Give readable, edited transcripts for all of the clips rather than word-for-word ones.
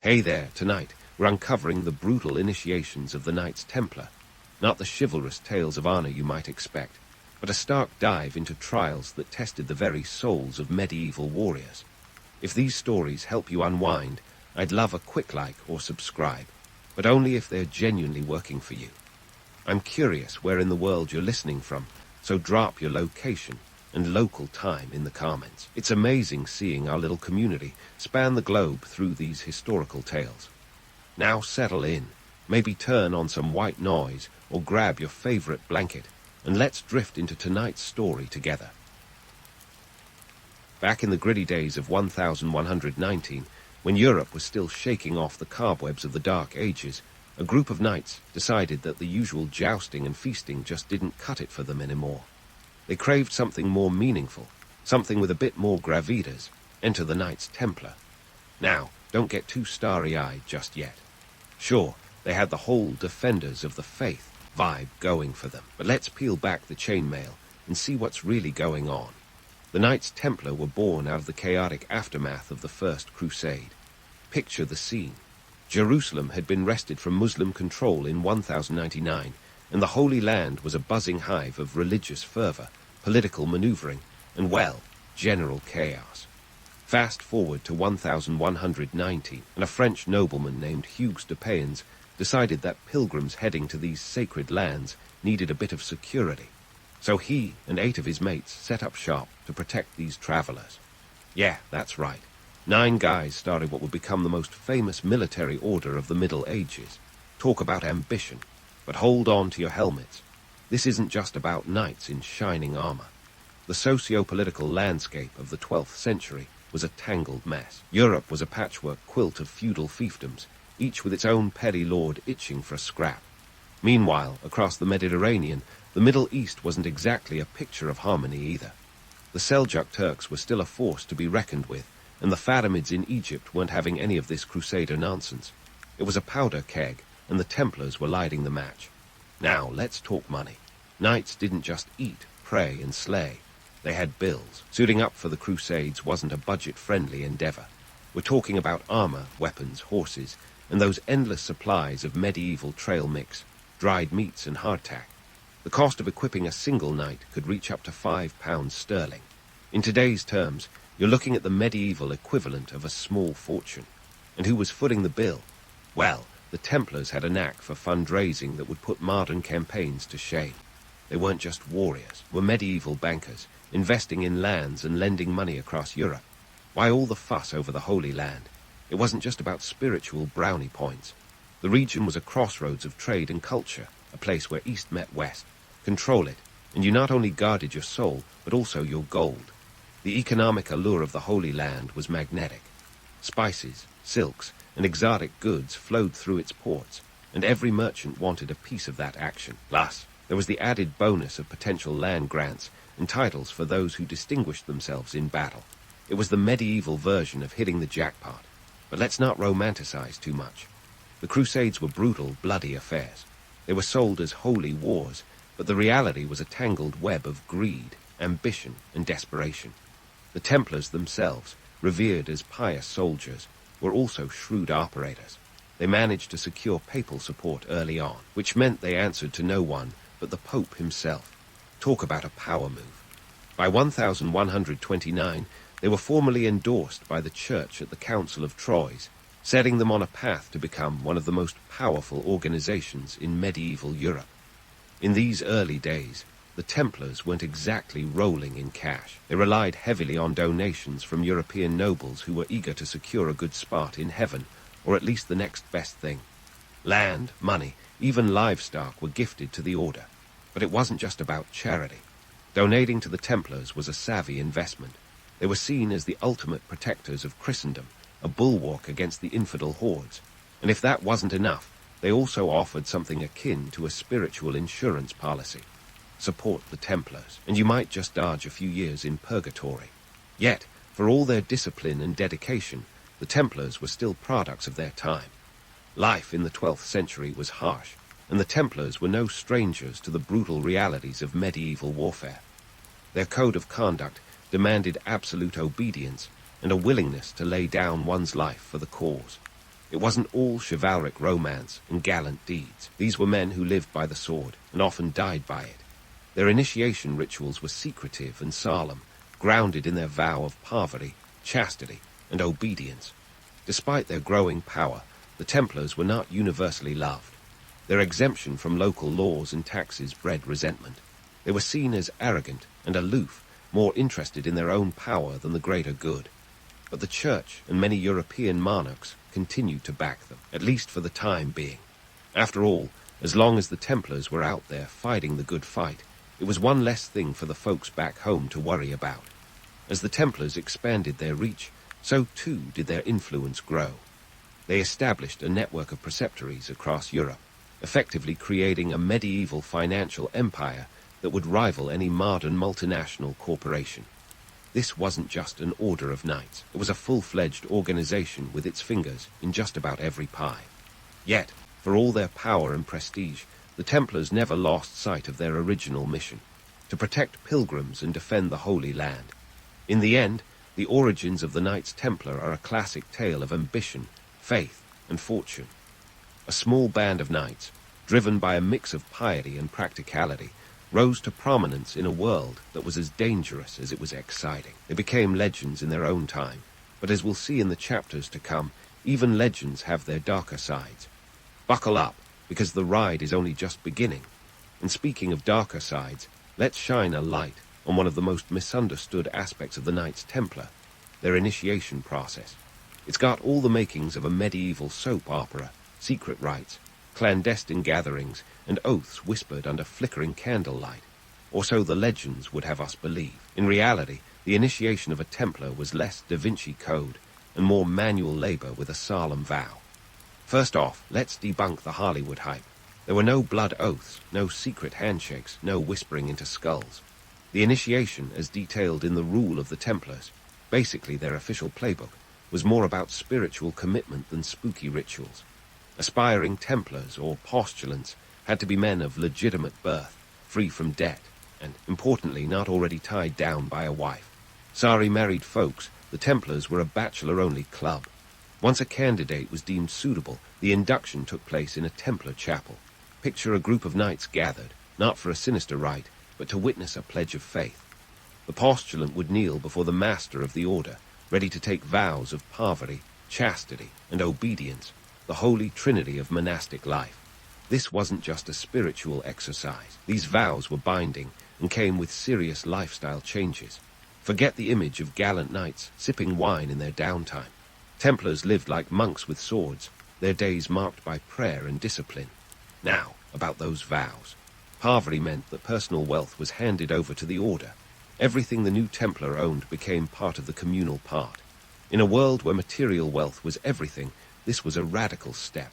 Hey there, tonight we're uncovering the brutal initiations of the Knights Templar. Not the chivalrous tales of honor you might expect, but a stark dive into trials that tested the very souls of medieval warriors. If these stories help you unwind, I'd love a quick like or subscribe, but only if they're genuinely working for you. I'm curious where in the world you're listening from, so drop your location and local time in the comments. It's amazing seeing our little community span the globe through these historical tales. Now settle in, maybe turn on some white noise or grab your favorite blanket, and let's drift into tonight's story together. Back in the gritty days of 1119, when Europe was still shaking off the cobwebs of the Dark Ages, a group of knights decided that the usual jousting and feasting just didn't cut it for them anymore. They craved something more meaningful, something with a bit more gravitas. Enter the Knights Templar. Now, don't get too starry-eyed just yet. Sure, they had the whole defenders of the faith vibe going for them, but let's peel back the chainmail and see what's really going on. The Knights Templar were born out of the chaotic aftermath of the First Crusade. Picture the scene. Jerusalem had been wrested from Muslim control in 1099, and the Holy Land was a buzzing hive of religious fervor, political maneuvering, and, well, general chaos. Fast forward to 1119, and a French nobleman named Hugues de Payens decided that pilgrims heading to these sacred lands needed a bit of security. So he and 8 of his mates set up shop to protect these travelers. Yeah, that's right. 9 guys started what would become the most famous military order of the Middle Ages. Talk about ambition. But hold on to your helmets. This isn't just about knights in shining armor. The socio-political landscape of the 12th century was a tangled mess. Europe was a patchwork quilt of feudal fiefdoms, each with its own petty lord itching for a scrap. Meanwhile, across the Mediterranean, the Middle East wasn't exactly a picture of harmony either. The Seljuk Turks were still a force to be reckoned with, and the Fatimids in Egypt weren't having any of this crusader nonsense. It was a powder keg, and the Templars were lighting the match. Now, let's talk money. Knights didn't just eat, pray, and slay. They had bills. Suiting up for the Crusades wasn't a budget-friendly endeavor. We're talking about armor, weapons, horses, and those endless supplies of medieval trail mix, dried meats, and hardtack. The cost of equipping a single knight could reach up to £5 sterling. In today's terms, you're looking at the medieval equivalent of a small fortune. And who was footing the bill? Well, the Templars had a knack for fundraising that would put modern campaigns to shame. They weren't just warriors, were medieval bankers, investing in lands and lending money across Europe. Why all the fuss over the Holy Land? It wasn't just about spiritual brownie points. The region was a crossroads of trade and culture, a place where East met West. Control it, and you not only guarded your soul, but also your gold. The economic allure of the Holy Land was magnetic. Spices, silks, and exotic goods flowed through its ports, and every merchant wanted a piece of that action. Plus, there was the added bonus of potential land grants and titles for those who distinguished themselves in battle. It was the medieval version of hitting the jackpot. But let's not romanticize too much. The Crusades were brutal, bloody affairs. They were sold as holy wars, but the reality was a tangled web of greed, ambition, and desperation. The Templars themselves, revered as pious soldiers, were also shrewd operators. They managed to secure papal support early on, which meant they answered to no one but the Pope himself. Talk about a power move. By 1129, they were formally endorsed by the Church at the Council of Troyes, setting them on a path to become one of the most powerful organizations in medieval Europe. In these early days, the Templars weren't exactly rolling in cash. They relied heavily on donations from European nobles who were eager to secure a good spot in heaven, or at least the next best thing. Land, money, even livestock were gifted to the order. But it wasn't just about charity. Donating to the Templars was a savvy investment. They were seen as the ultimate protectors of Christendom, a bulwark against the infidel hordes. And if that wasn't enough, they also offered something akin to a spiritual insurance policy. Support the Templars, and you might just dodge a few years in purgatory. Yet, for all their discipline and dedication, the Templars were still products of their time. Life in the 12th century was harsh, and the Templars were no strangers to the brutal realities of medieval warfare. Their code of conduct demanded absolute obedience and a willingness to lay down one's life for the cause. It wasn't all chivalric romance and gallant deeds. These were men who lived by the sword and often died by it. Their initiation rituals were secretive and solemn, grounded in their vow of poverty, chastity, and obedience. Despite their growing power, the Templars were not universally loved. Their exemption from local laws and taxes bred resentment. They were seen as arrogant and aloof, more interested in their own power than the greater good. But the Church and many European monarchs continued to back them, at least for the time being. After all, as long as the Templars were out there fighting the good fight, it was one less thing for the folks back home to worry about. As the Templars expanded their reach, so too did their influence grow. They established a network of preceptories across Europe, effectively creating a medieval financial empire that would rival any modern multinational corporation. This wasn't just an order of knights. It was a full-fledged organization with its fingers in just about every pie. Yet, for all their power and prestige, the Templars never lost sight of their original mission, to protect pilgrims and defend the Holy Land. In the end, the origins of the Knights Templar are a classic tale of ambition, faith, and fortune. A small band of knights, driven by a mix of piety and practicality, rose to prominence in a world that was as dangerous as it was exciting. They became legends in their own time, but as we'll see in the chapters to come, even legends have their darker sides. Buckle up, because the ride is only just beginning. And speaking of darker sides, let's shine a light on one of the most misunderstood aspects of the Knights Templar, their initiation process. It's got all the makings of a medieval soap opera, secret rites, clandestine gatherings, and oaths whispered under flickering candlelight, or so the legends would have us believe. In reality, the initiation of a Templar was less Da Vinci Code and more manual labor with a solemn vow. First off, let's debunk the Hollywood hype. There were no blood oaths, no secret handshakes, no whispering into skulls. The initiation, as detailed in the Rule of the Templars, basically their official playbook, was more about spiritual commitment than spooky rituals. Aspiring Templars, or postulants, had to be men of legitimate birth, free from debt, and, importantly, not already tied down by a wife. Sorry married folks, the Templars were a bachelor-only club. Once a candidate was deemed suitable, the induction took place in a Templar chapel. Picture a group of knights gathered, not for a sinister rite, but to witness a pledge of faith. The postulant would kneel before the master of the order, ready to take vows of poverty, chastity, and obedience, the holy trinity of monastic life. This wasn't just a spiritual exercise. These vows were binding and came with serious lifestyle changes. Forget the image of gallant knights sipping wine in their downtime. Templars lived like monks with swords, their days marked by prayer and discipline. Now, about those vows. Poverty meant that personal wealth was handed over to the order. Everything the new Templar owned became part of the communal part. In a world where material wealth was everything, this was a radical step.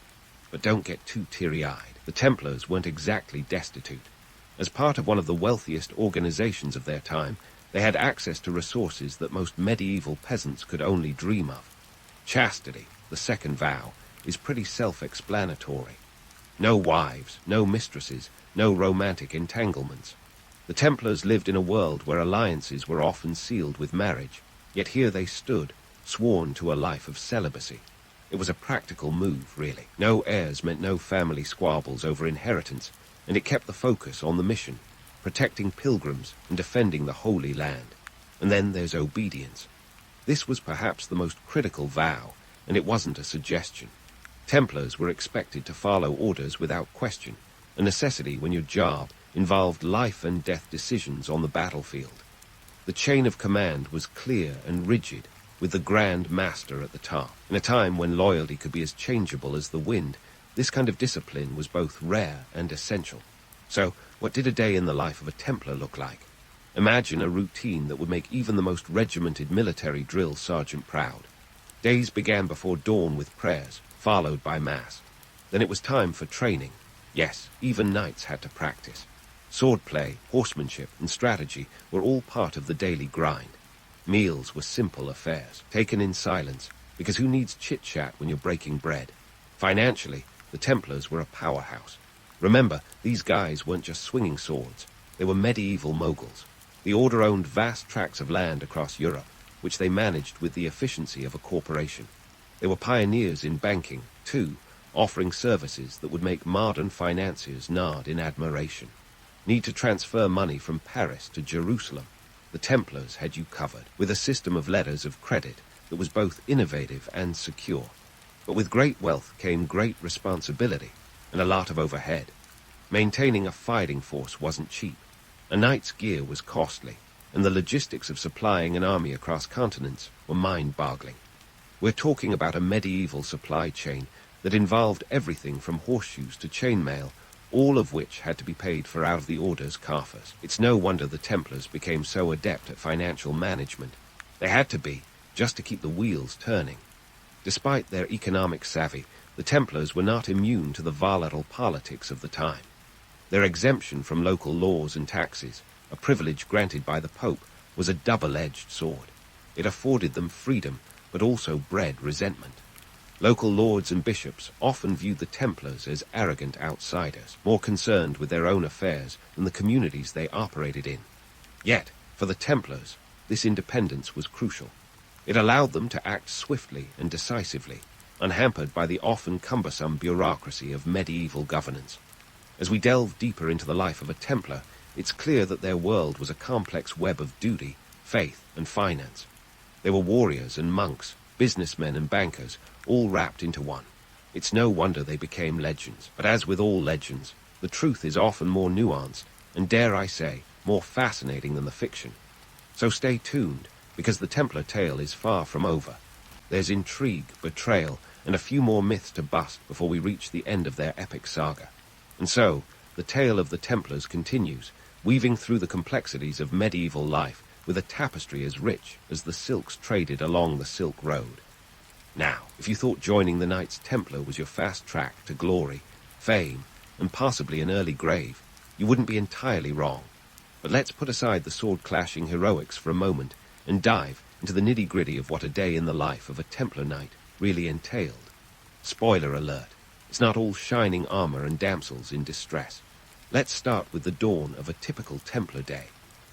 But don't get too teary-eyed. The Templars weren't exactly destitute. As part of one of the wealthiest organizations of their time, they had access to resources that most medieval peasants could only dream of. Chastity, the second vow, is pretty self-explanatory. No wives, no mistresses, no romantic entanglements. The Templars lived in a world where alliances were often sealed with marriage, yet here they stood, sworn to a life of celibacy. It was a practical move, really. No heirs meant no family squabbles over inheritance, and it kept the focus on the mission, protecting pilgrims and defending the Holy Land. And then there's obedience. This was perhaps the most critical vow, and it wasn't a suggestion. Templars were expected to follow orders without question, a necessity when your job involved life and death decisions on the battlefield. The chain of command was clear and rigid, with the Grand Master at the top. In a time when loyalty could be as changeable as the wind, this kind of discipline was both rare and essential. So, what did a day in the life of a Templar look like? Imagine a routine that would make even the most regimented military drill sergeant proud. Days began before dawn with prayers, followed by mass. Then it was time for training. Yes, even knights had to practice. Swordplay, horsemanship, and strategy were all part of the daily grind. Meals were simple affairs, taken in silence, because who needs chit-chat when you're breaking bread? Financially, the Templars were a powerhouse. Remember, these guys weren't just swinging swords. They were medieval moguls. The order owned vast tracts of land across Europe, which they managed with the efficiency of a corporation. They were pioneers in banking, too, offering services that would make modern financiers nod in admiration. Need to transfer money from Paris to Jerusalem? The Templars had you covered, with a system of letters of credit that was both innovative and secure. But with great wealth came great responsibility and a lot of overhead. Maintaining a fighting force wasn't cheap. A knight's gear was costly, and the logistics of supplying an army across continents were mind-boggling. We're talking about a medieval supply chain that involved everything from horseshoes to chainmail, all of which had to be paid for out of the order's coffers. It's no wonder the Templars became so adept at financial management. They had to be, just to keep the wheels turning. Despite their economic savvy, the Templars were not immune to the volatile politics of the time. Their exemption from local laws and taxes, a privilege granted by the Pope, was a double-edged sword. It afforded them freedom, but also bred resentment. Local lords and bishops often viewed the Templars as arrogant outsiders, more concerned with their own affairs than the communities they operated in. Yet, for the Templars, this independence was crucial. It allowed them to act swiftly and decisively, unhampered by the often cumbersome bureaucracy of medieval governance. As we delve deeper into the life of a Templar, it's clear that their world was a complex web of duty, faith, and finance. They were warriors and monks, businessmen and bankers, all wrapped into one. It's no wonder they became legends. But as with all legends, the truth is often more nuanced, and dare I say, more fascinating than the fiction. So stay tuned, because the Templar tale is far from over. There's intrigue, betrayal, and a few more myths to bust before we reach the end of their epic saga. And so, the tale of the Templars continues, weaving through the complexities of medieval life with a tapestry as rich as the silks traded along the Silk Road. Now, if you thought joining the Knights Templar was your fast track to glory, fame, and possibly an early grave, you wouldn't be entirely wrong. But let's put aside the sword-clashing heroics for a moment and dive into the nitty-gritty of what a day in the life of a Templar knight really entailed. Spoiler alert, it's not all shining armor and damsels in distress. Let's start with the dawn of a typical Templar day.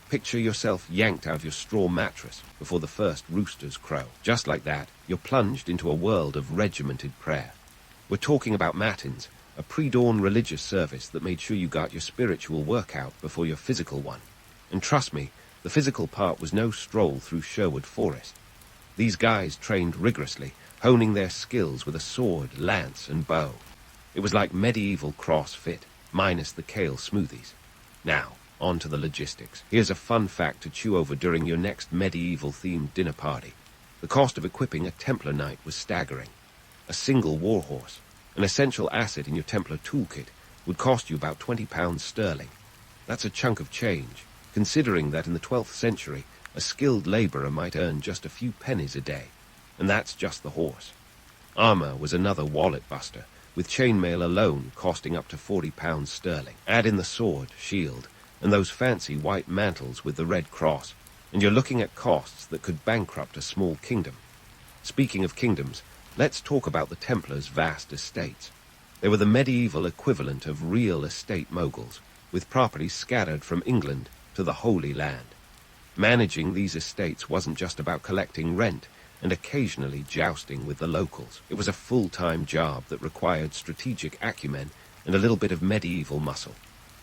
Picture yourself yanked out of your straw mattress before the first roosters crow. Just like that, you're plunged into a world of regimented prayer. We're talking about matins, a pre-dawn religious service that made sure you got your spiritual workout before your physical one. And trust me, the physical part was no stroll through Sherwood Forest. These guys trained rigorously, honing their skills with a sword, lance, and bow. It was like medieval CrossFit, minus the kale smoothies. Now, on to the logistics. Here's a fun fact to chew over during your next medieval-themed dinner party. The cost of equipping a Templar knight was staggering. A single warhorse, an essential asset in your Templar toolkit, would cost you about £20 sterling. That's a chunk of change, considering that in the 12th century, a skilled laborer might earn just a few pennies a day. And that's just the horse. Armor was another wallet buster, with chainmail alone costing up to £40 sterling. Add in the sword, shield, and those fancy white mantles with the red cross, and you're looking at costs that could bankrupt a small kingdom. Speaking of kingdoms, let's talk about the Templars' vast estates. They were the medieval equivalent of real estate moguls, with properties scattered from England to the Holy Land. Managing these estates wasn't just about collecting rent and occasionally jousting with the locals. It was a full-time job that required strategic acumen and a little bit of medieval muscle.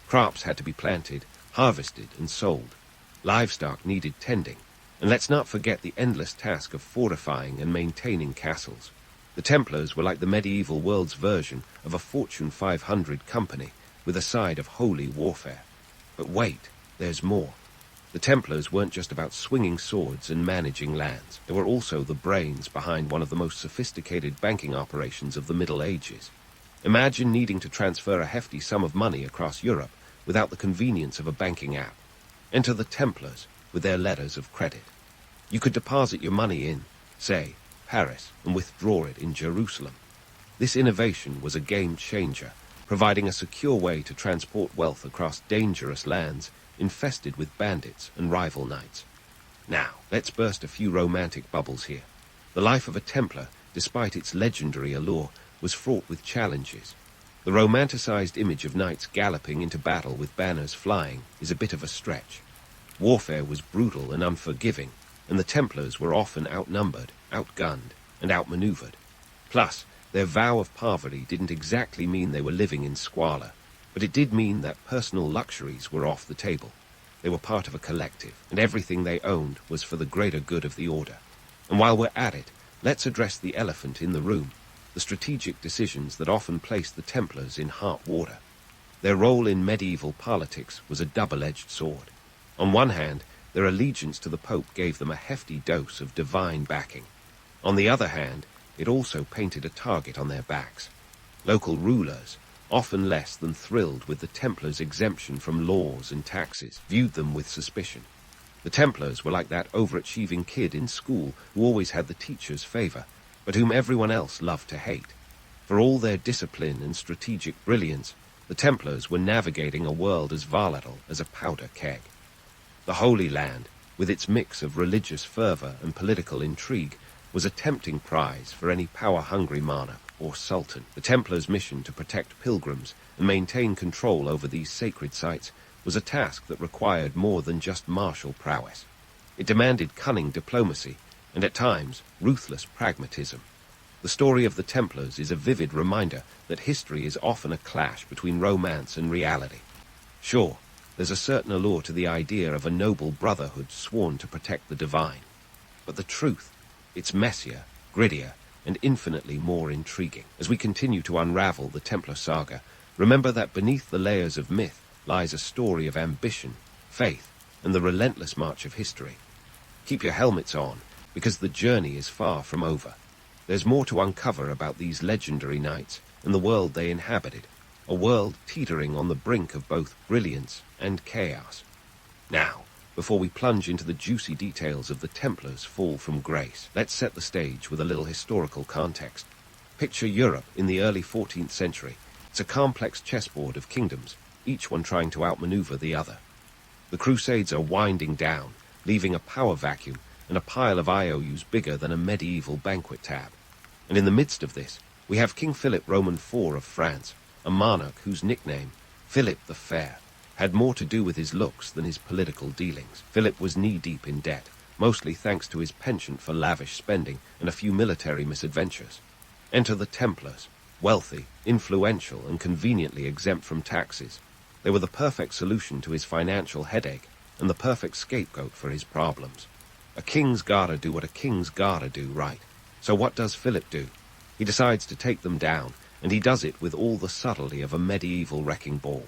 Crops had to be planted, harvested, and sold. Livestock needed tending. And let's not forget the endless task of fortifying and maintaining castles. The Templars were like the medieval world's version of a Fortune 500 company with a side of holy warfare. But wait, there's more. The Templars weren't just about swinging swords and managing lands. They were also the brains behind one of the most sophisticated banking operations of the Middle Ages. Imagine needing to transfer a hefty sum of money across Europe without the convenience of a banking app. Enter the Templars with their letters of credit. You could deposit your money in, say, Paris, and withdraw it in Jerusalem. This innovation was a game changer, providing a secure way to transport wealth across dangerous lands infested with bandits and rival knights. Now, let's burst a few romantic bubbles here. The life of a Templar, despite its legendary allure, was fraught with challenges. The romanticized image of knights galloping into battle with banners flying is a bit of a stretch. Warfare was brutal and unforgiving, and the Templars were often outnumbered, outgunned, and outmaneuvered. Plus, their vow of poverty didn't exactly mean they were living in squalor, but it did mean that personal luxuries were off the table. They were part of a collective, and everything they owned was for the greater good of the order. And while we're at it, let's address the elephant in the room, the strategic decisions that often placed the Templars in hot water. Their role in medieval politics was a double-edged sword. On one hand, their allegiance to the Pope gave them a hefty dose of divine backing. On the other hand, it also painted a target on their backs. Local rulers, often less than thrilled with the Templars' exemption from laws and taxes, viewed them with suspicion. The Templars were like that overachieving kid in school who always had the teacher's favor, but whom everyone else loved to hate. For all their discipline and strategic brilliance, the Templars were navigating a world as volatile as a powder keg. The Holy Land, with its mix of religious fervor and political intrigue, was a tempting prize for any power-hungry monarch or sultan. The Templars' mission to protect pilgrims and maintain control over these sacred sites was a task that required more than just martial prowess. It demanded cunning diplomacy and, at times, ruthless pragmatism. The story of the Templars is a vivid reminder that history is often a clash between romance and reality. Sure, there's a certain allure to the idea of a noble brotherhood sworn to protect the divine. But the truth, it's messier, grittier, and infinitely more intriguing. As we continue to unravel the Templar saga, remember that beneath the layers of myth lies a story of ambition, faith, and the relentless march of history. Keep your helmets on, because the journey is far from over. There's more to uncover about these legendary knights and the world they inhabited, a world teetering on the brink of both brilliance and chaos. Now, before we plunge into the juicy details of the Templars' fall from grace, let's set the stage with a little historical context. Picture Europe in the early 14th century. It's a complex chessboard of kingdoms, each one trying to outmaneuver the other. The Crusades are winding down, leaving a power vacuum and a pile of IOUs bigger than a medieval banquet tab. And in the midst of this, we have King Philip Roman IV of France, a monarch whose nickname, Philip the Fair, had more to do with his looks than his political dealings. Philip was knee-deep in debt, mostly thanks to his penchant for lavish spending and a few military misadventures. Enter the Templars, wealthy, influential, and conveniently exempt from taxes. They were the perfect solution to his financial headache and the perfect scapegoat for his problems. A king's gotta do what a king's gotta do, right? So what does Philip do? He decides to take them down, and he does it with all the subtlety of a medieval wrecking ball.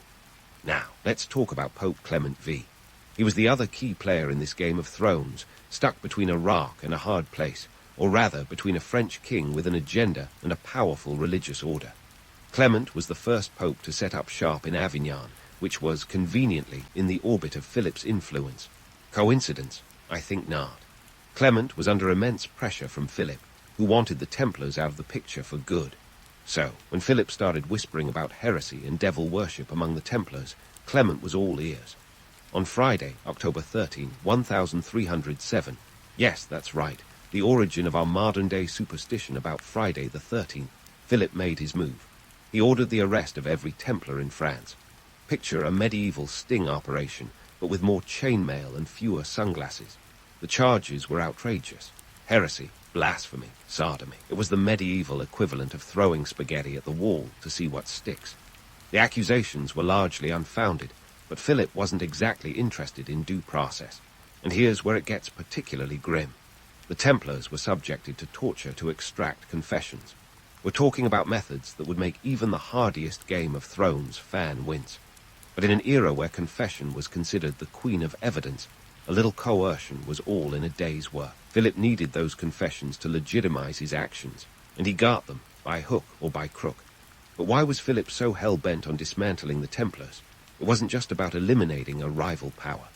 Now, let's talk about Pope Clement V. He was the other key player in this Game of Thrones, stuck between a rock and a hard place, or rather between a French king with an agenda and a powerful religious order. Clement was the first pope to set up shop in Avignon, which was conveniently in the orbit of Philip's influence. Coincidence? I think not. Clement was under immense pressure from Philip, who wanted the Templars out of the picture for good. So, when Philip started whispering about heresy and devil worship among the Templars, Clement was all ears. On Friday, October 13, 1307, yes, that's right, the origin of our modern-day superstition about Friday the 13th, Philip made his move. He ordered the arrest of every Templar in France. Picture a medieval sting operation, but with more chainmail and fewer sunglasses. The charges were outrageous. Heresy, blasphemy, sodomy. It was the medieval equivalent of throwing spaghetti at the wall to see what sticks. The accusations were largely unfounded, but Philip wasn't exactly interested in due process. And here's where it gets particularly grim. The Templars were subjected to torture to extract confessions. We're talking about methods that would make even the hardiest Game of Thrones fan wince. But in an era where confession was considered the queen of evidence, a little coercion was all in a day's work. Philip needed those confessions to legitimize his actions, and he got them, by hook or by crook. But why was Philip so hell-bent on dismantling the Templars? It wasn't just about eliminating a rival power.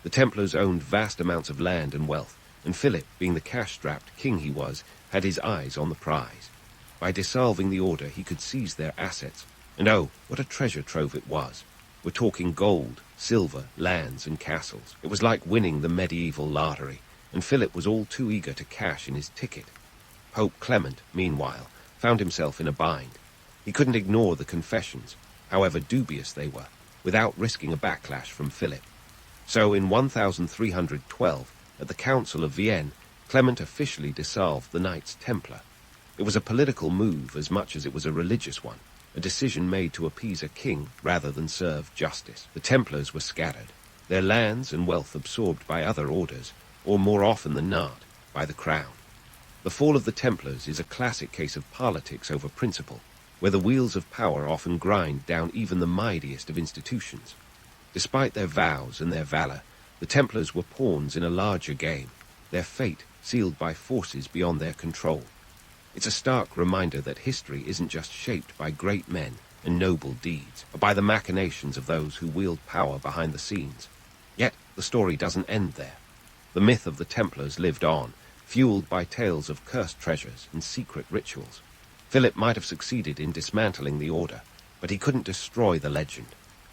The Templars owned vast amounts of land and wealth, and Philip, being the cash-strapped king he was, had his eyes on the prize. By dissolving the order, he could seize their assets. And oh, what a treasure trove it was. We're talking gold, silver, lands, and castles. It was like winning the medieval lottery, and Philip was all too eager to cash in his ticket. Pope Clement, meanwhile, found himself in a bind. He couldn't ignore the confessions, however dubious they were, without risking a backlash from Philip. So in 1312, at the Council of Vienne, Clement officially dissolved the Knights Templar. It was a political move as much as it was a religious one, a decision made to appease a king rather than serve justice. The Templars were scattered, their lands and wealth absorbed by other orders, or more often than not, by the crown. The fall of the Templars is a classic case of politics over principle, where the wheels of power often grind down even the mightiest of institutions. Despite their vows and their valor, the Templars were pawns in a larger game, their fate sealed by forces beyond their control. It's a stark reminder that history isn't just shaped by great men and noble deeds, but by the machinations of those who wield power behind the scenes. Yet the story doesn't end there. The myth of the Templars lived on, fueled by tales of cursed treasures and secret rituals. Philip might have succeeded in dismantling the order, but he couldn't destroy the legend.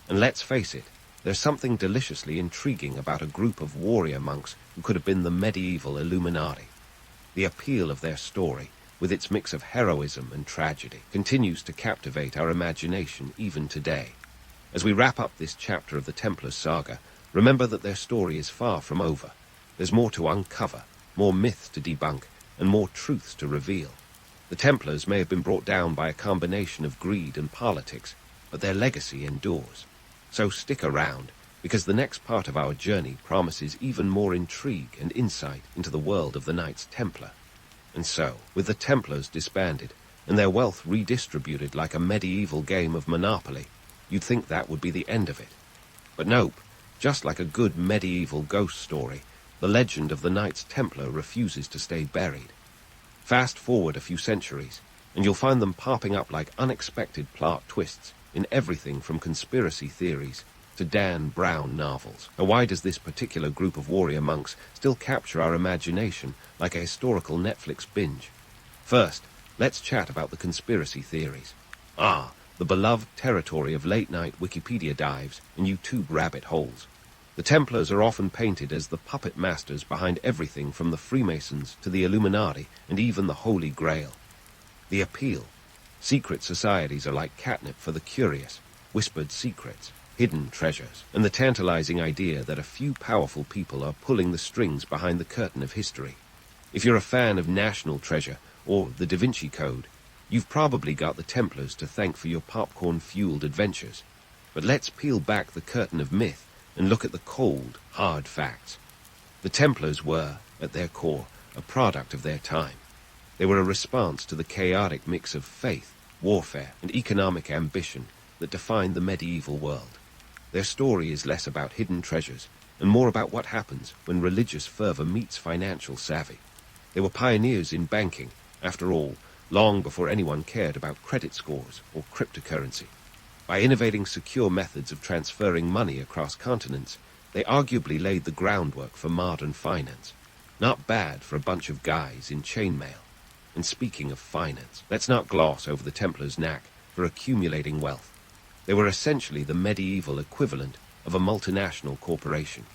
And let's face it, there's something deliciously intriguing about a group of warrior monks who could have been the medieval Illuminati. The appeal of their story, with its mix of heroism and tragedy, continues to captivate our imagination even today. As we wrap up this chapter of the Templar saga, remember that their story is far from over. There's more to uncover, more myths to debunk, and more truths to reveal. The Templars may have been brought down by a combination of greed and politics, but their legacy endures. So stick around, because the next part of our journey promises even more intrigue and insight into the world of the Knights Templar. And so, with the Templars disbanded, and their wealth redistributed like a medieval game of Monopoly, you'd think that would be the end of it. But nope, just like a good medieval ghost story, the legend of the Knights Templar refuses to stay buried. Fast forward a few centuries, and you'll find them popping up like unexpected plot twists in everything from conspiracy theories to Dan Brown novels. Now, why does this particular group of warrior monks still capture our imagination like a historical Netflix binge? First, let's chat about the conspiracy theories. The beloved territory of late-night Wikipedia dives and YouTube rabbit holes. The Templars are often painted as the puppet masters behind everything from the Freemasons to the Illuminati and even the Holy Grail. The appeal. Secret societies are like catnip for the curious, whispered secrets, hidden treasures, and the tantalizing idea that a few powerful people are pulling the strings behind the curtain of history. If you're a fan of National Treasure or the Da Vinci Code, you've probably got the Templars to thank for your popcorn-fueled adventures. But let's peel back the curtain of myth and look at the cold, hard facts. The Templars were, at their core, a product of their time. They were a response to the chaotic mix of faith, warfare, and economic ambition that defined the medieval world. Their story is less about hidden treasures and more about what happens when religious fervor meets financial savvy. They were pioneers in banking, after all, long before anyone cared about credit scores or cryptocurrency. By innovating secure methods of transferring money across continents, they arguably laid the groundwork for modern finance. Not bad for a bunch of guys in chainmail. And speaking of finance, let's not gloss over the Templars' knack for accumulating wealth. They were essentially the medieval equivalent of a multinational corporation.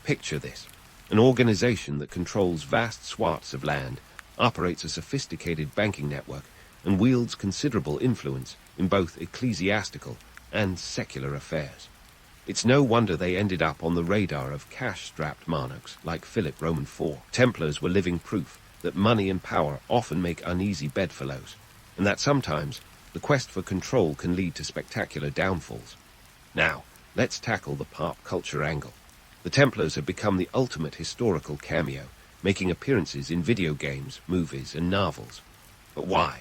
Picture this: an organization that controls vast swaths of land, operates a sophisticated banking network, and wields considerable influence in both ecclesiastical and secular affairs. It's no wonder they ended up on the radar of cash-strapped monarchs like Philip Roman IV. Templars were living proof that money and power often make uneasy bedfellows, and that sometimes the quest for control can lead to spectacular downfalls. Now, let's tackle the pop culture angle. The Templars have become the ultimate historical cameo, making appearances in video games, movies, and novels. But why?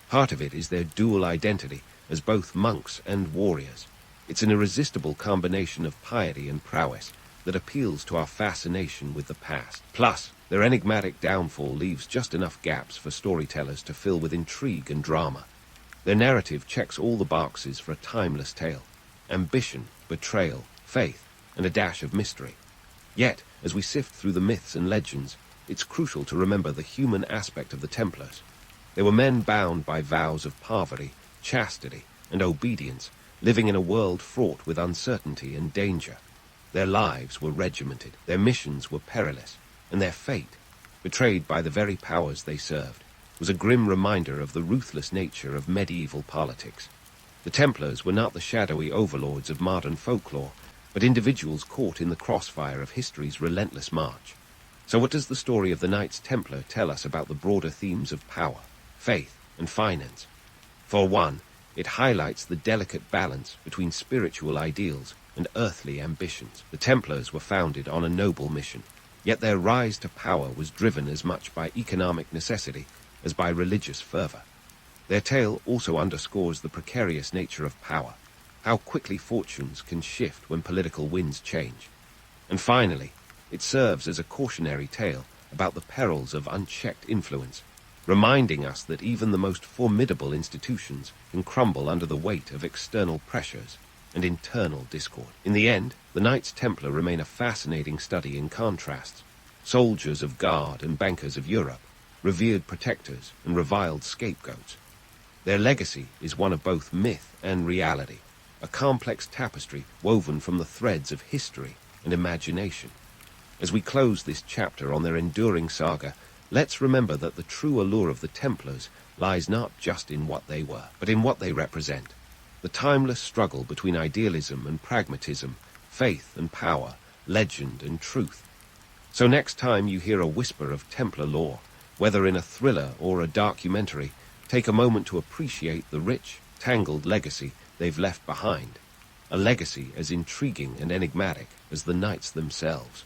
Part of it is their dual identity as both monks and warriors. It's an irresistible combination of piety and prowess that appeals to our fascination with the past. Plus, their enigmatic downfall leaves just enough gaps for storytellers to fill with intrigue and drama. Their narrative checks all the boxes for a timeless tale: ambition, betrayal, faith, and a dash of mystery. Yet, as we sift through the myths and legends, it's crucial to remember the human aspect of the Templars. They were men bound by vows of poverty, chastity, and obedience, living in a world fraught with uncertainty and danger. Their lives were regimented, their missions were perilous, and their fate, betrayed by the very powers they served, was a grim reminder of the ruthless nature of medieval politics. The Templars were not the shadowy overlords of modern folklore, but individuals caught in the crossfire of history's relentless march. So what does the story of the Knights Templar tell us about the broader themes of power, faith, and finance. For one, it highlights the delicate balance between spiritual ideals and earthly ambitions. The Templars were founded on a noble mission, yet their rise to power was driven as much by economic necessity as by religious fervor. Their tale also underscores the precarious nature of power, how quickly fortunes can shift when political winds change. And finally, it serves as a cautionary tale about the perils of unchecked influence, reminding us that even the most formidable institutions can crumble under the weight of external pressures and internal discord. In the end, the Knights Templar remain a fascinating study in contrasts. Soldiers of God and bankers of Europe, revered protectors and reviled scapegoats. Their legacy is one of both myth and reality, a complex tapestry woven from the threads of history and imagination. As we close this chapter on their enduring saga, let's remember that the true allure of the Templars lies not just in what they were, but in what they represent. The timeless struggle between idealism and pragmatism, faith and power, legend and truth. So next time you hear a whisper of Templar lore, whether in a thriller or a documentary, take a moment to appreciate the rich, tangled legacy they've left behind. A legacy as intriguing and enigmatic as the knights themselves.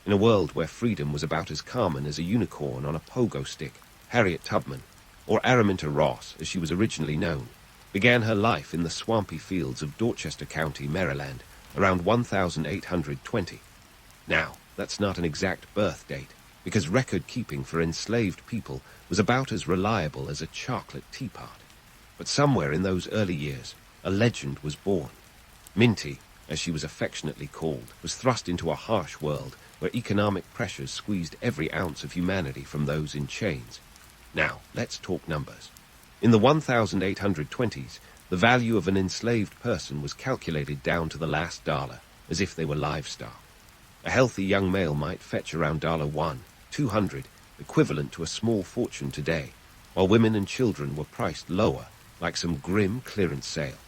In a world where freedom was about as common as a unicorn on a pogo stick, Harriet Tubman, or Araminta Ross as she was originally known, began her life in the swampy fields of Dorchester County, Maryland, around 1820. Now, that's not an exact birth date, because record-keeping for enslaved people was about as reliable as a chocolate teapot. But somewhere in those early years, a legend was born. Minty, as she was affectionately called, was thrust into a harsh world where economic pressures squeezed every ounce of humanity from those in chains. Now, let's talk numbers. In the 1820s, the value of an enslaved person was calculated down to the last dollar, as if they were livestock. A healthy young male might fetch around $1, $200, equivalent to a small fortune today, while women and children were priced lower, like some grim clearance sale.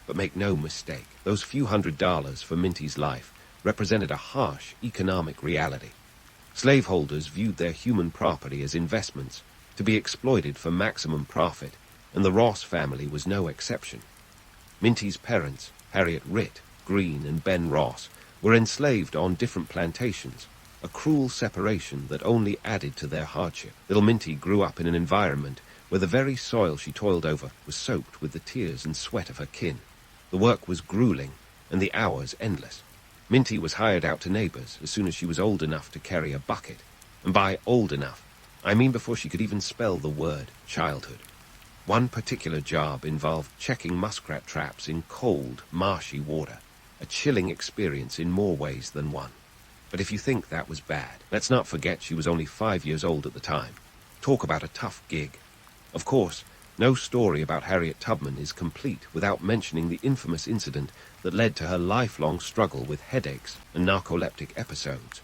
But make no mistake, those few $100s for Minty's life represented a harsh economic reality. Slaveholders viewed their human property as investments to be exploited for maximum profit, and the Ross family was no exception. Minty's parents, Harriet Ritt, Green, and Ben Ross, were enslaved on different plantations, a cruel separation that only added to their hardship. Little Minty grew up in an environment where the very soil she toiled over was soaked with the tears and sweat of her kin. The work was grueling, and the hours endless. Minty was hired out to neighbors as soon as she was old enough to carry a bucket. And by old enough, I mean before she could even spell the word childhood. One particular job involved checking muskrat traps in cold, marshy water, a chilling experience in more ways than one. But if you think that was bad, let's not forget she was only 5 years old at the time. Talk about a tough gig. Of course, no story about Harriet Tubman is complete without mentioning the infamous incident that led to her lifelong struggle with headaches and narcoleptic episodes.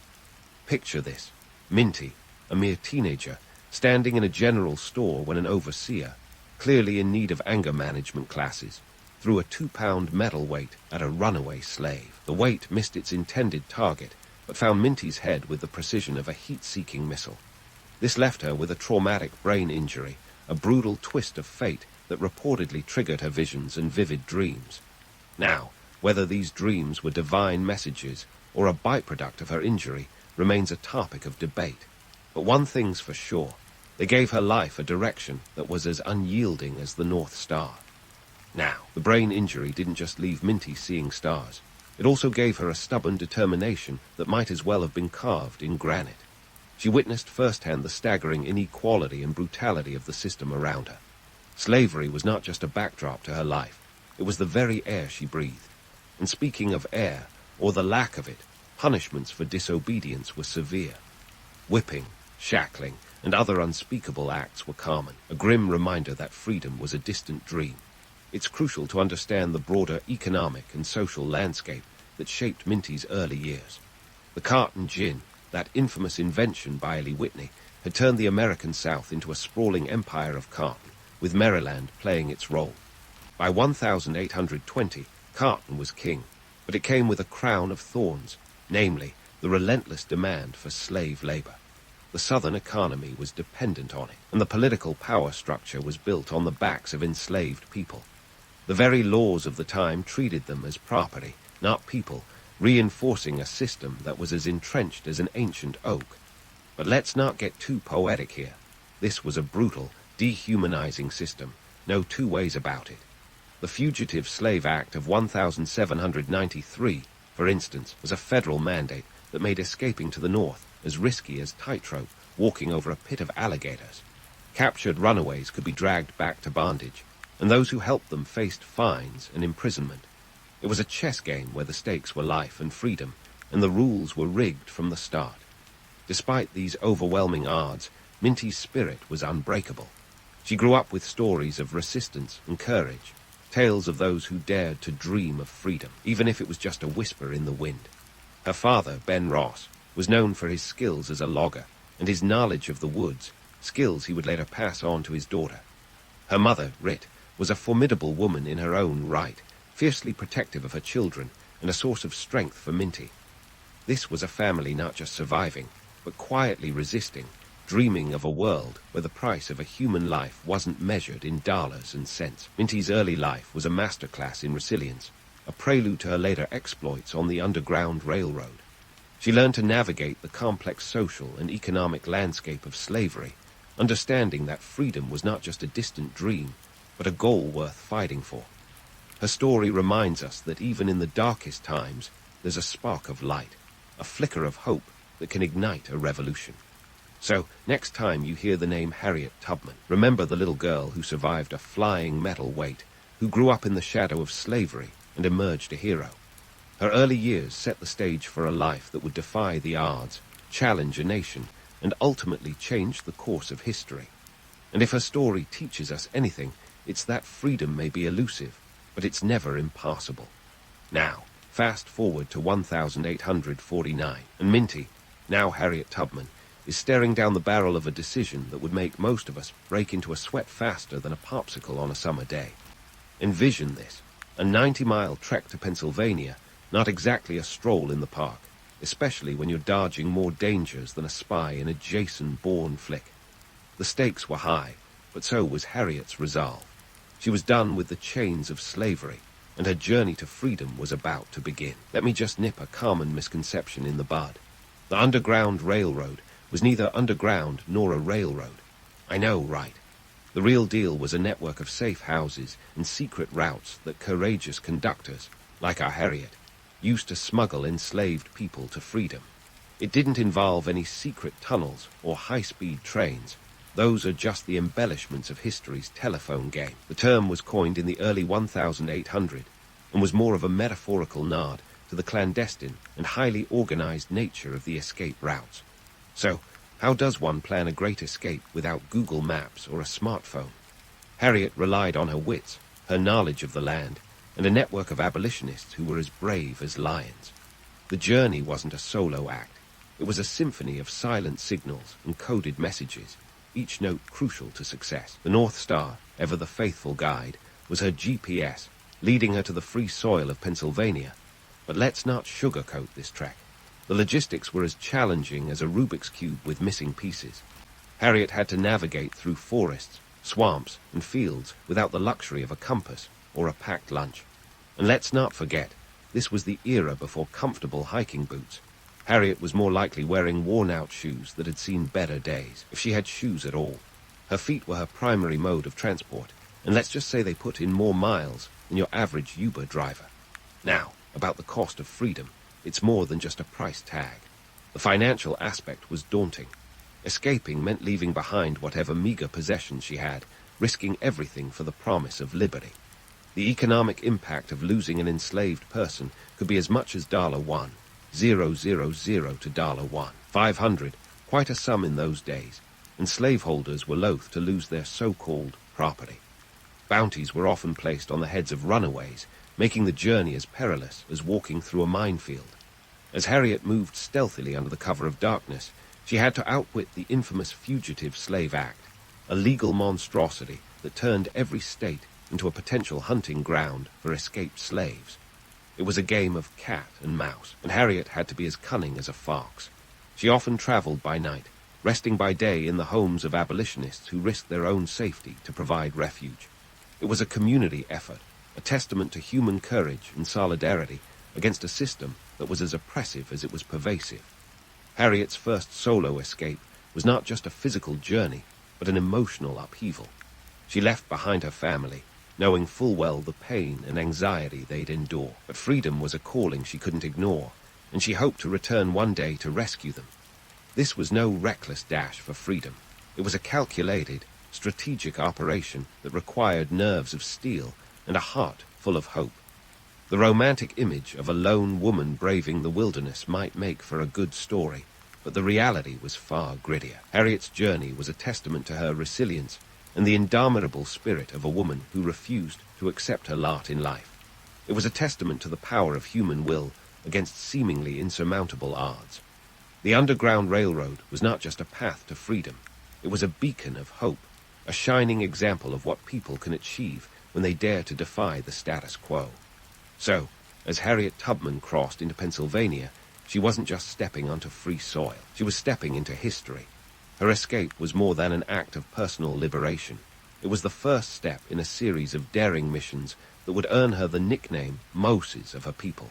Picture this: Minty, a mere teenager, standing in a general store when an overseer, clearly in need of anger management classes, threw a 2-pound metal weight at a runaway slave. The weight missed its intended target, but found Minty's head with the precision of a heat-seeking missile. This left her with a traumatic brain injury, a brutal twist of fate that reportedly triggered her visions and vivid dreams. Now, whether these dreams were divine messages or a byproduct of her injury remains a topic of debate. But one thing's for sure: they gave her life a direction that was as unyielding as the North Star. Now, the brain injury didn't just leave Minty seeing stars. It also gave her a stubborn determination that might as well have been carved in granite. She witnessed firsthand the staggering inequality and brutality of the system around her. Slavery was not just a backdrop to her life. It was the very air she breathed. And speaking of air, or the lack of it, punishments for disobedience were severe. Whipping, shackling, and other unspeakable acts were common, a grim reminder that freedom was a distant dream. It's crucial to understand the broader economic and social landscape that shaped Minty's early years. The cotton gin, that infamous invention by Eli Whitney, had turned the American South into a sprawling empire of cotton, with Maryland playing its role. By 1820, cotton was king, but it came with a crown of thorns, namely, the relentless demand for slave labor. The Southern economy was dependent on it, and the political power structure was built on the backs of enslaved people. The very laws of the time treated them as property, not people, reinforcing a system that was as entrenched as an ancient oak. But let's not get too poetic here. This was a brutal, dehumanizing system, no two ways about it. The Fugitive Slave Act of 1793, for instance, was a federal mandate that made escaping to the north as risky as tightrope walking over a pit of alligators. Captured runaways could be dragged back to bondage, and those who helped them faced fines and imprisonment. It was a chess game where the stakes were life and freedom, and the rules were rigged from the start. Despite these overwhelming odds, Minty's spirit was unbreakable. She grew up with stories of resistance and courage, tales of those who dared to dream of freedom, even if it was just a whisper in the wind. Her father, Ben Ross, was known for his skills as a logger and his knowledge of the woods, skills he would later pass on to his daughter. Her mother, Rit, was a formidable woman in her own right, fiercely protective of her children and a source of strength for Minty. This was a family not just surviving, but quietly resisting, dreaming of a world where the price of a human life wasn't measured in dollars and cents. Minty's early life was a masterclass in resilience, a prelude to her later exploits on the Underground Railroad. She learned to navigate the complex social and economic landscape of slavery, understanding that freedom was not just a distant dream, but a goal worth fighting for. Her story reminds us that even in the darkest times, there's a spark of light, a flicker of hope that can ignite a revolution. So, next time you hear the name Harriet Tubman, remember the little girl who survived a flying metal weight, who grew up in the shadow of slavery and emerged a hero. Her early years set the stage for a life that would defy the odds, challenge a nation, and ultimately change the course of history. And if her story teaches us anything, it's that freedom may be elusive, but it's never impossible. Now, fast forward to 1849, and Minty, now Harriet Tubman, is staring down the barrel of a decision that would make most of us break into a sweat faster than a popsicle on a summer day. Envision this, a 90-mile trek to Pennsylvania, not exactly a stroll in the park, especially when you're dodging more dangers than a spy in a Jason Bourne flick. The stakes were high, but so was Harriet's resolve. She was done with the chains of slavery, and her journey to freedom was about to begin. Let me just nip a common misconception in the bud. The Underground Railroad was neither underground nor a railroad. I know, right? The real deal was a network of safe houses and secret routes that courageous conductors, like our Harriet, used to smuggle enslaved people to freedom. It didn't involve any secret tunnels or high-speed trains. Those are just the embellishments of history's telephone game. The term was coined in the early 1800 and was more of a metaphorical nod to the clandestine and highly organized nature of the escape routes. So, how does one plan a great escape without Google Maps or a smartphone? Harriet relied on her wits, her knowledge of the land, and a network of abolitionists who were as brave as lions. The journey wasn't a solo act. It was a symphony of silent signals and coded messages, each note crucial to success. The North Star, ever the faithful guide, was her GPS, leading her to the free soil of Pennsylvania. But let's not sugarcoat this trek. The logistics were as challenging as a Rubik's Cube with missing pieces. Harriet had to navigate through forests, swamps, and fields without the luxury of a compass or a packed lunch. And let's not forget, this was the era before comfortable hiking boots. Harriet was more likely wearing worn-out shoes that had seen better days, if she had shoes at all. Her feet were her primary mode of transport, and let's just say they put in more miles than your average Uber driver. Now, about the cost of freedom, it's more than just a price tag. The financial aspect was daunting. Escaping meant leaving behind whatever meager possessions she had, risking everything for the promise of liberty. The economic impact of losing an enslaved person could be as much as $1, 000 to $1, 500, quite a sum in those days, and slaveholders were loath to lose their so-called property. Bounties were often placed on the heads of runaways, making the journey as perilous as walking through a minefield. As Harriet moved stealthily under the cover of darkness, she had to outwit the infamous Fugitive Slave Act, a legal monstrosity that turned every state into a potential hunting ground for escaped slaves. It was a game of cat and mouse, and Harriet had to be as cunning as a fox. She often traveled by night, resting by day in the homes of abolitionists who risked their own safety to provide refuge. It was a community effort, a testament to human courage and solidarity against a system that was as oppressive as it was pervasive. Harriet's first solo escape was not just a physical journey, but an emotional upheaval. She left behind her family, knowing full well the pain and anxiety they'd endure. But freedom was a calling she couldn't ignore, and she hoped to return one day to rescue them. This was no reckless dash for freedom. It was a calculated, strategic operation that required nerves of steel and a heart full of hope. The romantic image of a lone woman braving the wilderness might make for a good story, but the reality was far grittier. Harriet's journey was a testament to her resilience and the indomitable spirit of a woman who refused to accept her lot in life. It was a testament to the power of human will against seemingly insurmountable odds. The Underground Railroad was not just a path to freedom. It was a beacon of hope, a shining example of what people can achieve when they dare to defy the status quo. So, as Harriet Tubman crossed into Pennsylvania, she wasn't just stepping onto free soil. She was stepping into history. Her escape was more than an act of personal liberation. It was the first step in a series of daring missions that would earn her the nickname Moses of her people.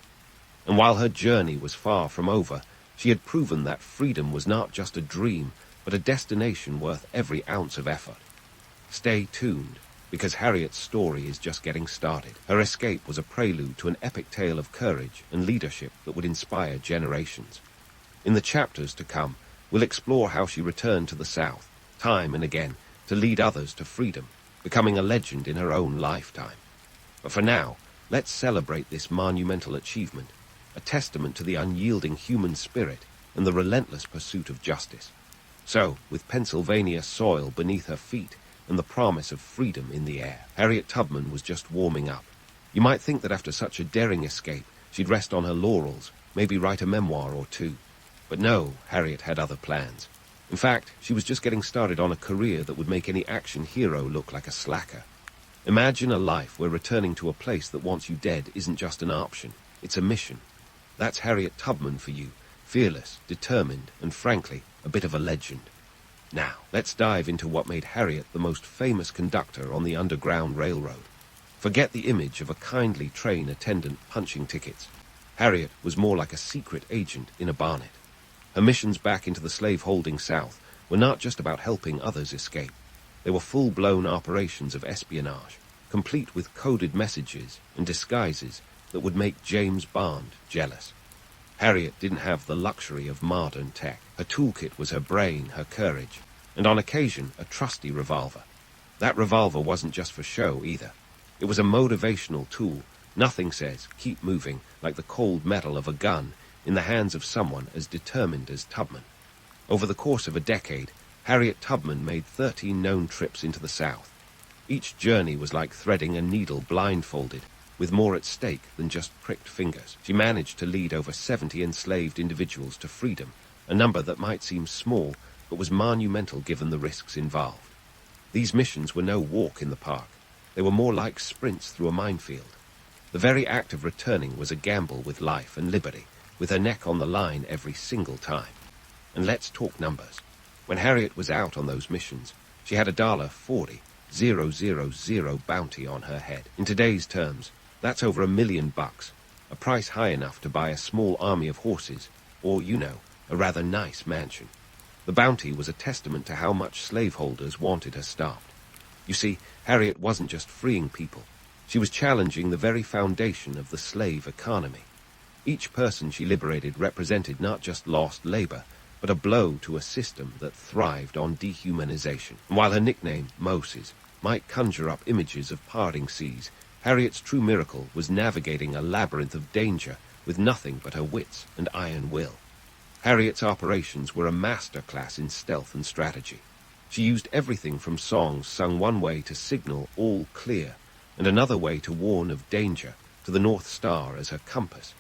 And while her journey was far from over, she had proven that freedom was not just a dream, but a destination worth every ounce of effort. Stay tuned, because Harriet's story is just getting started. Her escape was a prelude to an epic tale of courage and leadership that would inspire generations. In the chapters to come, we'll explore how she returned to the South, time and again, to lead others to freedom, becoming a legend in her own lifetime. But for now, let's celebrate this monumental achievement, a testament to the unyielding human spirit and the relentless pursuit of justice. So, with Pennsylvania soil beneath her feet and the promise of freedom in the air, Harriet Tubman was just warming up. You might think that after such a daring escape, she'd rest on her laurels, maybe write a memoir or two. But no, Harriet had other plans. In fact, she was just getting started on a career that would make any action hero look like a slacker. Imagine a life where returning to a place that wants you dead isn't just an option, it's a mission. That's Harriet Tubman for you, fearless, determined, and frankly, a bit of a legend. Now, let's dive into what made Harriet the most famous conductor on the Underground Railroad. Forget the image of a kindly train attendant punching tickets. Harriet was more like a secret agent in a barnet. Her missions back into the slave-holding South were not just about helping others escape. They were full-blown operations of espionage, complete with coded messages and disguises that would make James Bond jealous. Harriet didn't have the luxury of modern tech. Her toolkit was her brain, her courage, and on occasion a trusty revolver. That revolver wasn't just for show either. It was a motivational tool. Nothing says, keep moving, like the cold metal of a gun in the hands of someone as determined as Tubman. Over the course of a decade, Harriet Tubman made 13 known trips into the South. Each journey was like threading a needle blindfolded, with more at stake than just pricked fingers. She managed to lead over 70 enslaved individuals to freedom, a number that might seem small, but was monumental given the risks involved. These missions were no walk in the park. They were more like sprints through a minefield. The very act of returning was a gamble with life and liberty, with her neck on the line every single time. And let's talk numbers. When Harriet was out on those missions, she had a $40,000 bounty on her head. In today's terms, that's over $1 million, a price high enough to buy a small army of horses, or, a rather nice mansion. The bounty was a testament to how much slaveholders wanted her stopped. You see, Harriet wasn't just freeing people. She was challenging the very foundation of the slave economy. Each person she liberated represented not just lost labor, but a blow to a system that thrived on dehumanization. And while her nickname, Moses, might conjure up images of parting seas, Harriet's true miracle was navigating a labyrinth of danger with nothing but her wits and iron will. Harriet's operations were a masterclass in stealth and strategy. She used everything from songs sung one way to signal all clear, and another way to warn of danger, to the North Star as her compass.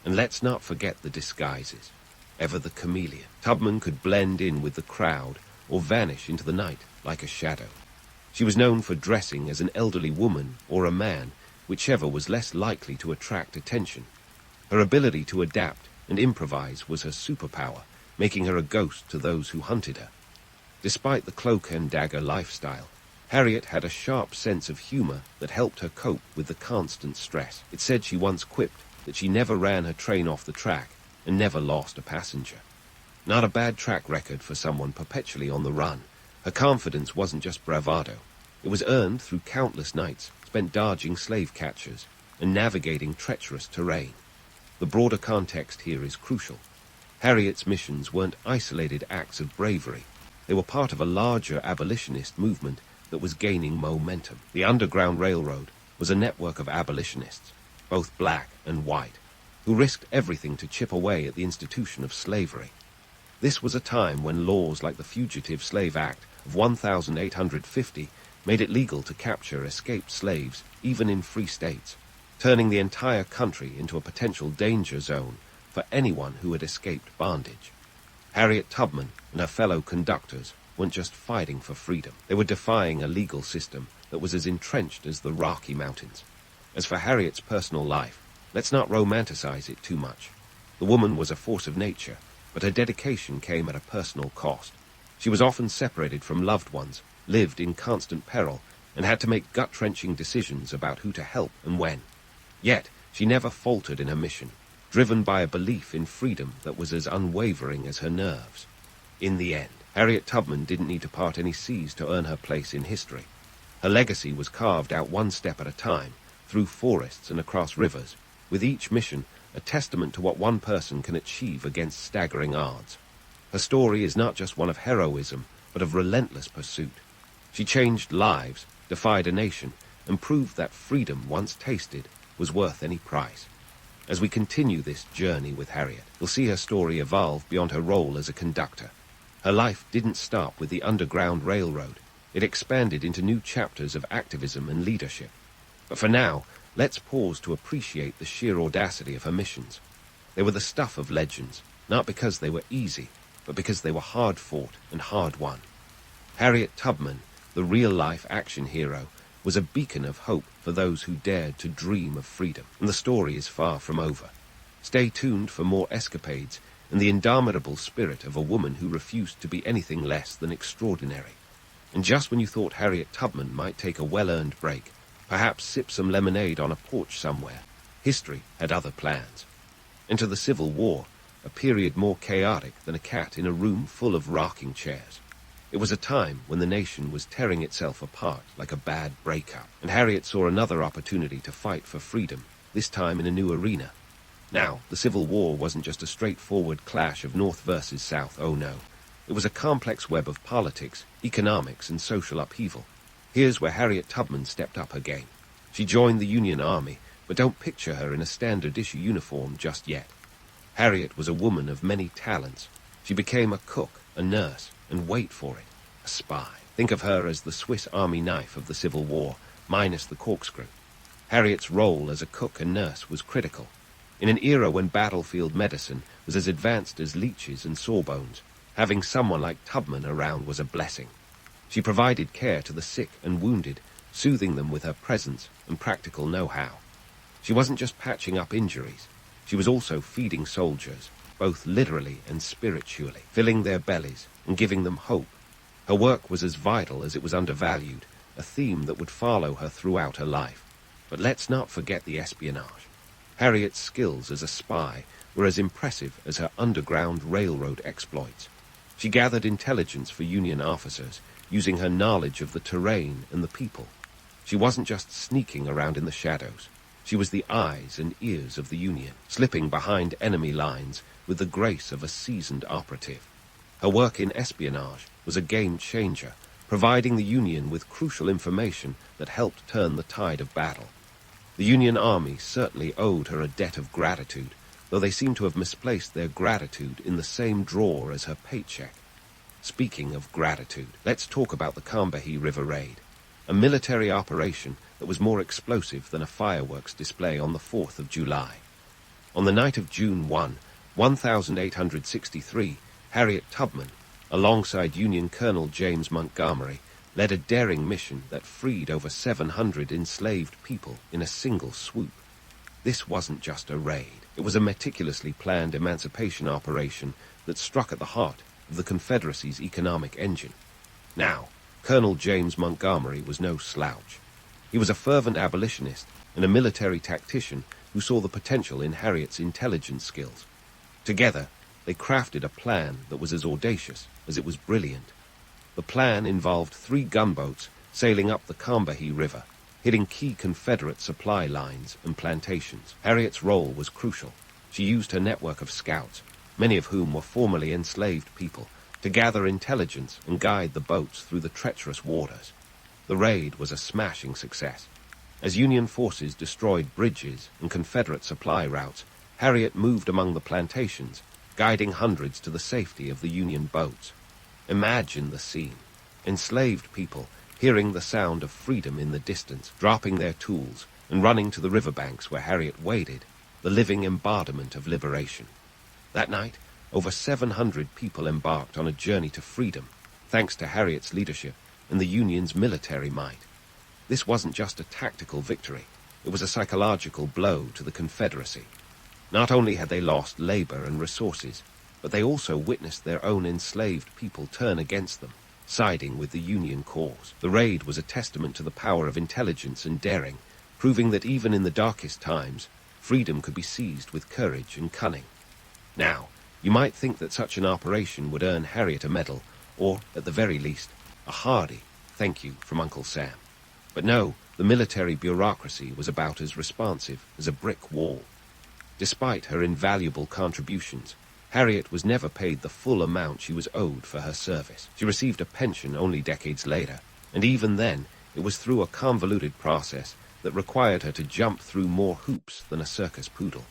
And let's not forget the disguises. Ever the chameleon, Tubman could blend in with the crowd or vanish into the night like a shadow. She was known for dressing as an elderly woman or a man, whichever was less likely to attract attention. Her ability to adapt and improvise was her superpower, making her a ghost to those who hunted her. Despite the cloak-and-dagger lifestyle, Harriet had a sharp sense of humor that helped her cope with the constant stress. It said she once quipped that she never ran her train off the track and never lost a passenger. Not a bad track record for someone perpetually on the run. Her confidence wasn't just bravado. It was earned through countless nights spent dodging slave catchers and navigating treacherous terrain. The broader context here is crucial. Harriet's missions weren't isolated acts of bravery. They were part of a larger abolitionist movement that was gaining momentum. The Underground Railroad was a network of abolitionists, both black and white, who risked everything to chip away at the institution of slavery. This was a time when laws like the Fugitive Slave Act of 1850 made it legal to capture escaped slaves even in free states, turning the entire country into a potential danger zone for anyone who had escaped bondage. Harriet Tubman and her fellow conductors weren't just fighting for freedom. They were defying a legal system that was as entrenched as the Rocky Mountains. As for Harriet's personal life, let's not romanticize it too much. The woman was a force of nature, but her dedication came at a personal cost. She was often separated from loved ones, lived in constant peril, and had to make gut-wrenching decisions about who to help and when. Yet, she never faltered in her mission, driven by a belief in freedom that was as unwavering as her nerves. In the end, Harriet Tubman didn't need to part any seas to earn her place in history. Her legacy was carved out one step at a time, through forests and across rivers, with each mission a testament to what one person can achieve against staggering odds. Her story is not just one of heroism, but of relentless pursuit. She changed lives, defied a nation, and proved that freedom, once tasted, was worth any price. As we continue this journey with Harriet, we'll see her story evolve beyond her role as a conductor. Her life didn't stop with the Underground Railroad. It expanded into new chapters of activism and leadership. But for now, let's pause to appreciate the sheer audacity of her missions. They were the stuff of legends, not because they were easy, but because they were hard-fought and hard-won. Harriet Tubman, the real-life action hero, was a beacon of hope for those who dared to dream of freedom, and the story is far from over. Stay tuned for more escapades and the indomitable spirit of a woman who refused to be anything less than extraordinary. And just when you thought Harriet Tubman might take a well-earned break, perhaps sip some lemonade on a porch somewhere, history had other plans. Enter the Civil War, a period more chaotic than a cat in a room full of rocking chairs. It was a time when the nation was tearing itself apart like a bad breakup, and Harriet saw another opportunity to fight for freedom, this time in a new arena. Now, the Civil War wasn't just a straightforward clash of North versus South, oh no. It was a complex web of politics, economics, and social upheaval. Here's where Harriet Tubman stepped up her game. She joined the Union Army, but don't picture her in a standard-issue uniform just yet. Harriet was a woman of many talents. She became a cook, a nurse, and wait for it, a spy. Think of her as the Swiss Army knife of the Civil War, minus the corkscrew. Harriet's role as a cook and nurse was critical. In an era when battlefield medicine was as advanced as leeches and sawbones, having someone like Tubman around was a blessing. She provided care to the sick and wounded, soothing them with her presence and practical know-how. She wasn't just patching up injuries. She was also feeding soldiers, both literally and spiritually, filling their bellies and giving them hope. Her work was as vital as it was undervalued, a theme that would follow her throughout her life. But let's not forget the espionage. Harriet's skills as a spy were as impressive as her Underground Railroad exploits. She gathered intelligence for Union officers, using her knowledge of the terrain and the people. She wasn't just sneaking around in the shadows. She was the eyes and ears of the Union, slipping behind enemy lines with the grace of a seasoned operative. Her work in espionage was a game-changer, providing the Union with crucial information that helped turn the tide of battle. The Union Army certainly owed her a debt of gratitude, though they seem to have misplaced their gratitude in the same drawer as her paycheck. Speaking of gratitude, let's talk about the Combahee River Raid, a military operation that was more explosive than a fireworks display on the 4th of July. On the night of June 1, 1863, Harriet Tubman, alongside Union Colonel James Montgomery, led a daring mission that freed over 700 enslaved people in a single swoop. This wasn't just a raid. It was a meticulously planned emancipation operation that struck at the heart of the Confederacy's economic engine. Now, Colonel James Montgomery was no slouch. He was a fervent abolitionist and a military tactician who saw the potential in Harriet's intelligence skills. Together, they crafted a plan that was as audacious as it was brilliant. The plan involved 3 gunboats sailing up the Combahee River, hitting key Confederate supply lines and plantations. Harriet's role was crucial. She used her network of scouts, many of whom were formerly enslaved people, to gather intelligence and guide the boats through the treacherous waters. The raid was a smashing success. As Union forces destroyed bridges and Confederate supply routes, Harriet moved among the plantations, guiding hundreds to the safety of the Union boats. Imagine the scene. Enslaved people, hearing the sound of freedom in the distance, dropping their tools and running to the riverbanks where Harriet waded, the living embodiment of liberation. That night, over 700 people embarked on a journey to freedom, thanks to Harriet's leadership and the Union's military might. This wasn't just a tactical victory, it was a psychological blow to the Confederacy. Not only had they lost labor and resources, but they also witnessed their own enslaved people turn against them, siding with the Union cause. The raid was a testament to the power of intelligence and daring, proving that even in the darkest times, freedom could be seized with courage and cunning. Now, you might think that such an operation would earn Harriet a medal, or, at the very least, a hearty thank you from Uncle Sam. But no, the military bureaucracy was about as responsive as a brick wall. Despite her invaluable contributions, Harriet was never paid the full amount she was owed for her service. She received a pension only decades later, and even then, it was through a convoluted process that required her to jump through more hoops than a circus poodle.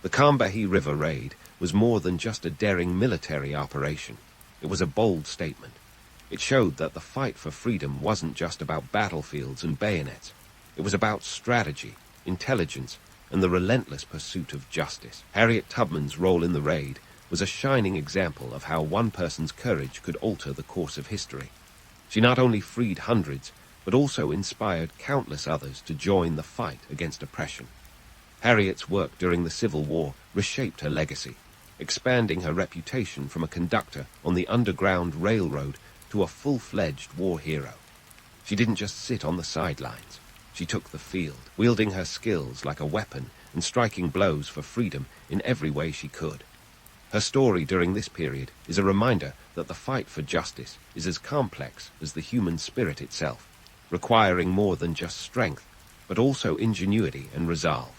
The Combahee River raid was more than just a daring military operation. It was a bold statement. It showed that the fight for freedom wasn't just about battlefields and bayonets. It was about strategy, intelligence, and the relentless pursuit of justice. Harriet Tubman's role in the raid was a shining example of how one person's courage could alter the course of history. She not only freed hundreds, but also inspired countless others to join the fight against oppression. Harriet's work during the Civil War reshaped her legacy, expanding her reputation from a conductor on the Underground Railroad to a full-fledged war hero. She didn't just sit on the sidelines. She took the field, wielding her skills like a weapon and striking blows for freedom in every way she could. Her story during this period is a reminder that the fight for justice is as complex as the human spirit itself, requiring more than just strength, but also ingenuity and resolve.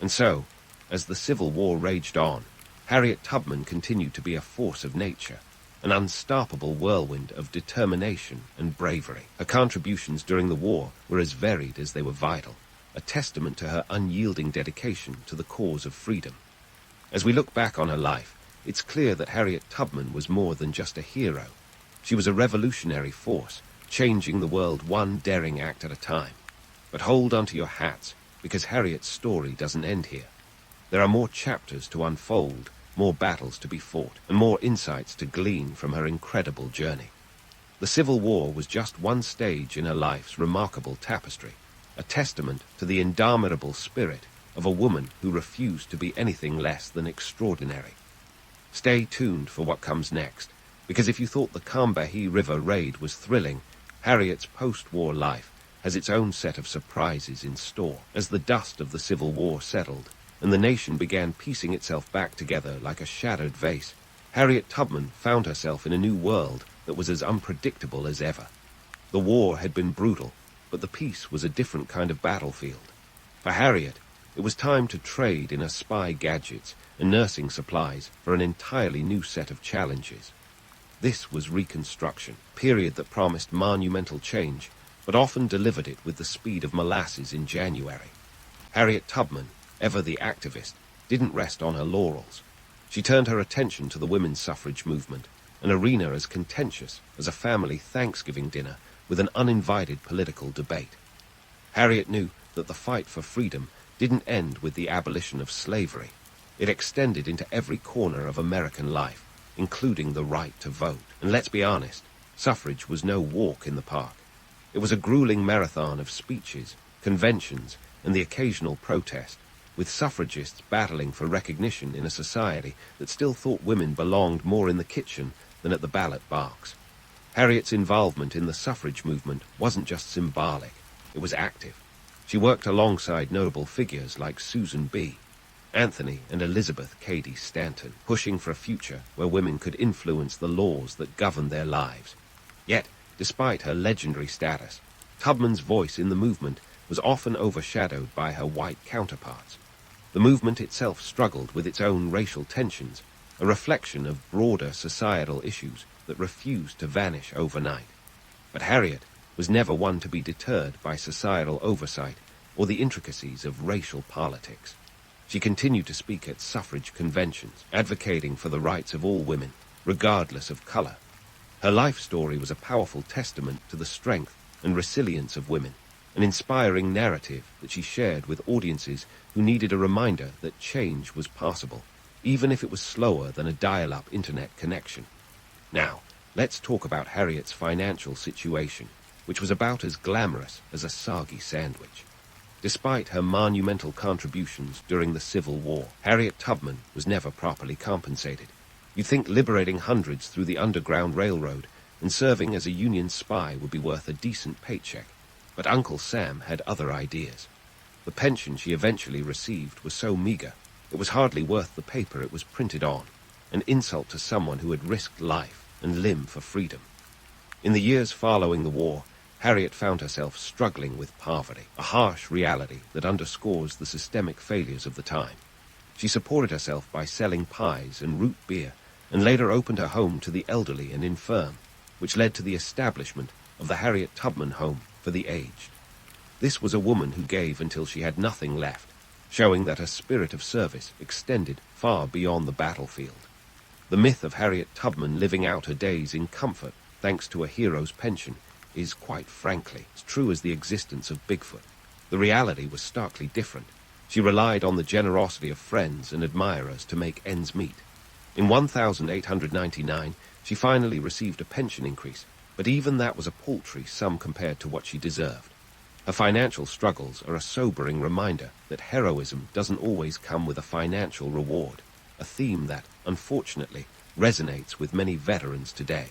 And so, as the Civil War raged on, Harriet Tubman continued to be a force of nature, an unstoppable whirlwind of determination and bravery. Her contributions during the war were as varied as they were vital, a testament to her unyielding dedication to the cause of freedom. As we look back on her life, it's clear that Harriet Tubman was more than just a hero. She was a revolutionary force, changing the world one daring act at a time. But hold onto your hats, because Harriet's story doesn't end here. There are more chapters to unfold, more battles to be fought, and more insights to glean from her incredible journey. The Civil War was just one stage in her life's remarkable tapestry, a testament to the indomitable spirit of a woman who refused to be anything less than extraordinary. Stay tuned for what comes next, because if you thought the Combahee River raid was thrilling, Harriet's post-war life has its own set of surprises in store. As the dust of the Civil War settled, and the nation began piecing itself back together like a shattered vase, Harriet Tubman found herself in a new world that was as unpredictable as ever. The war had been brutal, but the peace was a different kind of battlefield. For Harriet, it was time to trade in her spy gadgets and nursing supplies for an entirely new set of challenges. This was Reconstruction, a period that promised monumental change, but often delivered it with the speed of molasses in January. Harriet Tubman, ever the activist, didn't rest on her laurels. She turned her attention to the women's suffrage movement, an arena as contentious as a family Thanksgiving dinner with an uninvited political debate. Harriet knew that the fight for freedom didn't end with the abolition of slavery. It extended into every corner of American life, including the right to vote. And let's be honest, suffrage was no walk in the park. It was a grueling marathon of speeches, conventions, and the occasional protest, with suffragists battling for recognition in a society that still thought women belonged more in the kitchen than at the ballot box. Harriet's involvement in the suffrage movement wasn't just symbolic, it was active. She worked alongside notable figures like Susan B. Anthony and Elizabeth Cady Stanton, pushing for a future where women could influence the laws that governed their lives. Yet, despite her legendary status, Tubman's voice in the movement was often overshadowed by her white counterparts. The movement itself struggled with its own racial tensions, a reflection of broader societal issues that refused to vanish overnight. But Harriet was never one to be deterred by societal oversight or the intricacies of racial politics. She continued to speak at suffrage conventions, advocating for the rights of all women, regardless of color. Her life story was a powerful testament to the strength and resilience of women, an inspiring narrative that she shared with audiences who needed a reminder that change was possible, even if it was slower than a dial-up internet connection. Now, let's talk about Harriet's financial situation, which was about as glamorous as a soggy sandwich. Despite her monumental contributions during the Civil War, Harriet Tubman was never properly compensated. You'd think liberating hundreds through the Underground Railroad and serving as a Union spy would be worth a decent paycheck, but Uncle Sam had other ideas. The pension she eventually received was so meager, it was hardly worth the paper it was printed on, an insult to someone who had risked life and limb for freedom. In the years following the war, Harriet found herself struggling with poverty, a harsh reality that underscores the systemic failures of the time. She supported herself by selling pies and root beer, and later opened her home to the elderly and infirm, which led to the establishment of the Harriet Tubman Home for the Aged. This was a woman who gave until she had nothing left, showing that her spirit of service extended far beyond the battlefield. The myth of Harriet Tubman living out her days in comfort thanks to a hero's pension is, quite frankly, as true as the existence of Bigfoot. The reality was starkly different. She relied on the generosity of friends and admirers to make ends meet. In 1899, she finally received a pension increase, but even that was a paltry sum compared to what she deserved. Her financial struggles are a sobering reminder that heroism doesn't always come with a financial reward, a theme that, unfortunately, resonates with many veterans today.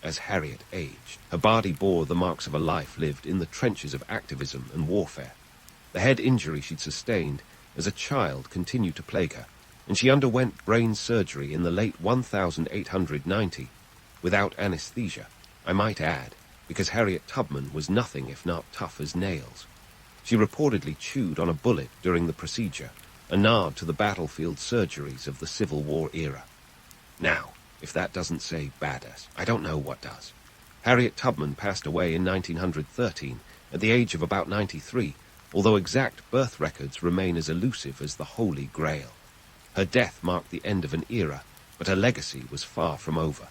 As Harriet aged, her body bore the marks of a life lived in the trenches of activism and warfare. The head injury she'd sustained as a child continued to plague her, and she underwent brain surgery in the late 1890, without anesthesia, I might add, because Harriet Tubman was nothing if not tough as nails. She reportedly chewed on a bullet during the procedure, a nod to the battlefield surgeries of the Civil War era. Now, if that doesn't say badass, I don't know what does. Harriet Tubman passed away in 1913 at the age of about 93, although exact birth records remain as elusive as the Holy Grail. Her death marked the end of an era, but her legacy was far from over.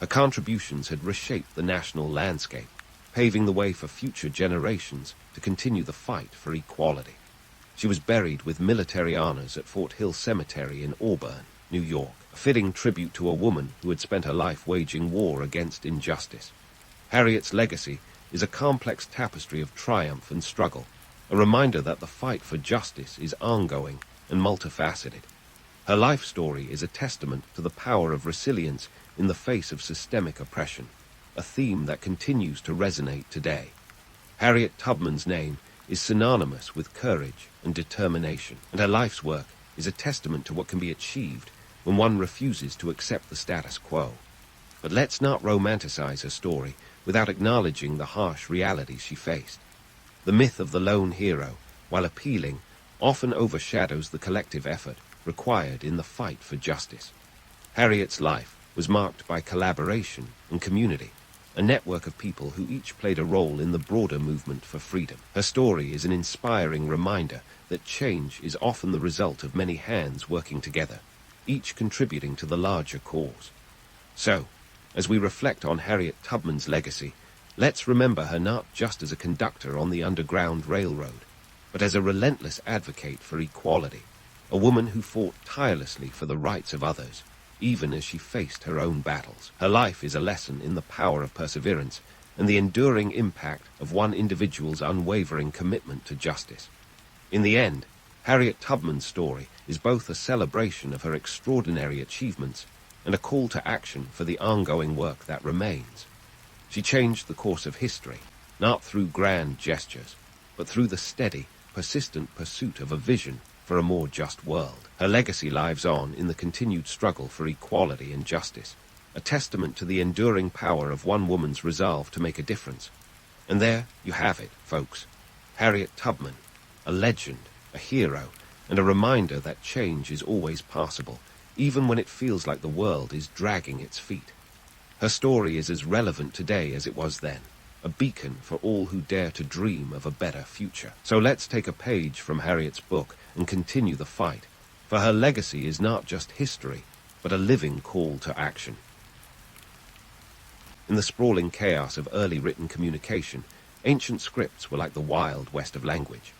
Her contributions had reshaped the national landscape, paving the way for future generations to continue the fight for equality. She was buried with military honors at Fort Hill Cemetery in Auburn, New York, a fitting tribute to a woman who had spent her life waging war against injustice. Harriet's legacy is a complex tapestry of triumph and struggle, a reminder that the fight for justice is ongoing and multifaceted. Her life story is a testament to the power of resilience in the face of systemic oppression, a theme that continues to resonate today. Harriet Tubman's name is synonymous with courage and determination, and her life's work is a testament to what can be achieved when one refuses to accept the status quo. But let's not romanticize her story without acknowledging the harsh realities she faced. The myth of the lone hero, while appealing, often overshadows the collective effort required in the fight for justice. Harriet's life was marked by collaboration and community, a network of people who each played a role in the broader movement for freedom. Her story is an inspiring reminder that change is often the result of many hands working together, each contributing to the larger cause. So, as we reflect on Harriet Tubman's legacy, let's remember her not just as a conductor on the Underground Railroad, but as a relentless advocate for equality, a woman who fought tirelessly for the rights of others, even as she faced her own battles. Her life is a lesson in the power of perseverance and the enduring impact of one individual's unwavering commitment to justice. In the end, Harriet Tubman's story is both a celebration of her extraordinary achievements and a call to action for the ongoing work that remains. She changed the course of history, not through grand gestures, but through the steady, persistent pursuit of a vision for a more just world. Her legacy lives on in the continued struggle for equality and justice, a testament to the enduring power of one woman's resolve to make a difference. And there you have it, folks. Harriet Tubman, a legend, a hero, and a reminder that change is always possible, even when it feels like the world is dragging its feet. Her story is as relevant today as it was then, a beacon for all who dare to dream of a better future. So let's take a page from Harriet's book and continue the fight, for her legacy is not just history, but a living call to action. In the sprawling chaos of early written communication, ancient scripts were like the wild west of language.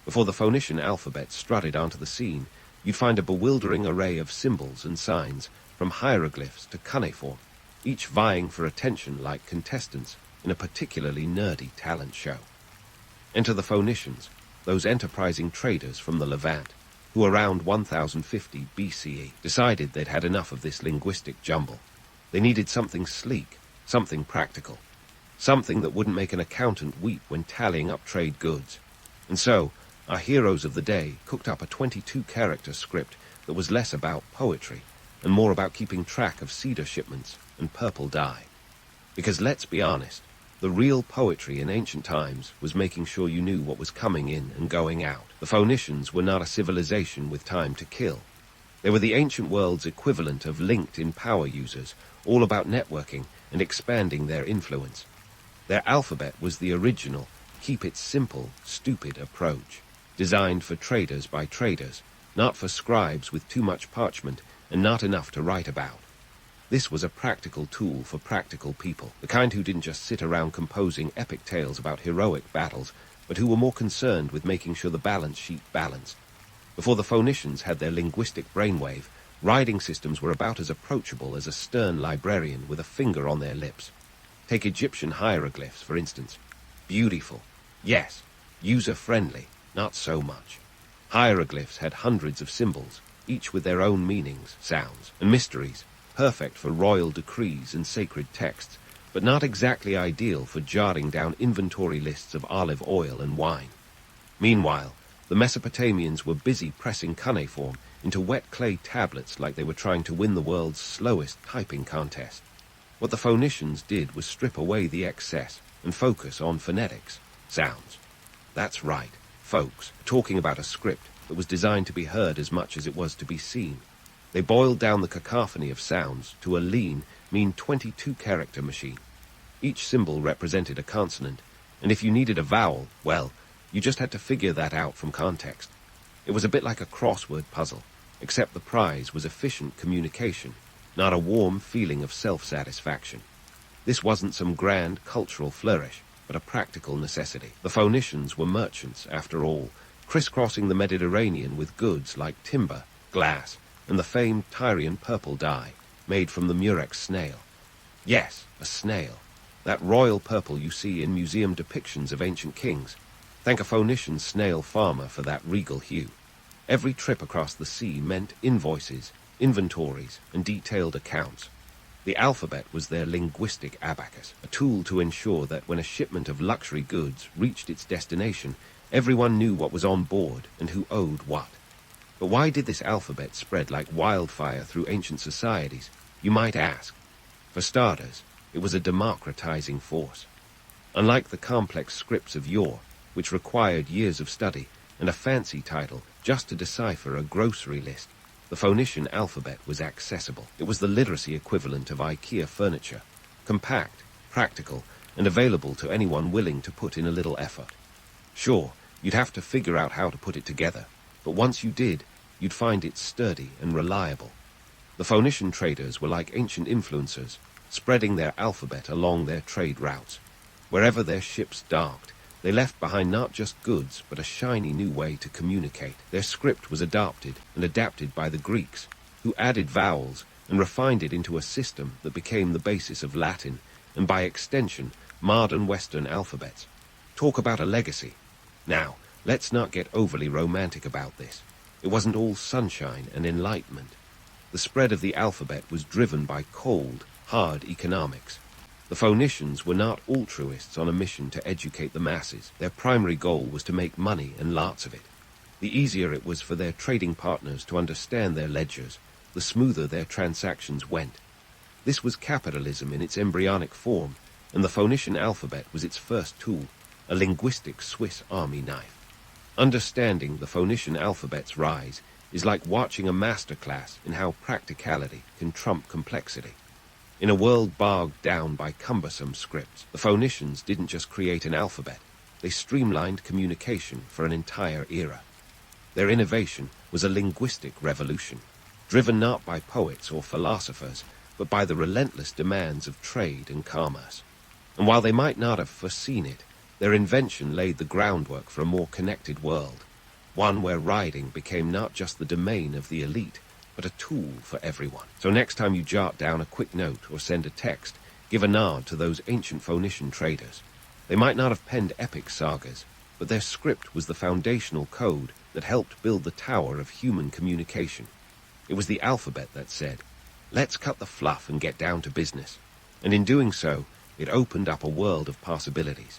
Before the Phoenician alphabet strutted onto the scene, you'd find a bewildering array of symbols and signs, from hieroglyphs to cuneiform, each vying for attention like contestants in a particularly nerdy talent show. Enter the Phoenicians, those enterprising traders from the Levant, who around 1050 BCE decided they'd had enough of this linguistic jumble. They needed something sleek, something practical, something that wouldn't make an accountant weep when tallying up trade goods. And so, our heroes of the day cooked up a 22-character script that was less about poetry and more about keeping track of cedar shipments and purple dye. Because let's be honest, the real poetry in ancient times was making sure you knew what was coming in and going out. The Phoenicians were not a civilization with time to kill. They were the ancient world's equivalent of LinkedIn power users, all about networking and expanding their influence. Their alphabet was the original, keep it simple, stupid approach, designed for traders by traders, not for scribes with too much parchment and not enough to write about. This was a practical tool for practical people, the kind who didn't just sit around composing epic tales about heroic battles, but who were more concerned with making sure the balance sheet balanced. Before the Phoenicians had their linguistic brainwave, writing systems were about as approachable as a stern librarian with a finger on their lips. Take Egyptian hieroglyphs, for instance. Beautiful, yes. User-friendly, not so much. Hieroglyphs had hundreds of symbols, each with their own meanings, sounds, and mysteries, perfect for royal decrees and sacred texts, but not exactly ideal for jotting down inventory lists of olive oil and wine. Meanwhile, the Mesopotamians were busy pressing cuneiform into wet clay tablets like they were trying to win the world's slowest typing contest. What the Phoenicians did was strip away the excess and focus on phonetics, sounds. That's right, folks, talking about a script that was designed to be heard as much as it was to be seen. They boiled down the cacophony of sounds to a lean, mean 22-character machine. Each symbol represented a consonant, and if you needed a vowel, well, you just had to figure that out from context. It was a bit like a crossword puzzle, except the prize was efficient communication, not a warm feeling of self-satisfaction. This wasn't some grand cultural flourish, but a practical necessity. The Phoenicians were merchants, after all, crisscrossing the Mediterranean with goods like timber, glass, and the famed Tyrian purple dye, made from the murex snail. Yes, a snail. That royal purple you see in museum depictions of ancient kings. Thank a Phoenician snail farmer for that regal hue. Every trip across the sea meant invoices, inventories, and detailed accounts. The alphabet was their linguistic abacus, a tool to ensure that when a shipment of luxury goods reached its destination, everyone knew what was on board and who owed what. But why did this alphabet spread like wildfire through ancient societies, you might ask? For starters, it was a democratizing force. Unlike the complex scripts of yore, which required years of study and a fancy title just to decipher a grocery list, the Phoenician alphabet was accessible. It was the literacy equivalent of IKEA furniture, compact, practical, and available to anyone willing to put in a little effort. Sure, you'd have to figure out how to put it together, but once you did, you'd find it sturdy and reliable. The Phoenician traders were like ancient influencers, spreading their alphabet along their trade routes. Wherever their ships docked, they left behind not just goods, but a shiny new way to communicate. Their script was adopted and adapted by the Greeks, who added vowels and refined it into a system that became the basis of Latin, and by extension, modern Western alphabets. Talk about a legacy. Now, let's not get overly romantic about this. It wasn't all sunshine and enlightenment. The spread of the alphabet was driven by cold, hard economics. The Phoenicians were not altruists on a mission to educate the masses. Their primary goal was to make money, and lots of it. The easier it was for their trading partners to understand their ledgers, the smoother their transactions went. This was capitalism in its embryonic form, and the Phoenician alphabet was its first tool, a linguistic Swiss army knife. Understanding the Phoenician alphabet's rise is like watching a masterclass in how practicality can trump complexity. In a world bogged down by cumbersome scripts, the Phoenicians didn't just create an alphabet, they streamlined communication for an entire era. Their innovation was a linguistic revolution, driven not by poets or philosophers, but by the relentless demands of trade and commerce. And while they might not have foreseen it, their invention laid the groundwork for a more connected world, one where writing became not just the domain of the elite, but a tool for everyone. So next time you jot down a quick note or send a text, give a nod to those ancient Phoenician traders. They might not have penned epic sagas, but their script was the foundational code that helped build the tower of human communication. It was the alphabet that said, "Let's cut the fluff and get down to business." And in doing so, it opened up a world of possibilities.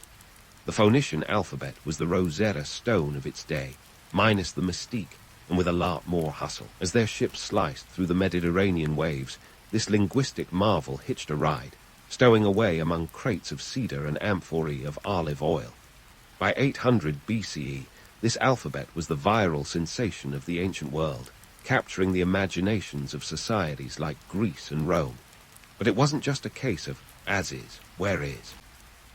The Phoenician alphabet was the Rosetta Stone of its day, minus the mystique, and with a lot more hustle. As their ships sliced through the Mediterranean waves, this linguistic marvel hitched a ride, stowing away among crates of cedar and amphorae of olive oil. By 800 BCE, this alphabet was the viral sensation of the ancient world, capturing the imaginations of societies like Greece and Rome. But it wasn't just a case of as is, where is.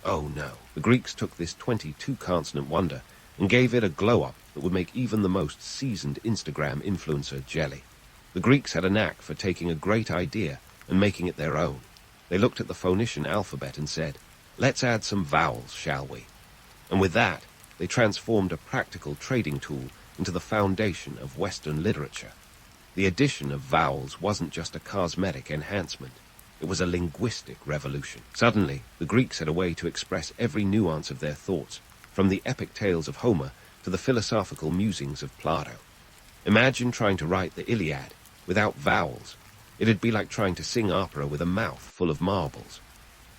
Oh no, the Greeks took this 22-consonant wonder and gave it a glow-up that would make even the most seasoned Instagram influencer jelly. The Greeks had a knack for taking a great idea and making it their own. They looked at the Phoenician alphabet and said, "Let's add some vowels, shall we?" And with that, they transformed a practical trading tool into the foundation of Western literature. The addition of vowels wasn't just a cosmetic enhancement. It was a linguistic revolution. Suddenly, the Greeks had a way to express every nuance of their thoughts, from the epic tales of Homer to the philosophical musings of Plato. Imagine trying to write the Iliad without vowels. It'd be like trying to sing opera with a mouth full of marbles.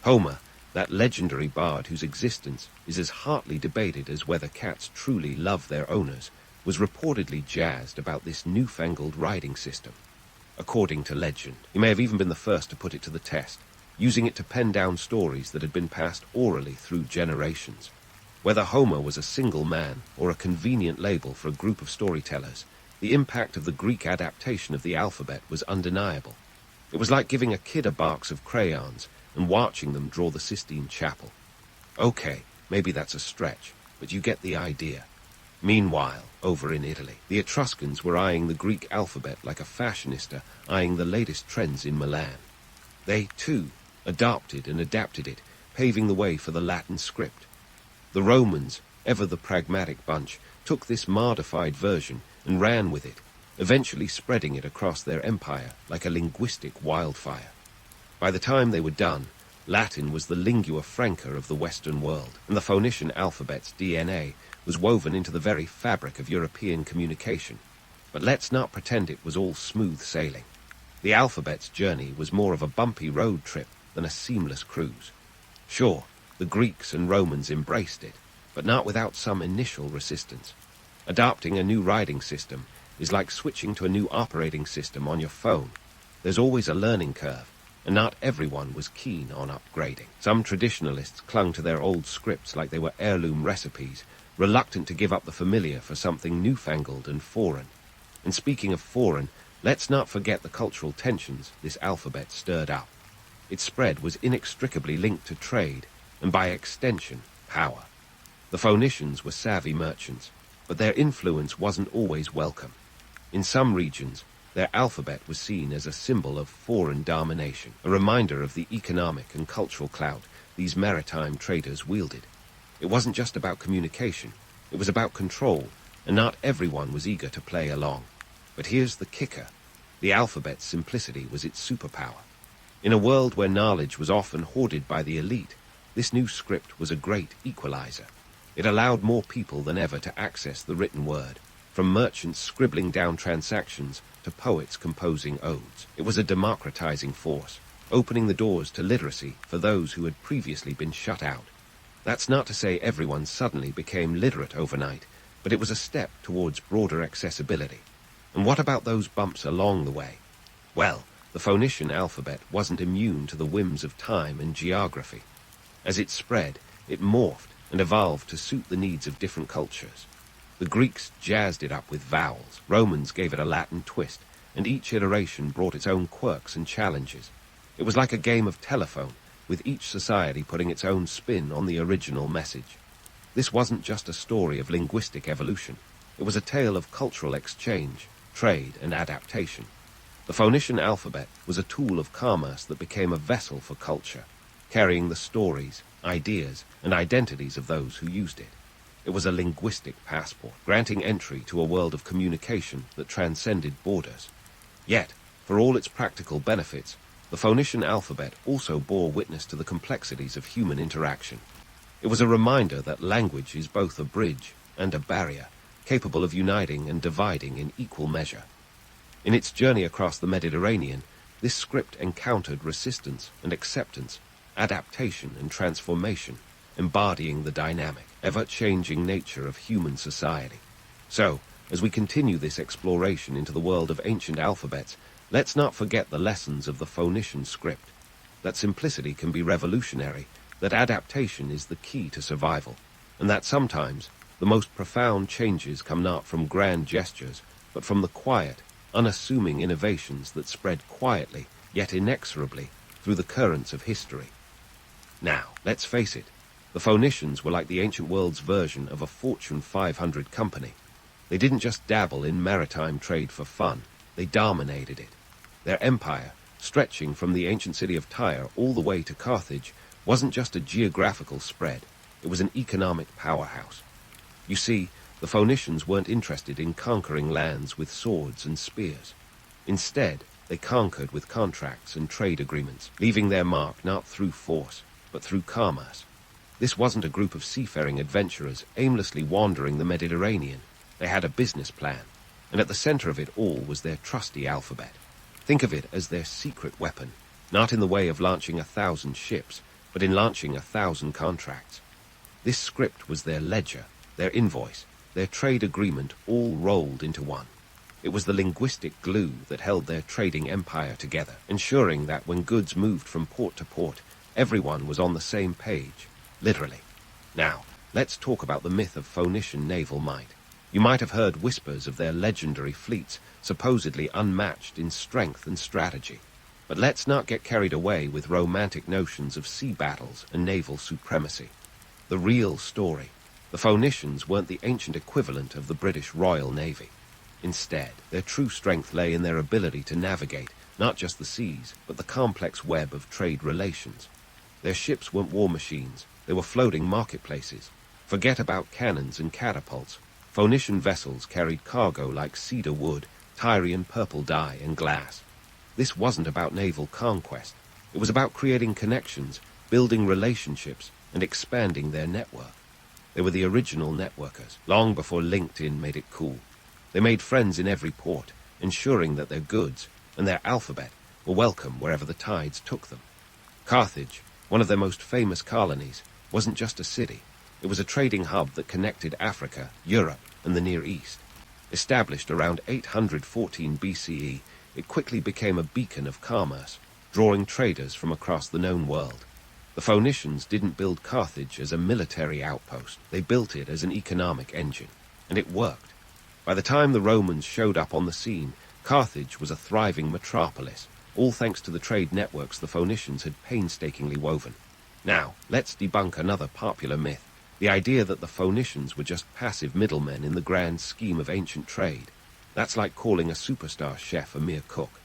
Homer, that legendary bard whose existence is as hotly debated as whether cats truly love their owners, was reportedly jazzed about this newfangled writing system. According to legend, he may have even been the first to put it to the test, using it to pen down stories that had been passed orally through generations. Whether Homer was a single man or a convenient label for a group of storytellers, the impact of the Greek adaptation of the alphabet was undeniable. It was like giving a kid a box of crayons and watching them draw the Sistine Chapel. Okay, maybe that's a stretch, but you get the idea. Meanwhile, over in Italy, the Etruscans were eyeing the Greek alphabet like a fashionista eyeing the latest trends in Milan. They, too, adopted and adapted it, paving the way for the Latin script. The Romans, ever the pragmatic bunch, took this modified version and ran with it, eventually spreading it across their empire like a linguistic wildfire. By the time they were done, Latin was the lingua franca of the Western world, and the Phoenician alphabet's DNA was woven into the very fabric of European communication. But let's not pretend it was all smooth sailing. The alphabet's journey was more of a bumpy road trip than a seamless cruise. Sure, the Greeks and Romans embraced it, but not without some initial resistance. Adopting a new writing system is like switching to a new operating system on your phone. There's always a learning curve, and not everyone was keen on upgrading. Some traditionalists clung to their old scripts like they were heirloom recipes, reluctant to give up the familiar for something newfangled and foreign. And speaking of foreign, let's not forget the cultural tensions this alphabet stirred up. Its spread was inextricably linked to trade, and by extension, power. The Phoenicians were savvy merchants, but their influence wasn't always welcome. In some regions, their alphabet was seen as a symbol of foreign domination, a reminder of the economic and cultural clout these maritime traders wielded. It wasn't just about communication, it was about control, and not everyone was eager to play along. But here's the kicker. The alphabet's simplicity was its superpower. In a world where knowledge was often hoarded by the elite, this new script was a great equalizer. It allowed more people than ever to access the written word, from merchants scribbling down transactions to poets composing odes. It was a democratizing force, opening the doors to literacy for those who had previously been shut out. That's not to say everyone suddenly became literate overnight, but it was a step towards broader accessibility. And what about those bumps along the way? Well, the Phoenician alphabet wasn't immune to the whims of time and geography. As it spread, it morphed and evolved to suit the needs of different cultures. The Greeks jazzed it up with vowels, Romans gave it a Latin twist, and each iteration brought its own quirks and challenges. It was like a game of telephone, with each society putting its own spin on the original message. This wasn't just a story of linguistic evolution. It was a tale of cultural exchange, trade, and adaptation. The Phoenician alphabet was a tool of commerce that became a vessel for culture, carrying the stories, ideas, and identities of those who used it. It was a linguistic passport, granting entry to a world of communication that transcended borders. Yet, for all its practical benefits, the Phoenician alphabet also bore witness to the complexities of human interaction. It was a reminder that language is both a bridge and a barrier, capable of uniting and dividing in equal measure. In its journey across the Mediterranean, this script encountered resistance and acceptance, adaptation and transformation, embodying the dynamic, ever-changing nature of human society. So, as we continue this exploration into the world of ancient alphabets, let's not forget the lessons of the Phoenician script, that simplicity can be revolutionary, that adaptation is the key to survival, and that sometimes the most profound changes come not from grand gestures, but from the quiet, unassuming innovations that spread quietly, yet inexorably, through the currents of history. Now, let's face it, the Phoenicians were like the ancient world's version of a Fortune 500 company. They didn't just dabble in maritime trade for fun, they dominated it. Their empire, stretching from the ancient city of Tyre all the way to Carthage, wasn't just a geographical spread, it was an economic powerhouse. You see, the Phoenicians weren't interested in conquering lands with swords and spears. Instead, they conquered with contracts and trade agreements, leaving their mark not through force, but through commerce. This wasn't a group of seafaring adventurers aimlessly wandering the Mediterranean. They had a business plan, and at the center of it all was their trusty alphabet. Think of it as their secret weapon, not in the way of launching 1,000 ships, but in launching 1,000 contracts. This script was their ledger, their invoice, their trade agreement all rolled into one. It was the linguistic glue that held their trading empire together, ensuring that when goods moved from port to port, everyone was on the same page, literally. Now, let's talk about the myth of Phoenician naval might. You might have heard whispers of their legendary fleets, supposedly unmatched in strength and strategy. But let's not get carried away with romantic notions of sea battles and naval supremacy. The real story: the Phoenicians weren't the ancient equivalent of the British Royal Navy. Instead, their true strength lay in their ability to navigate not just the seas, but the complex web of trade relations. Their ships weren't war machines, they were floating marketplaces. Forget about cannons and catapults. Phoenician vessels carried cargo like cedar wood, Tyrian purple dye, and glass. This wasn't about naval conquest. It was about creating connections, building relationships, and expanding their network. They were the original networkers, long before LinkedIn made it cool. They made friends in every port, ensuring that their goods and their alphabet were welcome wherever the tides took them. Carthage, one of their most famous colonies, wasn't just a city. It was a trading hub that connected Africa, Europe, and the Near East. Established around 814 BCE, it quickly became a beacon of commerce, drawing traders from across the known world. The Phoenicians didn't build Carthage as a military outpost. They built it as an economic engine, and it worked. By the time the Romans showed up on the scene, Carthage was a thriving metropolis, all thanks to the trade networks the Phoenicians had painstakingly woven. Now, let's debunk another popular myth: the idea that the Phoenicians were just passive middlemen in the grand scheme of ancient trade. That's like calling a superstar chef a mere cook.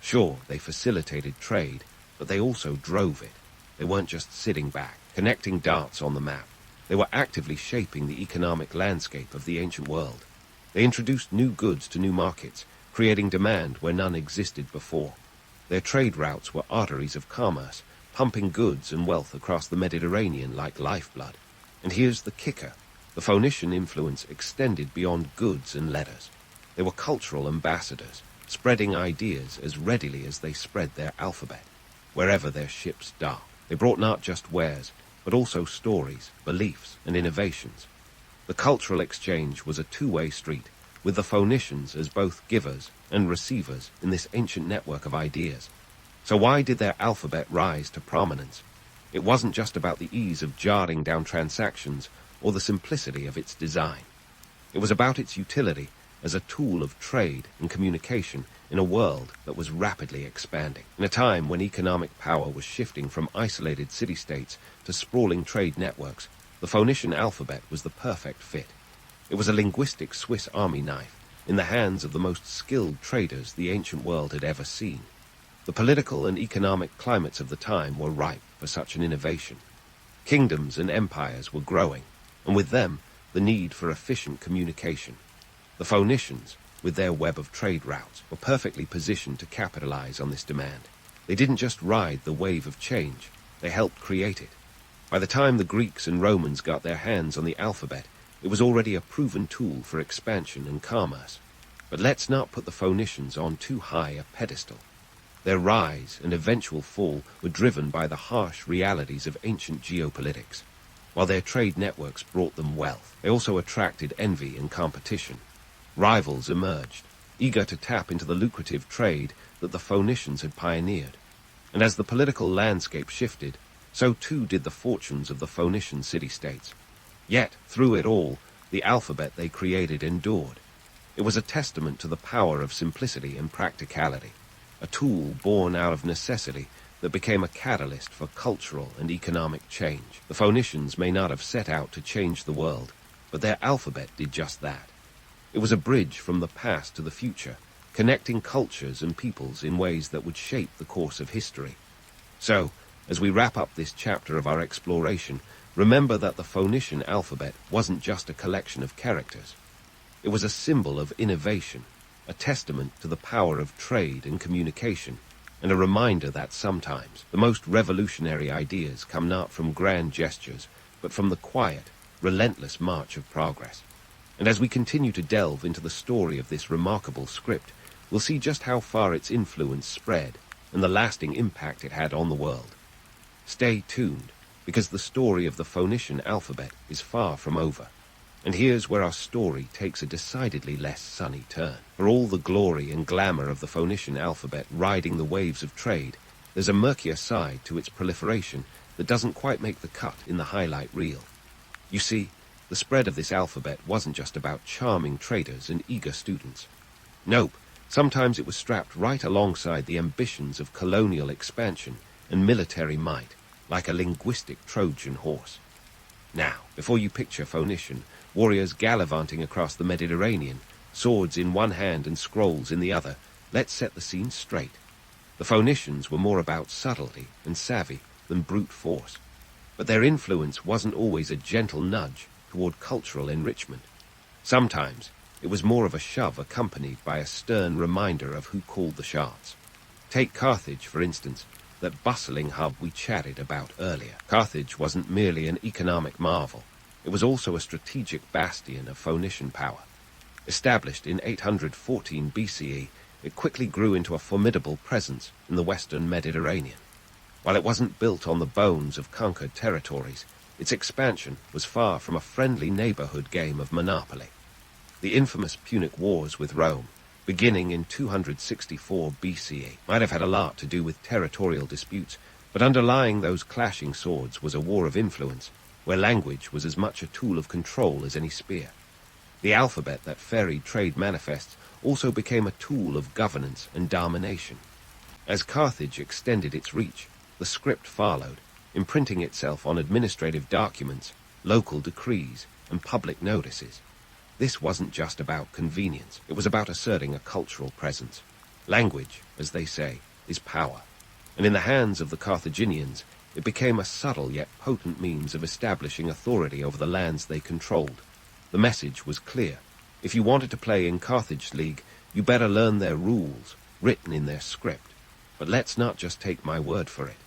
Sure, they facilitated trade, but they also drove it. They weren't just sitting back, connecting dots on the map. They were actively shaping the economic landscape of the ancient world. They introduced new goods to new markets, creating demand where none existed before. Their trade routes were arteries of commerce, pumping goods and wealth across the Mediterranean like lifeblood. And here's the kicker: the Phoenician influence extended beyond goods and letters. They were cultural ambassadors, spreading ideas as readily as they spread their alphabet. wherever their ships docked. They brought not just wares, but also stories, beliefs, and innovations. The cultural exchange was a two-way street, with the Phoenicians as both givers and receivers in this ancient network of ideas. So why did their alphabet rise to prominence? It wasn't just about the ease of jarring down transactions or the simplicity of its design. It was about its utility as a tool of trade and communication in a world that was rapidly expanding. In a time when economic power was shifting from isolated city-states to sprawling trade networks, the Phoenician alphabet was the perfect fit. It was a linguistic Swiss army knife in the hands of the most skilled traders the ancient world had ever seen. The political and economic climates of the time were ripe for such an innovation. Kingdoms and empires were growing, and with them, the need for efficient communication. The Phoenicians, with their web of trade routes, were perfectly positioned to capitalize on this demand. They didn't just ride the wave of change, they helped create it. By the time the Greeks and Romans got their hands on the alphabet, it was already a proven tool for expansion and commerce. But let's not put the Phoenicians on too high a pedestal. Their rise and eventual fall were driven by the harsh realities of ancient geopolitics. While their trade networks brought them wealth, they also attracted envy and competition. Rivals emerged, eager to tap into the lucrative trade that the Phoenicians had pioneered. And as the political landscape shifted, so too did the fortunes of the Phoenician city-states. Yet, through it all, the alphabet they created endured. It was a testament to the power of simplicity and practicality, a tool born out of necessity that became a catalyst for cultural and economic change. The Phoenicians may not have set out to change the world, but their alphabet did just that. It was a bridge from the past to the future, connecting cultures and peoples in ways that would shape the course of history. So, as we wrap up this chapter of our exploration, remember that the Phoenician alphabet wasn't just a collection of characters. It was a symbol of innovation, a testament to the power of trade and communication, and a reminder that sometimes the most revolutionary ideas come not from grand gestures, but from the quiet, relentless march of progress. And as we continue to delve into the story of this remarkable script, we'll see just how far its influence spread and the lasting impact it had on the world. Stay tuned, because the story of the Phoenician alphabet is far from over. And here's where our story takes a decidedly less sunny turn. For all the glory and glamour of the Phoenician alphabet riding the waves of trade, there's a murkier side to its proliferation that doesn't quite make the cut in the highlight reel. You see, the spread of this alphabet wasn't just about charming traders and eager students. Nope, sometimes it was strapped right alongside the ambitions of colonial expansion and military might, like a linguistic Trojan horse. Now, before you picture Phoenician, warriors gallivanting across the Mediterranean, swords in one hand and scrolls in the other, let's set the scene straight. The Phoenicians were more about subtlety and savvy than brute force, but their influence wasn't always a gentle nudge toward cultural enrichment. Sometimes it was more of a shove accompanied by a stern reminder of who called the shots. Take Carthage, for instance, that bustling hub we chatted about earlier. Carthage wasn't merely an economic marvel. It was also a strategic bastion of Phoenician power. Established in 814 BCE, it quickly grew into a formidable presence in the western Mediterranean. While it wasn't built on the bones of conquered territories, its expansion was far from a friendly neighborhood game of monopoly. The infamous Punic Wars with Rome, beginning in 264 BCE, might have had a lot to do with territorial disputes, but underlying those clashing swords was a war of influence, where language was as much a tool of control as any spear. The alphabet that ferried trade manifests also became a tool of governance and domination. As Carthage extended its reach, the script followed, imprinting itself on administrative documents, local decrees, and public notices. This wasn't just about convenience, it was about asserting a cultural presence. Language, as they say, is power, and in the hands of the Carthaginians, it became a subtle yet potent means of establishing authority over the lands they controlled. The message was clear. If you wanted to play in Carthage's league, you better learn their rules, written in their script. But let's not just take my word for it.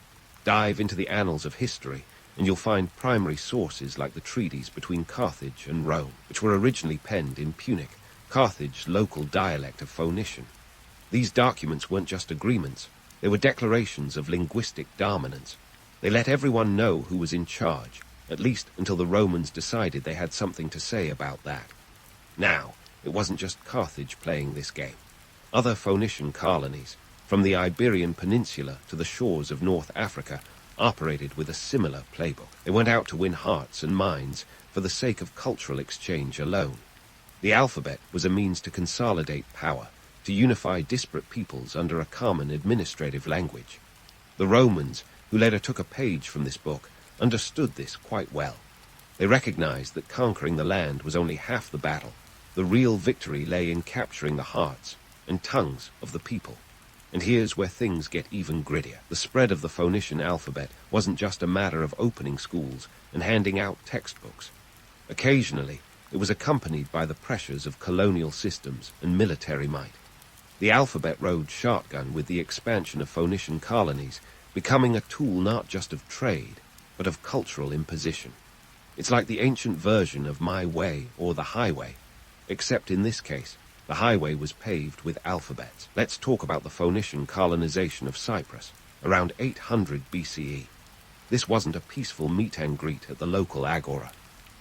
Dive into the annals of history, and you'll find primary sources like the treaties between Carthage and Rome, which were originally penned in Punic, Carthage's local dialect of Phoenician. These documents weren't just agreements, They were declarations of linguistic dominance. They let everyone know who was in charge, at least until the Romans decided they had something to say about that. Now, it wasn't just Carthage playing this game. Other Phoenician colonies, from the Iberian Peninsula to the shores of North Africa, operated with a similar playbook. They went out to win hearts and minds for the sake of cultural exchange alone. The alphabet was a means to consolidate power, to unify disparate peoples under a common administrative language. The Romans, who later took a page from this book, understood this quite well. They recognized that conquering the land was only half the battle. The real victory lay in capturing the hearts and tongues of the people. And here's where things get even grittier. The spread of the Phoenician alphabet wasn't just a matter of opening schools and handing out textbooks. Occasionally, it was accompanied by the pressures of colonial systems and military might. The alphabet rode shotgun with the expansion of Phoenician colonies, becoming a tool not just of trade, but of cultural imposition. It's like the ancient version of my way or the highway, except in this case, the highway was paved with alphabets. Let's talk about the Phoenician colonization of Cyprus, around 800 BCE. This wasn't a peaceful meet and greet at the local agora.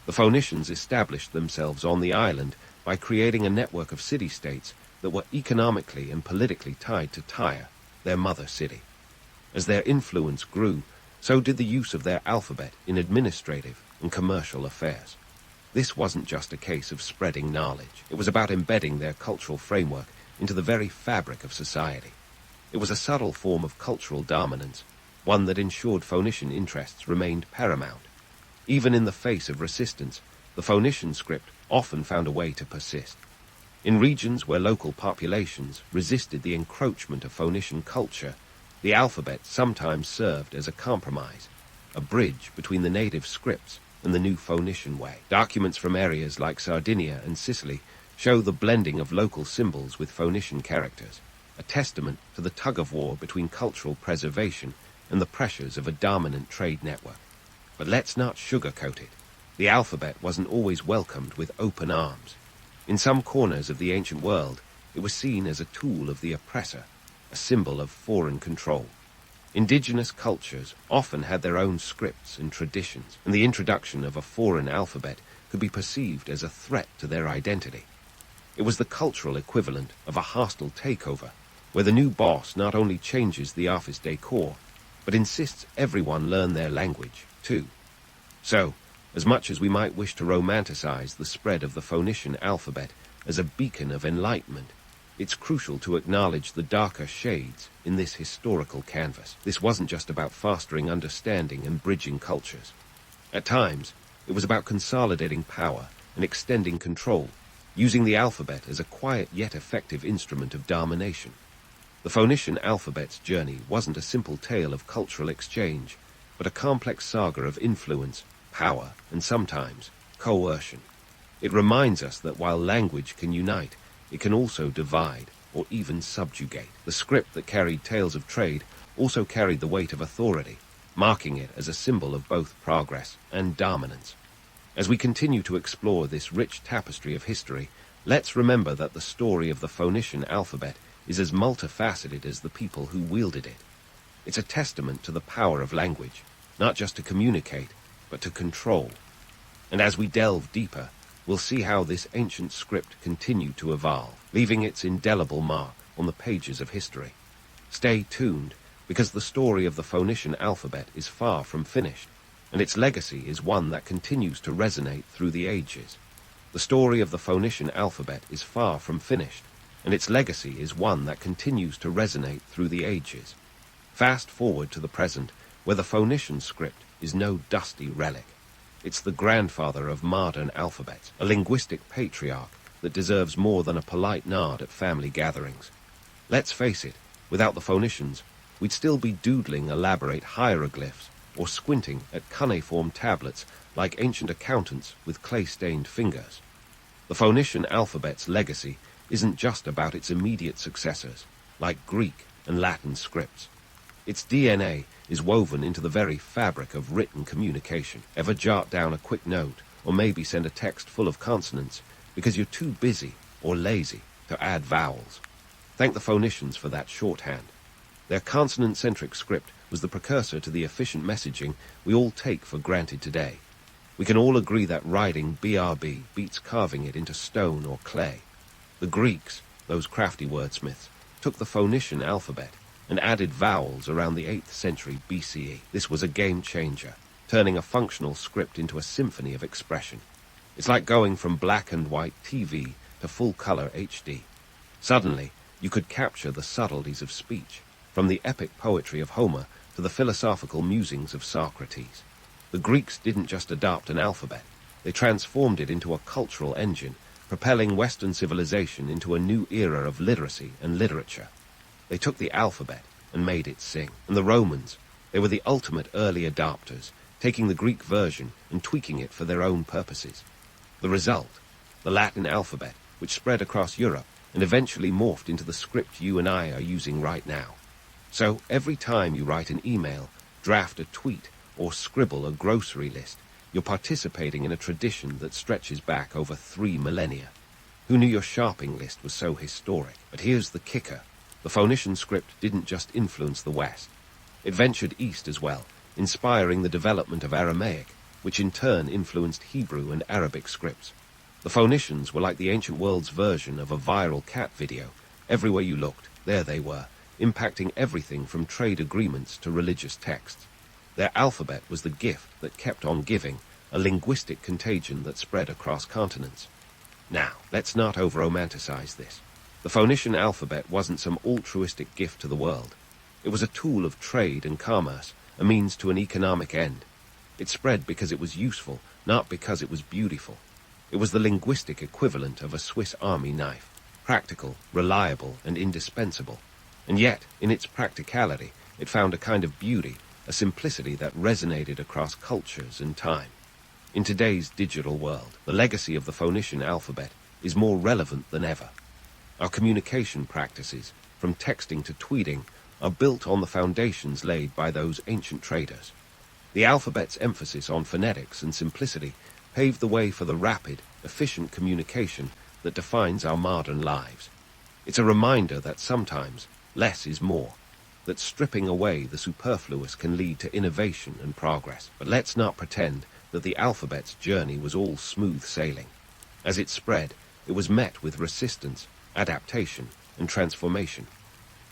The Phoenicians established themselves on the island by creating a network of city-states that were economically and politically tied to Tyre, their mother city. As their influence grew, so did the use of their alphabet in administrative and commercial affairs. This wasn't just a case of spreading knowledge. It was about embedding their cultural framework into the very fabric of society. It was a subtle form of cultural dominance, one that ensured Phoenician interests remained paramount. Even in the face of resistance, the Phoenician script often found a way to persist. In regions where local populations resisted the encroachment of Phoenician culture, the alphabet sometimes served as a compromise, a bridge between the native scripts and the new Phoenician way. Documents from areas like Sardinia and Sicily show the blending of local symbols with Phoenician characters, a testament to the tug-of-war between cultural preservation and the pressures of a dominant trade network. But let's not sugarcoat it. The alphabet wasn't always welcomed with open arms. In some corners of the ancient world, it was seen as a tool of the oppressor, a symbol of foreign control. Indigenous cultures often had their own scripts and traditions, and the introduction of a foreign alphabet could be perceived as a threat to their identity. It was the cultural equivalent of a hostile takeover, where the new boss not only changes the office decor, but insists everyone learn their language, too. So, as much as we might wish to romanticize the spread of the Phoenician alphabet as a beacon of enlightenment, it's crucial to acknowledge the darker shades in this historical canvas. This wasn't just about fostering understanding and bridging cultures. At times, it was about consolidating power and extending control, using the alphabet as a quiet yet effective instrument of domination. The Phoenician alphabet's journey wasn't a simple tale of cultural exchange, but a complex saga of influence, power, and sometimes coercion. It reminds us that while language can unite, it can also divide or even subjugate. The script that carried tales of trade also carried the weight of authority, marking it as a symbol of both progress and dominance. As we continue to explore this rich tapestry of history, let's remember that the story of the Phoenician alphabet is as multifaceted as the people who wielded it. It's a testament to the power of language, not just to communicate, but to control. And as we delve deeper, we'll see how this ancient script continued to evolve, leaving its indelible mark on the pages of history. Stay tuned, because the story of the Phoenician alphabet is far from finished, and its legacy is one that continues to resonate through the ages. The story of the Phoenician alphabet is far from finished, and its legacy is one that continues to resonate through the ages. Fast forward to the present, where the Phoenician script is no dusty relic. It's the grandfather of modern alphabets, a linguistic patriarch that deserves more than a polite nod at family gatherings. Let's face it, without the Phoenicians, we'd still be doodling elaborate hieroglyphs or squinting at cuneiform tablets like ancient accountants with clay-stained fingers. The Phoenician alphabet's legacy isn't just about its immediate successors, like Greek and Latin scripts. Its DNA is woven into the very fabric of written communication. Ever jot down a quick note, or maybe send a text full of consonants, because you're too busy or lazy to add vowels? Thank the Phoenicians for that shorthand. Their consonant-centric script was the precursor to the efficient messaging we all take for granted today. We can all agree that writing BRB beats carving it into stone or clay. The Greeks, those crafty wordsmiths, took the Phoenician alphabet and added vowels around the 8th century BCE. This was a game changer, turning a functional script into a symphony of expression. It's like going from black and white TV to full-color HD. Suddenly, you could capture the subtleties of speech, from the epic poetry of Homer to the philosophical musings of Socrates. The Greeks didn't just adopt an alphabet, they transformed it into a cultural engine, propelling Western civilization into a new era of literacy and literature. They took the alphabet and made it sing. And the Romans, they were the ultimate early adopters, taking the Greek version and tweaking it for their own purposes. The result, the Latin alphabet, which spread across Europe and eventually morphed into the script you and I are using right now. So every time you write an email, draft a tweet, or scribble a grocery list, you're participating in a tradition that stretches back over 3 millennia. Who knew your shopping list was so historic? But here's the kicker. The Phoenician script didn't just influence the West. It ventured east as well, inspiring the development of Aramaic, which in turn influenced Hebrew and Arabic scripts. The Phoenicians were like the ancient world's version of a viral cat video. Everywhere you looked, there they were, impacting everything from trade agreements to religious texts. Their alphabet was the gift that kept on giving, a linguistic contagion that spread across continents. Now, let's not over-romanticize this. The Phoenician alphabet wasn't some altruistic gift to the world. It was a tool of trade and commerce, a means to an economic end. It spread because it was useful, not because it was beautiful. It was the linguistic equivalent of a Swiss Army knife, practical, reliable, and indispensable. And yet, in its practicality, it found a kind of beauty, a simplicity that resonated across cultures and time. In today's digital world, the legacy of the Phoenician alphabet is more relevant than ever. Our communication practices, from texting to tweeting, are built on the foundations laid by those ancient traders. The alphabet's emphasis on phonetics and simplicity paved the way for the rapid, efficient communication that defines our modern lives. It's a reminder that sometimes less is more, that stripping away the superfluous can lead to innovation and progress. But let's not pretend that the alphabet's journey was all smooth sailing. As it spread, it was met with resistance, adaptation, and transformation.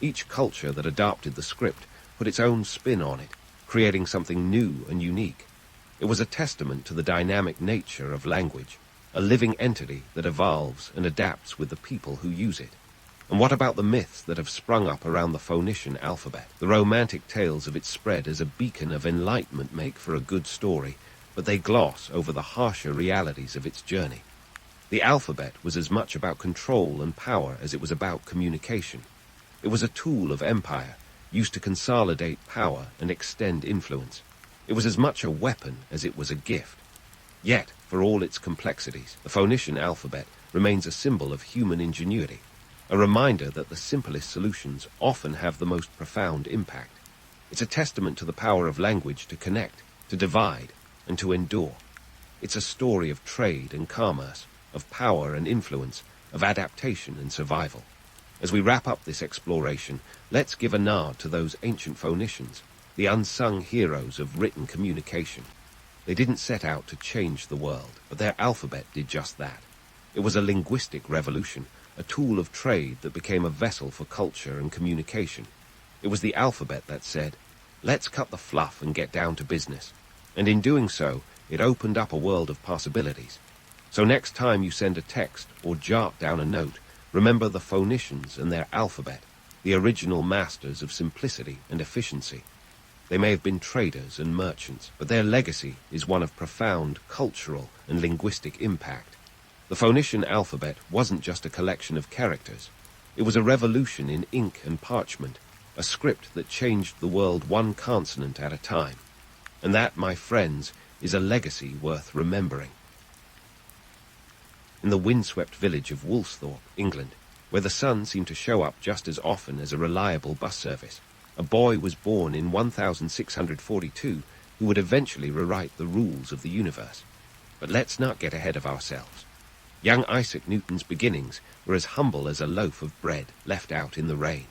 Each culture that adopted the script put its own spin on it, creating something new and unique. It was a testament to the dynamic nature of language, a living entity that evolves and adapts with the people who use it. And what about the myths that have sprung up around the Phoenician alphabet? The romantic tales of its spread as a beacon of enlightenment make for a good story, but they gloss over the harsher realities of its journey. The alphabet was as much about control and power as it was about communication. It was a tool of empire, used to consolidate power and extend influence. It was as much a weapon as it was a gift. Yet, for all its complexities, the Phoenician alphabet remains a symbol of human ingenuity, a reminder that the simplest solutions often have the most profound impact. It's a testament to the power of language to connect, to divide, and to endure. It's a story of trade and commerce, of power and influence, of adaptation and survival. As we wrap up this exploration, let's give a nod to those ancient Phoenicians, the unsung heroes of written communication. They didn't set out to change the world, but their alphabet did just that. It was a linguistic revolution, a tool of trade that became a vessel for culture and communication. It was the alphabet that said, let's cut the fluff and get down to business. And in doing so, it opened up a world of possibilities. So next time you send a text or jot down a note, remember the Phoenicians and their alphabet, the original masters of simplicity and efficiency. They may have been traders and merchants, but their legacy is one of profound cultural and linguistic impact. The Phoenician alphabet wasn't just a collection of characters. It was a revolution in ink and parchment, a script that changed the world one consonant at a time. And that, my friends, is a legacy worth remembering. In the windswept village of Woolsthorpe, England, where the sun seemed to show up just as often as a reliable bus service, a boy was born in 1642 who would eventually rewrite the rules of the universe. But let's not get ahead of ourselves. Young Isaac Newton's beginnings were as humble as a loaf of bread left out in the rain.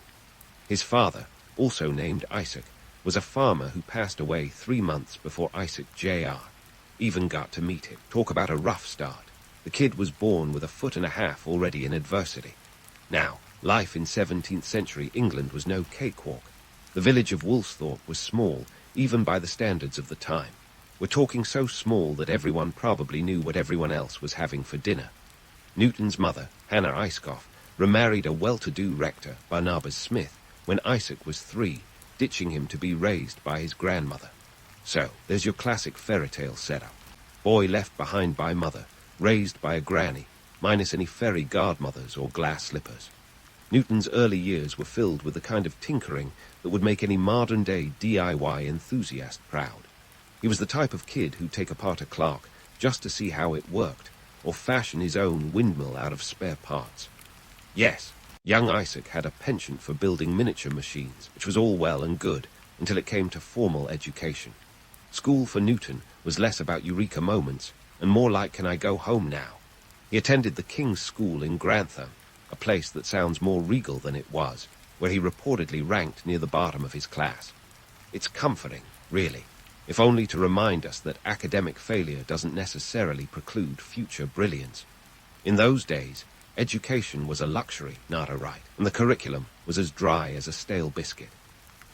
His father, also named Isaac, was a farmer who passed away 3 months before Isaac Jr. even got to meet him. Talk about a rough start. The kid was born with a foot and a half already in adversity. Now, life in 17th century England was no cakewalk. The village of Woolsthorpe was small, even by the standards of the time. We're talking so small that everyone probably knew what everyone else was having for dinner. Newton's mother, Hannah Icecoff, remarried a well-to-do rector, Barnabas Smith, when Isaac was 3, ditching him to be raised by his grandmother. So, there's your classic fairy tale setup. Boy left behind by mother, raised by a granny, minus any fairy godmothers or glass slippers. Newton's early years were filled with the kind of tinkering that would make any modern-day DIY enthusiast proud. He was the type of kid who'd take apart a clock just to see how it worked, or fashion his own windmill out of spare parts. Yes, young Isaac had a penchant for building miniature machines, which was all well and good until it came to formal education. School for Newton was less about eureka moments and more like can I go home now. He attended the King's School in Grantham, a place that sounds more regal than it was, where he reportedly ranked near the bottom of his class. It's comforting, really, if only to remind us that academic failure doesn't necessarily preclude future brilliance. In those days, education was a luxury, not a right, and the curriculum was as dry as a stale biscuit.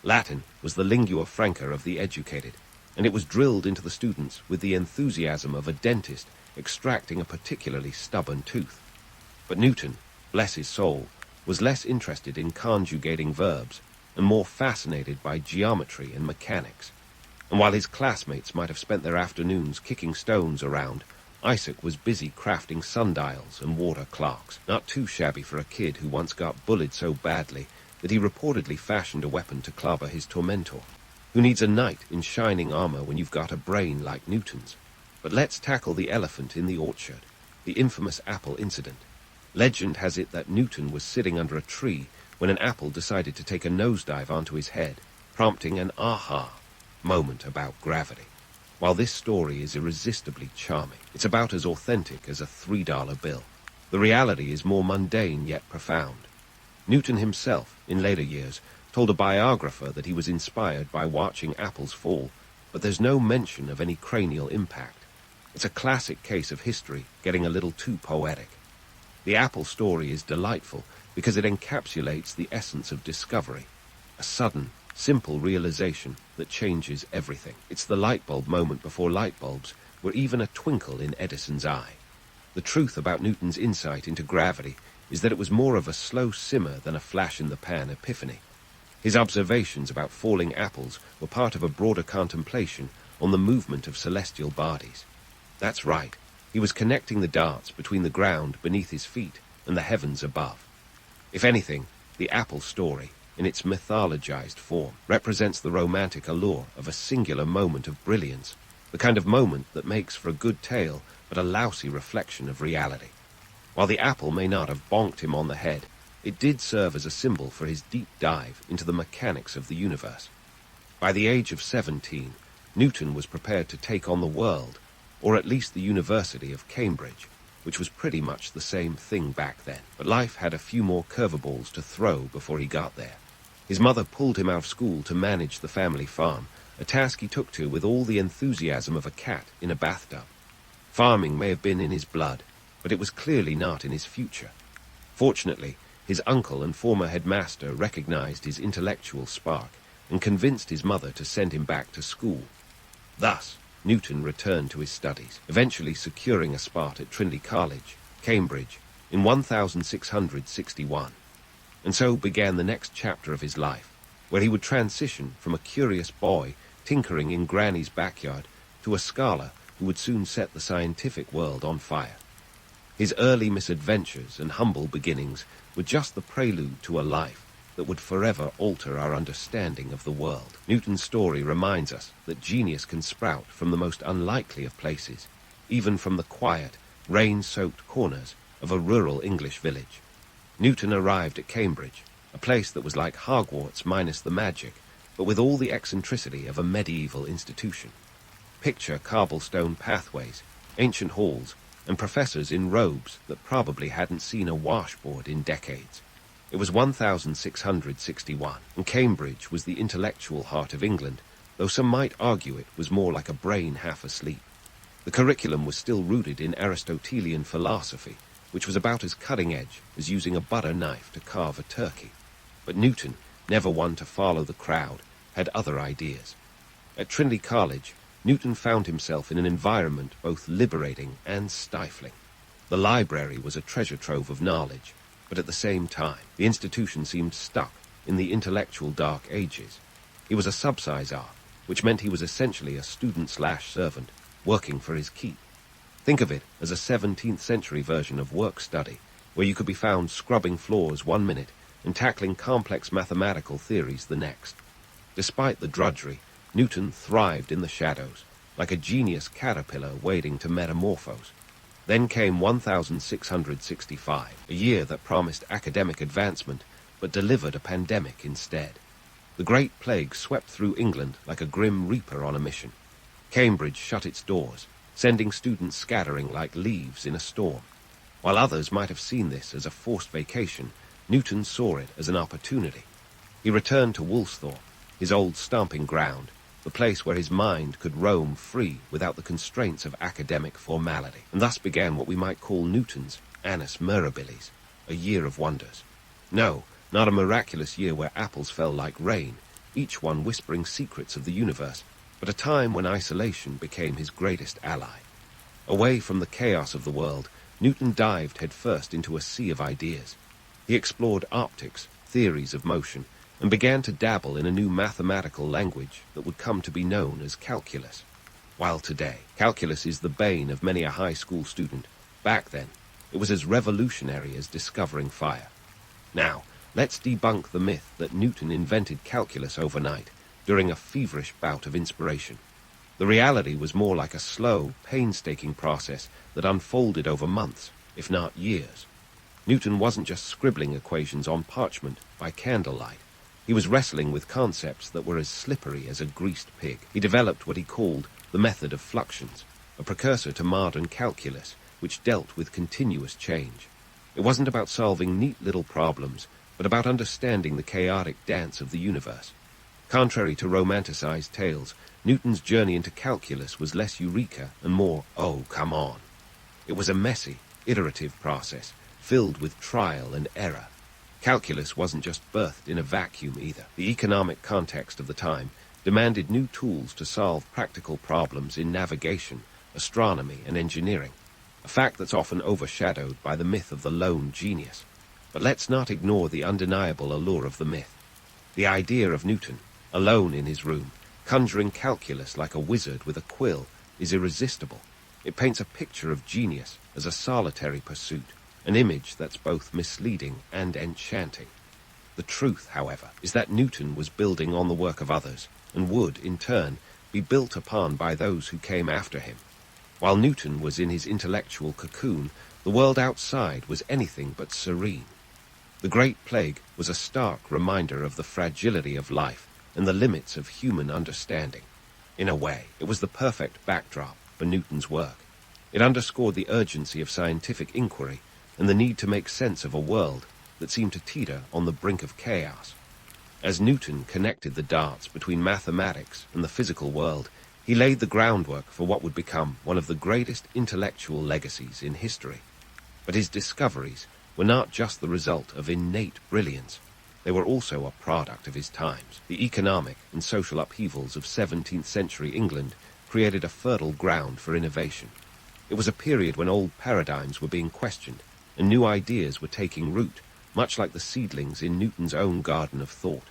Latin was the lingua franca of the educated, and it was drilled into the students with the enthusiasm of a dentist extracting a particularly stubborn tooth. But Newton, bless his soul, was less interested in conjugating verbs and more fascinated by geometry and mechanics. And while his classmates might have spent their afternoons kicking stones around, Isaac was busy crafting sundials and water clocks, not too shabby for a kid who once got bullied so badly that he reportedly fashioned a weapon to clobber his tormentor. Who needs a knight in shining armor when you've got a brain like Newton's? But let's tackle the elephant in the orchard, the infamous apple incident. Legend has it that Newton was sitting under a tree when an apple decided to take a nosedive onto his head, prompting an aha moment about gravity. While this story is irresistibly charming, it's about as authentic as a $3 bill. The reality is more mundane yet profound. Newton himself, in later years, told a biographer that he was inspired by watching apples fall, but there's no mention of any cranial impact. It's a classic case of history getting a little too poetic. The apple story is delightful because it encapsulates the essence of discovery, a sudden, simple realization that changes everything. It's the light bulb moment before light bulbs were even a twinkle in Edison's eye. The truth about Newton's insight into gravity is that it was more of a slow simmer than a flash-in-the-pan epiphany. His observations about falling apples were part of a broader contemplation on the movement of celestial bodies. That's right, he was connecting the dots between the ground beneath his feet and the heavens above. If anything, the apple story, in its mythologized form, represents the romantic allure of a singular moment of brilliance, the kind of moment that makes for a good tale but a lousy reflection of reality. While the apple may not have bonked him on the head, it did serve as a symbol for his deep dive into the mechanics of the universe. By the age of 17, Newton was prepared to take on the world, or at least the University of Cambridge, which was pretty much the same thing back then. But life had a few more curveballs to throw before he got there. His mother pulled him out of school to manage the family farm, a task he took to with all the enthusiasm of a cat in a bathtub. Farming may have been in his blood, but it was clearly not in his future. Fortunately, his uncle and former headmaster recognized his intellectual spark and convinced his mother to send him back to school. Thus, Newton returned to his studies, eventually securing a spot at Trinity College, Cambridge, in 1661. And so began the next chapter of his life, where he would transition from a curious boy tinkering in Granny's backyard to a scholar who would soon set the scientific world on fire. His early misadventures and humble beginnings were just the prelude to a life that would forever alter our understanding of the world. Newton's story reminds us that genius can sprout from the most unlikely of places, even from the quiet, rain-soaked corners of a rural English village. Newton arrived at Cambridge, a place that was like Hogwarts minus the magic, but with all the eccentricity of a medieval institution. Picture cobblestone pathways, ancient halls, and professors in robes that probably hadn't seen a washboard in decades. It was 1661, and Cambridge was the intellectual heart of England, though some might argue it was more like a brain half asleep. The curriculum was still rooted in Aristotelian philosophy, which was about as cutting-edge as using a butter knife to carve a turkey. But Newton, never one to follow the crowd, had other ideas. At Trinity College, Newton found himself in an environment both liberating and stifling. The library was a treasure trove of knowledge, but at the same time, the institution seemed stuck in the intellectual dark ages. He was a subsizar, which meant he was essentially a student/servant, working for his keep. Think of it as a 17th century version of work-study, where you could be found scrubbing floors 1 minute and tackling complex mathematical theories the next. Despite the drudgery, Newton thrived in the shadows, like a genius caterpillar waiting to metamorphose. Then came 1665, a year that promised academic advancement, but delivered a pandemic instead. The Great Plague swept through England like a grim reaper on a mission. Cambridge shut its doors, sending students scattering like leaves in a storm. While others might have seen this as a forced vacation, Newton saw it as an opportunity. He returned to Woolsthorpe, his old stomping ground, the place where his mind could roam free without the constraints of academic formality, and thus began what we might call Newton's annus mirabilis, a year of wonders. No, not a miraculous year where apples fell like rain, each one whispering secrets of the universe, but a time when isolation became his greatest ally. Away from the chaos of the world, Newton dived headfirst into a sea of ideas. He explored optics, theories of motion, and began to dabble in a new mathematical language that would come to be known as calculus. While today, calculus is the bane of many a high school student, back then, it was as revolutionary as discovering fire. Now, let's debunk the myth that Newton invented calculus overnight, during a feverish bout of inspiration. The reality was more like a slow, painstaking process that unfolded over months, if not years. Newton wasn't just scribbling equations on parchment by candlelight. He was wrestling with concepts that were as slippery as a greased pig. He developed what he called the method of fluxions, a precursor to modern calculus, which dealt with continuous change. It wasn't about solving neat little problems, but about understanding the chaotic dance of the universe. Contrary to romanticized tales, Newton's journey into calculus was less eureka and more, oh, come on. It was a messy, iterative process, filled with trial and error. Calculus wasn't just birthed in a vacuum either. The economic context of the time demanded new tools to solve practical problems in navigation, astronomy, and engineering, a fact that's often overshadowed by the myth of the lone genius. But let's not ignore the undeniable allure of the myth. The idea of Newton, alone in his room, conjuring calculus like a wizard with a quill, is irresistible. It paints a picture of genius as a solitary pursuit, an image that's both misleading and enchanting. The truth, however, is that Newton was building on the work of others, and would, in turn, be built upon by those who came after him. While Newton was in his intellectual cocoon, the world outside was anything but serene. The Great Plague was a stark reminder of the fragility of life and the limits of human understanding. In a way, it was the perfect backdrop for Newton's work. It underscored the urgency of scientific inquiry and the need to make sense of a world that seemed to teeter on the brink of chaos. As Newton connected the dots between mathematics and the physical world, he laid the groundwork for what would become one of the greatest intellectual legacies in history. But his discoveries were not just the result of innate brilliance. They were also a product of his times. The economic and social upheavals of 17th century England created a fertile ground for innovation. It was a period when old paradigms were being questioned, and new ideas were taking root, much like the seedlings in Newton's own garden of thought.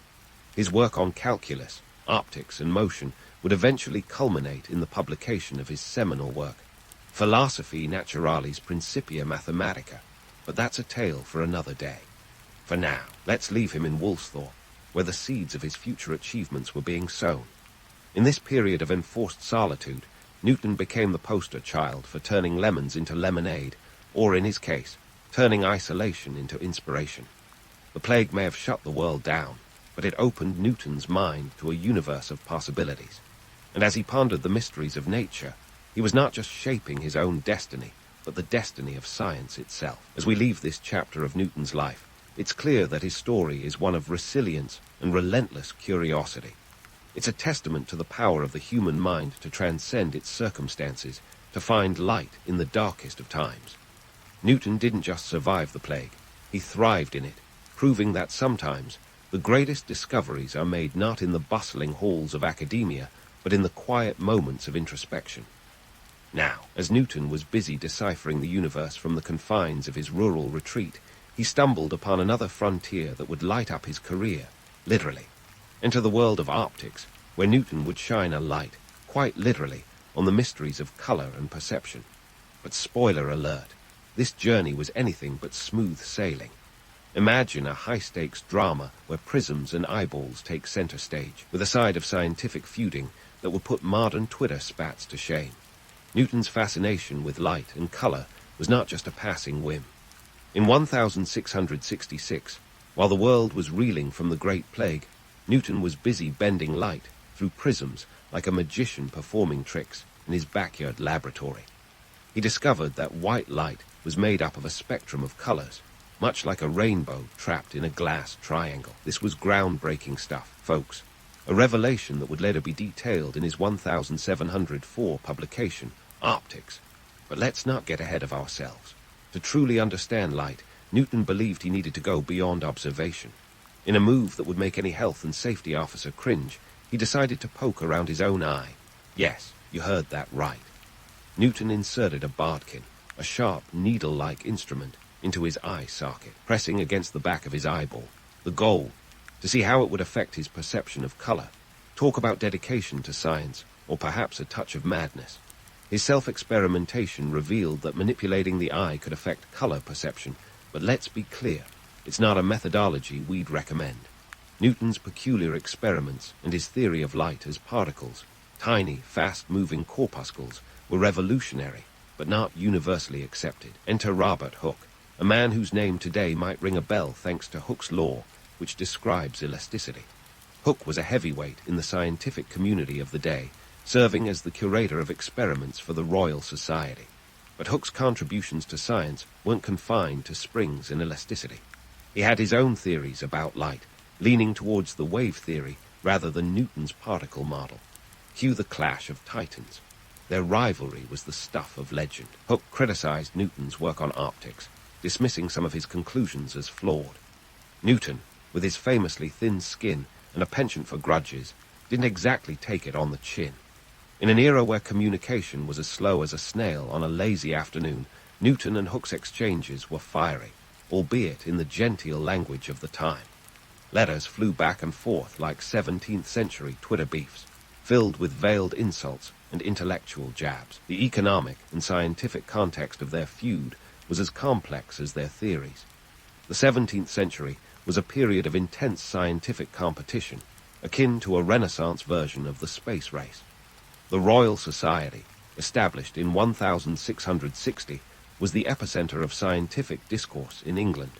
His work on calculus, optics, and motion would eventually culminate in the publication of his seminal work, Philosophiae Naturalis Principia Mathematica, but that's a tale for another day. For now, let's leave him in Woolsthorpe, where the seeds of his future achievements were being sown. In this period of enforced solitude, Newton became the poster child for turning lemons into lemonade, or in his case, turning isolation into inspiration. The plague may have shut the world down, but it opened Newton's mind to a universe of possibilities. And as he pondered the mysteries of nature, he was not just shaping his own destiny, but the destiny of science itself. As we leave this chapter of Newton's life, it's clear that his story is one of resilience and relentless curiosity. It's a testament to the power of the human mind to transcend its circumstances, to find light in the darkest of times. Newton didn't just survive the plague, he thrived in it, proving that sometimes the greatest discoveries are made not in the bustling halls of academia, but in the quiet moments of introspection. Now, as Newton was busy deciphering the universe from the confines of his rural retreat, he stumbled upon another frontier that would light up his career, literally. Enter the world of optics, where Newton would shine a light, quite literally, on the mysteries of color and perception. But spoiler alert, this journey was anything but smooth sailing. Imagine a high-stakes drama where prisms and eyeballs take center stage, with a side of scientific feuding that would put modern Twitter spats to shame. Newton's fascination with light and color was not just a passing whim. In 1666, while the world was reeling from the Great Plague, Newton was busy bending light through prisms like a magician performing tricks in his backyard laboratory. He discovered that white light was made up of a spectrum of colors, much like a rainbow trapped in a glass triangle. This was groundbreaking stuff, folks, a revelation that would later be detailed in his 1704 publication, Optics. But let's not get ahead of ourselves. To truly understand light, Newton believed he needed to go beyond observation. In a move that would make any health and safety officer cringe, he decided to poke around his own eye. Yes, you heard that right. Newton inserted a bodkin, a sharp, needle-like instrument, into his eye socket, pressing against the back of his eyeball. The goal, to see how it would affect his perception of color. Talk about dedication to science, or perhaps a touch of madness. His self-experimentation revealed that manipulating the eye could affect color perception, but let's be clear, it's not a methodology we'd recommend. Newton's peculiar experiments and his theory of light as particles, tiny, fast-moving corpuscles, were revolutionary, but not universally accepted. Enter Robert Hooke, a man whose name today might ring a bell thanks to Hooke's law, which describes elasticity. Hooke was a heavyweight in the scientific community of the day, serving as the curator of experiments for the Royal Society. But Hooke's contributions to science weren't confined to springs and elasticity. He had his own theories about light, leaning towards the wave theory rather than Newton's particle model. Cue the clash of titans. Their rivalry was the stuff of legend. Hooke criticized Newton's work on optics, dismissing some of his conclusions as flawed. Newton, with his famously thin skin and a penchant for grudges, didn't exactly take it on the chin. In an era where communication was as slow as a snail on a lazy afternoon, Newton and Hooke's exchanges were fiery, albeit in the genteel language of the time. Letters flew back and forth like 17th-century Twitter beefs, filled with veiled insults and intellectual jabs. The economic and scientific context of their feud was as complex as their theories. The 17th century was a period of intense scientific competition, akin to a Renaissance version of the space race. The Royal Society, established in 1660, was the epicenter of scientific discourse in England.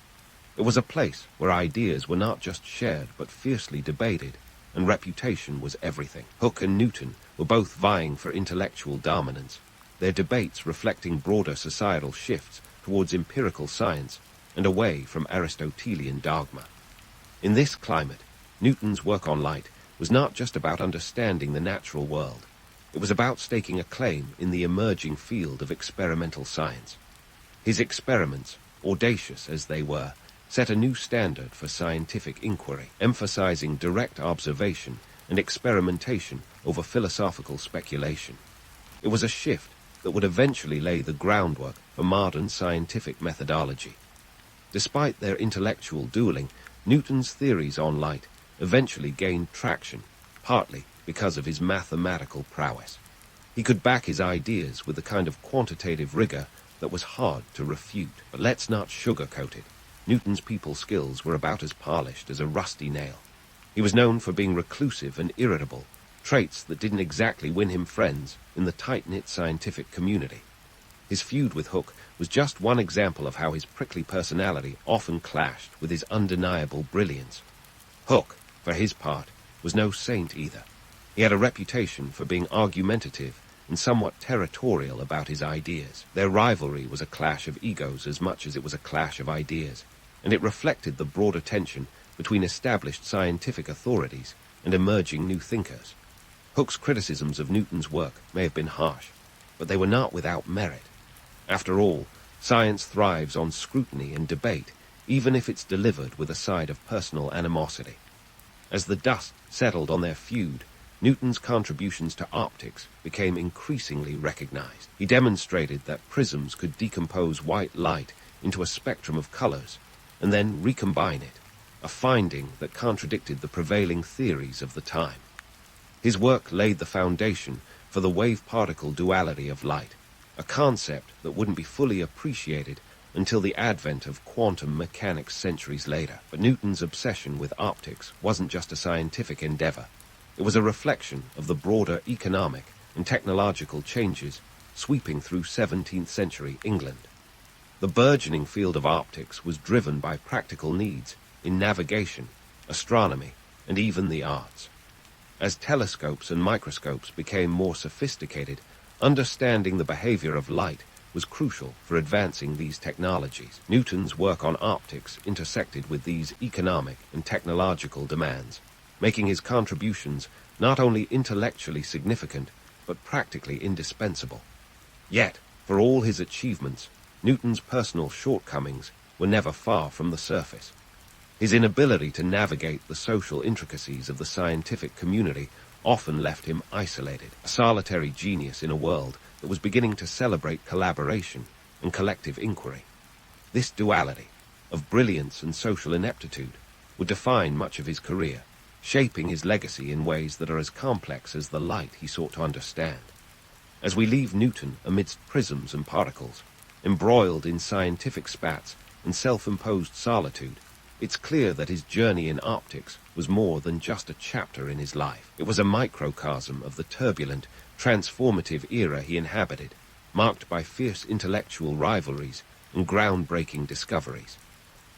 It was a place where ideas were not just shared but fiercely debated, and reputation was everything. Hooke and Newton were both vying for intellectual dominance, their debates reflecting broader societal shifts towards empirical science and away from Aristotelian dogma. In this climate, Newton's work on light was not just about understanding the natural world. It was about staking a claim in the emerging field of experimental science. His experiments, audacious as they were, set a new standard for scientific inquiry, emphasizing direct observation and experimentation over philosophical speculation. It was a shift that would eventually lay the groundwork for modern scientific methodology. Despite their intellectual dueling, Newton's theories on light eventually gained traction, partly because of his mathematical prowess. He could back his ideas with the kind of quantitative rigor that was hard to refute. But let's not sugarcoat it. Newton's people skills were about as polished as a rusty nail. He was known for being reclusive and irritable, traits that didn't exactly win him friends in the tight-knit scientific community. His feud with Hooke was just one example of how his prickly personality often clashed with his undeniable brilliance. Hooke, for his part, was no saint either. He had a reputation for being argumentative and somewhat territorial about his ideas. Their rivalry was a clash of egos as much as it was a clash of ideas. and it reflected the broader tension between established scientific authorities and emerging new thinkers. Hooke's criticisms of Newton's work may have been harsh, but they were not without merit. After all, science thrives on scrutiny and debate, even if it's delivered with a side of personal animosity. As the dust settled on their feud, Newton's contributions to optics became increasingly recognized. He demonstrated that prisms could decompose white light into a spectrum of colors and then recombine it, a finding that contradicted the prevailing theories of the time. His work laid the foundation for the wave-particle duality of light, a concept that wouldn't be fully appreciated until the advent of quantum mechanics centuries later. But Newton's obsession with optics wasn't just a scientific endeavor. It was a reflection of the broader economic and technological changes sweeping through 17th century England. The burgeoning field of optics was driven by practical needs in navigation, astronomy, and even the arts. As telescopes and microscopes became more sophisticated, understanding the behavior of light was crucial for advancing these technologies. Newton's work on optics intersected with these economic and technological demands, making his contributions not only intellectually significant, but practically indispensable. Yet, for all his achievements, Newton's personal shortcomings were never far from the surface. His inability to navigate the social intricacies of the scientific community often left him isolated, a solitary genius in a world that was beginning to celebrate collaboration and collective inquiry. This duality of brilliance and social ineptitude would define much of his career, shaping his legacy in ways that are as complex as the light he sought to understand. As we leave Newton amidst prisms and particles, embroiled in scientific spats and self-imposed solitude, it's clear that his journey in optics was more than just a chapter in his life. It was a microcosm of the turbulent, transformative era he inhabited, marked by fierce intellectual rivalries and groundbreaking discoveries.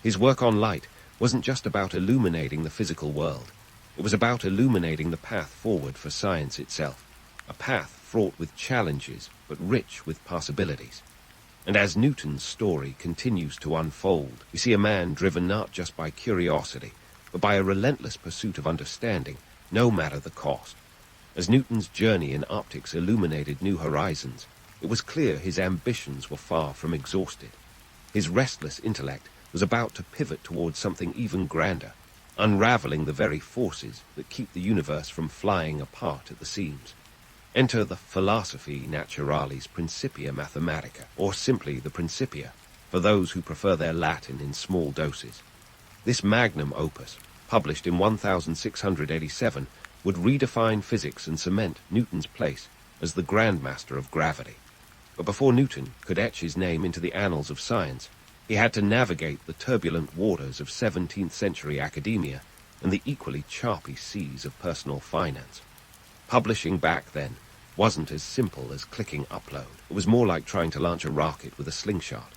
His work on light wasn't just about illuminating the physical world. It was about illuminating the path forward for science itself, a path fraught with challenges but rich with possibilities. And as Newton's story continues to unfold, we see a man driven not just by curiosity, but by a relentless pursuit of understanding, no matter the cost. As Newton's journey in optics illuminated new horizons, it was clear his ambitions were far from exhausted. His restless intellect was about to pivot towards something even grander, unraveling the very forces that keep the universe from flying apart at the seams. Enter the Philosophiae Naturalis Principia Mathematica, or simply the Principia, for those who prefer their Latin in small doses. This magnum opus, published in 1687, would redefine physics and cement Newton's place as the grandmaster of gravity. But before Newton could etch his name into the annals of science, he had to navigate the turbulent waters of 17th century academia and the equally choppy seas of personal finance. Publishing back then wasn't as simple as clicking upload. It was more like trying to launch a rocket with a slingshot.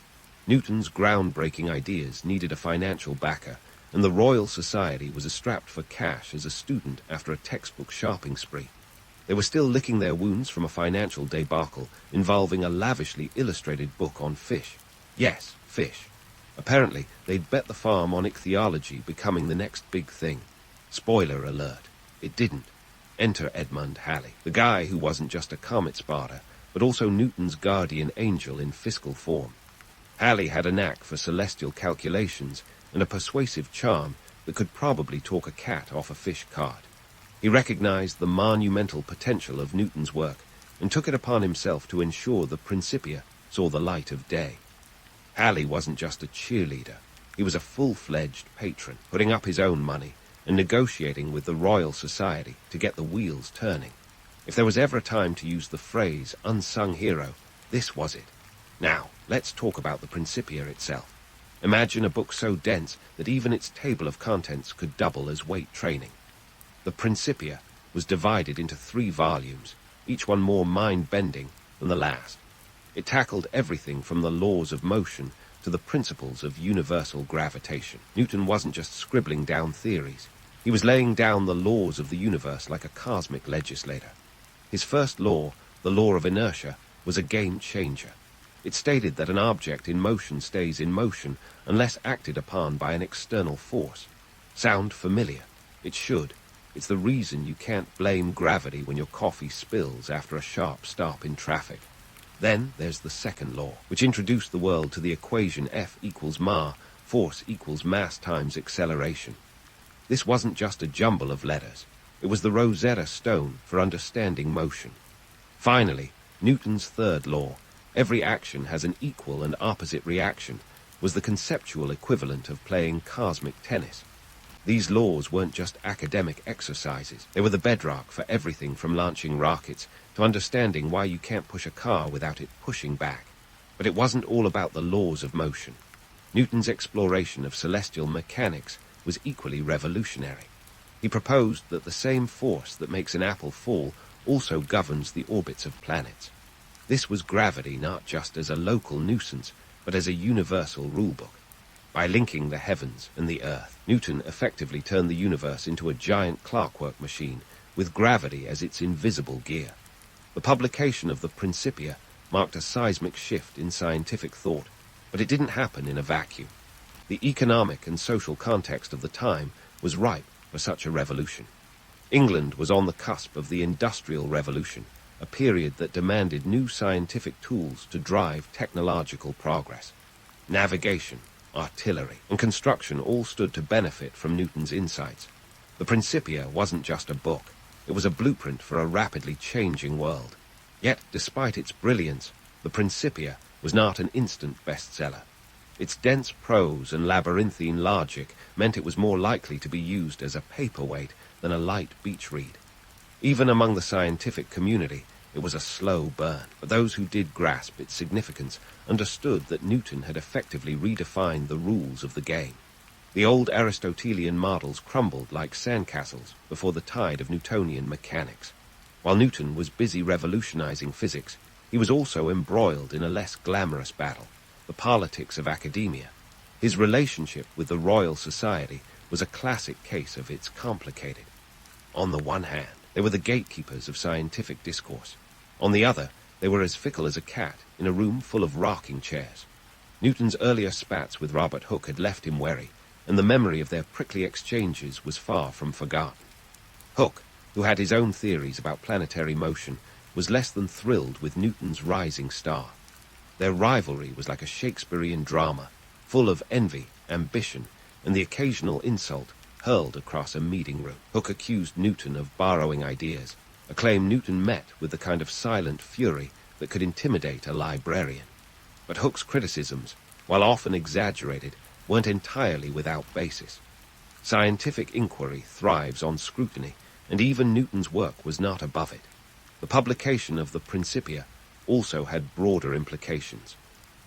Newton's groundbreaking ideas needed a financial backer, and the Royal Society was strapped for cash as a student after a textbook shopping spree. They were still licking their wounds from a financial debacle involving a lavishly illustrated book on fish. Yes, fish. Apparently, they'd bet the farm on ichthyology becoming the next big thing. Spoiler alert, it didn't. Enter Edmund Halley, the guy who wasn't just a comet spotter, but also Newton's guardian angel in fiscal form. Halley had a knack for celestial calculations and a persuasive charm that could probably talk a cat off a fish cart. He recognized the monumental potential of Newton's work and took it upon himself to ensure the Principia saw the light of day. Halley wasn't just a cheerleader. He was a full-fledged patron, putting up his own money and negotiating with the Royal Society to get the wheels turning. If there was ever a time to use the phrase unsung hero, this was it. Now, let's talk about the Principia itself. Imagine a book so dense that even its table of contents could double as weight training. The Principia was divided into 3 volumes, each one more mind-bending than the last. It tackled everything from the laws of motion to the principles of universal gravitation. Newton wasn't just scribbling down theories. He was laying down the laws of the universe like a cosmic legislator. His first law, the law of inertia, was a game changer. It stated that an object in motion stays in motion unless acted upon by an external force. Sound familiar? It should. It's the reason you can't blame gravity when your coffee spills after a sharp stop in traffic. Then there's the second law, which introduced the world to the equation F equals ma, force equals mass times acceleration. This wasn't just a jumble of letters. It was the Rosetta Stone for understanding motion. Finally, Newton's third law, every action has an equal and opposite reaction, was the conceptual equivalent of playing cosmic tennis. These laws weren't just academic exercises. They were the bedrock for everything from launching rockets to understanding why you can't push a car without it pushing back. But it wasn't all about the laws of motion. Newton's exploration of celestial mechanics was equally revolutionary. He proposed that the same force that makes an apple fall also governs the orbits of planets. This was gravity not just as a local nuisance, but as a universal rulebook. By linking the heavens and the earth, Newton effectively turned the universe into a giant clockwork machine with gravity as its invisible gear. The publication of the Principia marked a seismic shift in scientific thought, but it didn't happen in a vacuum. The economic and social context of the time was ripe for such a revolution. England was on the cusp of the Industrial Revolution, a period that demanded new scientific tools to drive technological progress. Navigation, artillery, and construction all stood to benefit from Newton's insights. The Principia wasn't just a book. It was a blueprint for a rapidly changing world. Yet, despite its brilliance, the Principia was not an instant bestseller. Its dense prose and labyrinthine logic meant it was more likely to be used as a paperweight than a light beach read. Even among the scientific community, it was a slow burn, but those who did grasp its significance understood that Newton had effectively redefined the rules of the game. The old Aristotelian models crumbled like sandcastles before the tide of Newtonian mechanics. While Newton was busy revolutionizing physics, he was also embroiled in a less glamorous battle, the politics of academia. His relationship with the Royal Society was a classic case of its complicated. On the one hand, they were the gatekeepers of scientific discourse. On the other, they were as fickle as a cat in a room full of rocking chairs. Newton's earlier spats with Robert Hooke had left him wary, and the memory of their prickly exchanges was far from forgotten. Hooke, who had his own theories about planetary motion, was less than thrilled with Newton's rising star. Their rivalry was like a Shakespearean drama, full of envy, ambition, and the occasional insult hurled across a meeting room. Hooke accused Newton of borrowing ideas, a claim Newton met with the kind of silent fury that could intimidate a librarian. But Hooke's criticisms, while often exaggerated, weren't entirely without basis. Scientific inquiry thrives on scrutiny, and even Newton's work was not above it. The publication of the Principia also had broader implications.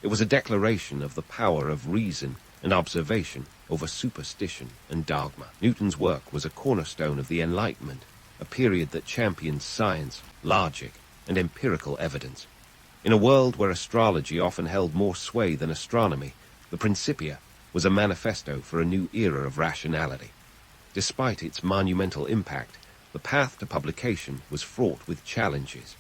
It was a declaration of the power of reason and observation over superstition and dogma. Newton's work was a cornerstone of the Enlightenment, a period that championed science, logic, and empirical evidence. In a world where astrology often held more sway than astronomy, the Principia was a manifesto for a new era of rationality. Despite its monumental impact, the path to publication was fraught with challenges.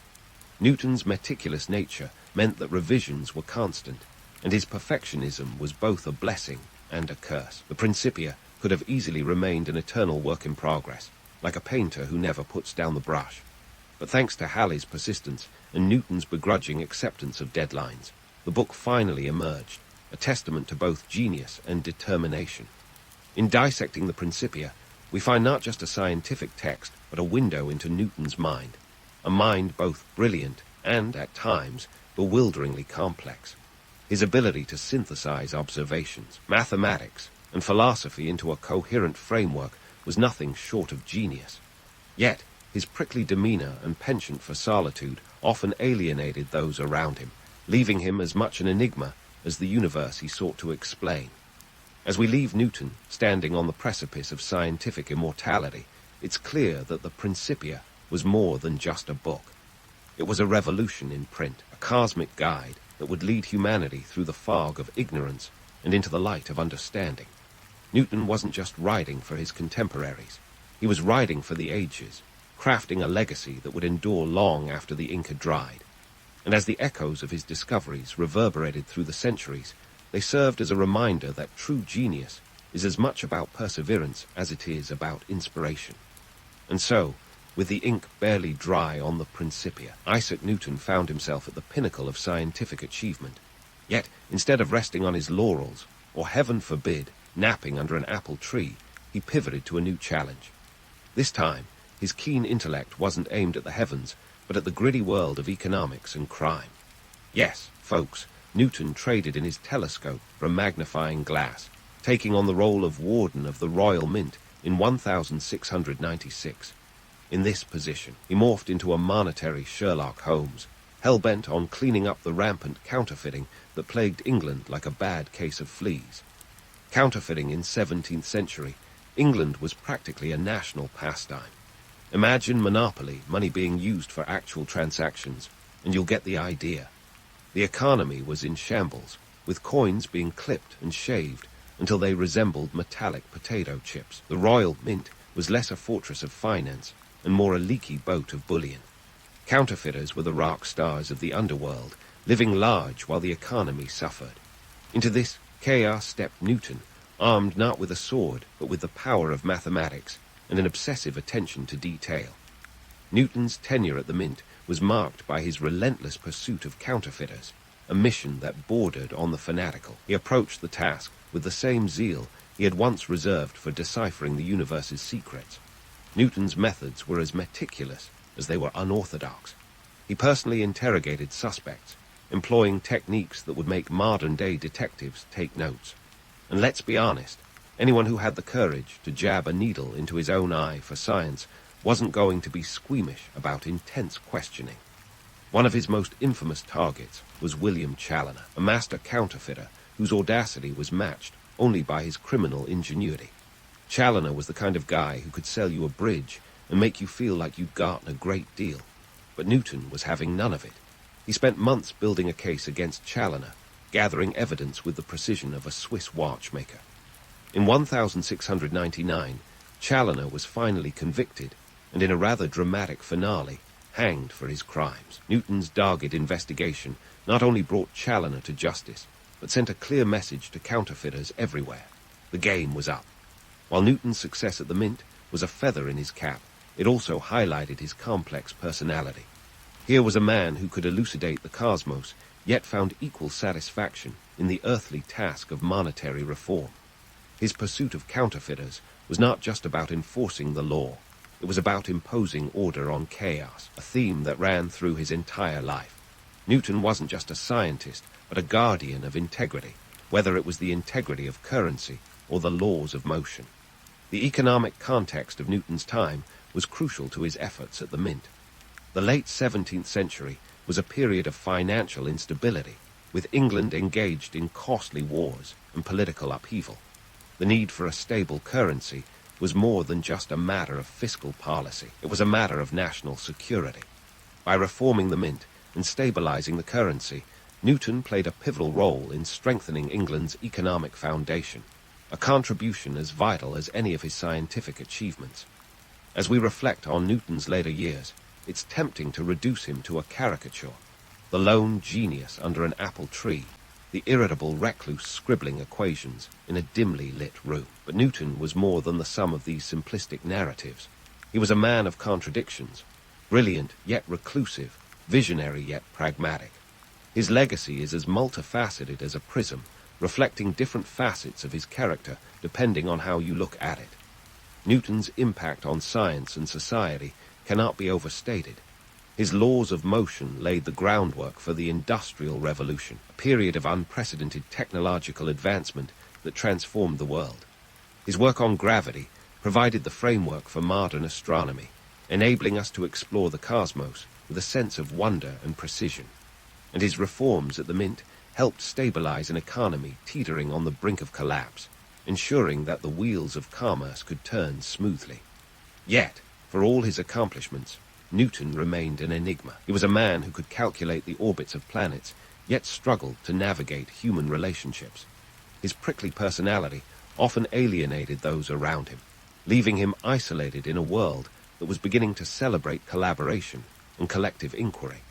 Newton's meticulous nature meant that revisions were constant, and his perfectionism was both a blessing and a curse. The Principia could have easily remained an eternal work in progress, like a painter who never puts down the brush. But thanks to Halley's persistence and Newton's begrudging acceptance of deadlines, the book finally emerged, a testament to both genius and determination. In dissecting the Principia, we find not just a scientific text, but a window into Newton's mind, a mind both brilliant and, at times, bewilderingly complex. His ability to synthesize observations, mathematics, and philosophy into a coherent framework was nothing short of genius. Yet, his prickly demeanor and penchant for solitude often alienated those around him, leaving him as much an enigma as the universe he sought to explain. As we leave Newton standing on the precipice of scientific immortality, it's clear that the Principia was more than just a book. It was a revolution in print, a cosmic guide that would lead humanity through the fog of ignorance and into the light of understanding. Newton wasn't just writing for his contemporaries. He was writing for the ages, crafting a legacy that would endure long after the ink had dried. And as the echoes of his discoveries reverberated through the centuries, they served as a reminder that true genius is as much about perseverance as it is about inspiration. And so, with the ink barely dry on the Principia, Isaac Newton found himself at the pinnacle of scientific achievement. Yet, instead of resting on his laurels, or heaven forbid, napping under an apple tree, he pivoted to a new challenge. This time, his keen intellect wasn't aimed at the heavens, but at the gritty world of economics and crime. Yes, folks, Newton traded in his telescope for a magnifying glass, taking on the role of warden of the Royal Mint in 1696. In this position, he morphed into a monetary Sherlock Holmes, hell-bent on cleaning up the rampant counterfeiting that plagued England like a bad case of fleas. Counterfeiting in 17th century, England was practically a national pastime. Imagine monopoly, money being used for actual transactions, and you'll get the idea. The economy was in shambles, with coins being clipped and shaved until they resembled metallic potato chips. The Royal Mint was less a fortress of finance and more a leaky boat of bullion. Counterfeiters were the rock stars of the underworld, living large while the economy suffered. Into this chaos stepped Newton, armed not with a sword, but with the power of mathematics and an obsessive attention to detail. Newton's tenure at the Mint was marked by his relentless pursuit of counterfeiters, a mission that bordered on the fanatical. He approached the task with the same zeal he had once reserved for deciphering the universe's secrets. Newton's methods were as meticulous as they were unorthodox. He personally interrogated suspects, employing techniques that would make modern-day detectives take notes. And let's be honest, anyone who had the courage to jab a needle into his own eye for science wasn't going to be squeamish about intense questioning. One of his most infamous targets was William Challoner, a master counterfeiter whose audacity was matched only by his criminal ingenuity. Challoner was the kind of guy who could sell you a bridge and make you feel like you'd gotten a great deal. But Newton was having none of it. He spent months building a case against Challoner, gathering evidence with the precision of a Swiss watchmaker. In 1699, Challoner was finally convicted, and in a rather dramatic finale, hanged for his crimes. Newton's dogged investigation not only brought Challoner to justice, but sent a clear message to counterfeiters everywhere. The game was up. While Newton's success at the Mint was a feather in his cap, it also highlighted his complex personality. Here was a man who could elucidate the cosmos, yet found equal satisfaction in the earthly task of monetary reform. His pursuit of counterfeiters was not just about enforcing the law. It was about imposing order on chaos, a theme that ran through his entire life. Newton wasn't just a scientist, but a guardian of integrity, whether it was the integrity of currency or the laws of motion. The economic context of Newton's time was crucial to his efforts at the Mint. The late 17th century was a period of financial instability, with England engaged in costly wars and political upheaval. The need for a stable currency was more than just a matter of fiscal policy. It was a matter of national security. By reforming the Mint and stabilizing the currency, Newton played a pivotal role in strengthening England's economic foundation, a contribution as vital as any of his scientific achievements. As we reflect on Newton's later years, it's tempting to reduce him to a caricature, the lone genius under an apple tree, the irritable recluse scribbling equations in a dimly lit room. But Newton was more than the sum of these simplistic narratives. He was a man of contradictions, brilliant yet reclusive, visionary yet pragmatic. His legacy is as multifaceted as a prism, reflecting different facets of his character depending on how you look at it. Newton's impact on science and society cannot be overstated. His laws of motion laid the groundwork for the Industrial Revolution, a period of unprecedented technological advancement that transformed the world. His work on gravity provided the framework for modern astronomy, enabling us to explore the cosmos with a sense of wonder and precision. And his reforms at the Mint helped stabilize an economy teetering on the brink of collapse, ensuring that the wheels of commerce could turn smoothly. Yet, for all his accomplishments, Newton remained an enigma. He was a man who could calculate the orbits of planets, yet struggled to navigate human relationships. His prickly personality often alienated those around him, leaving him isolated in a world that was beginning to celebrate collaboration and collective inquiry.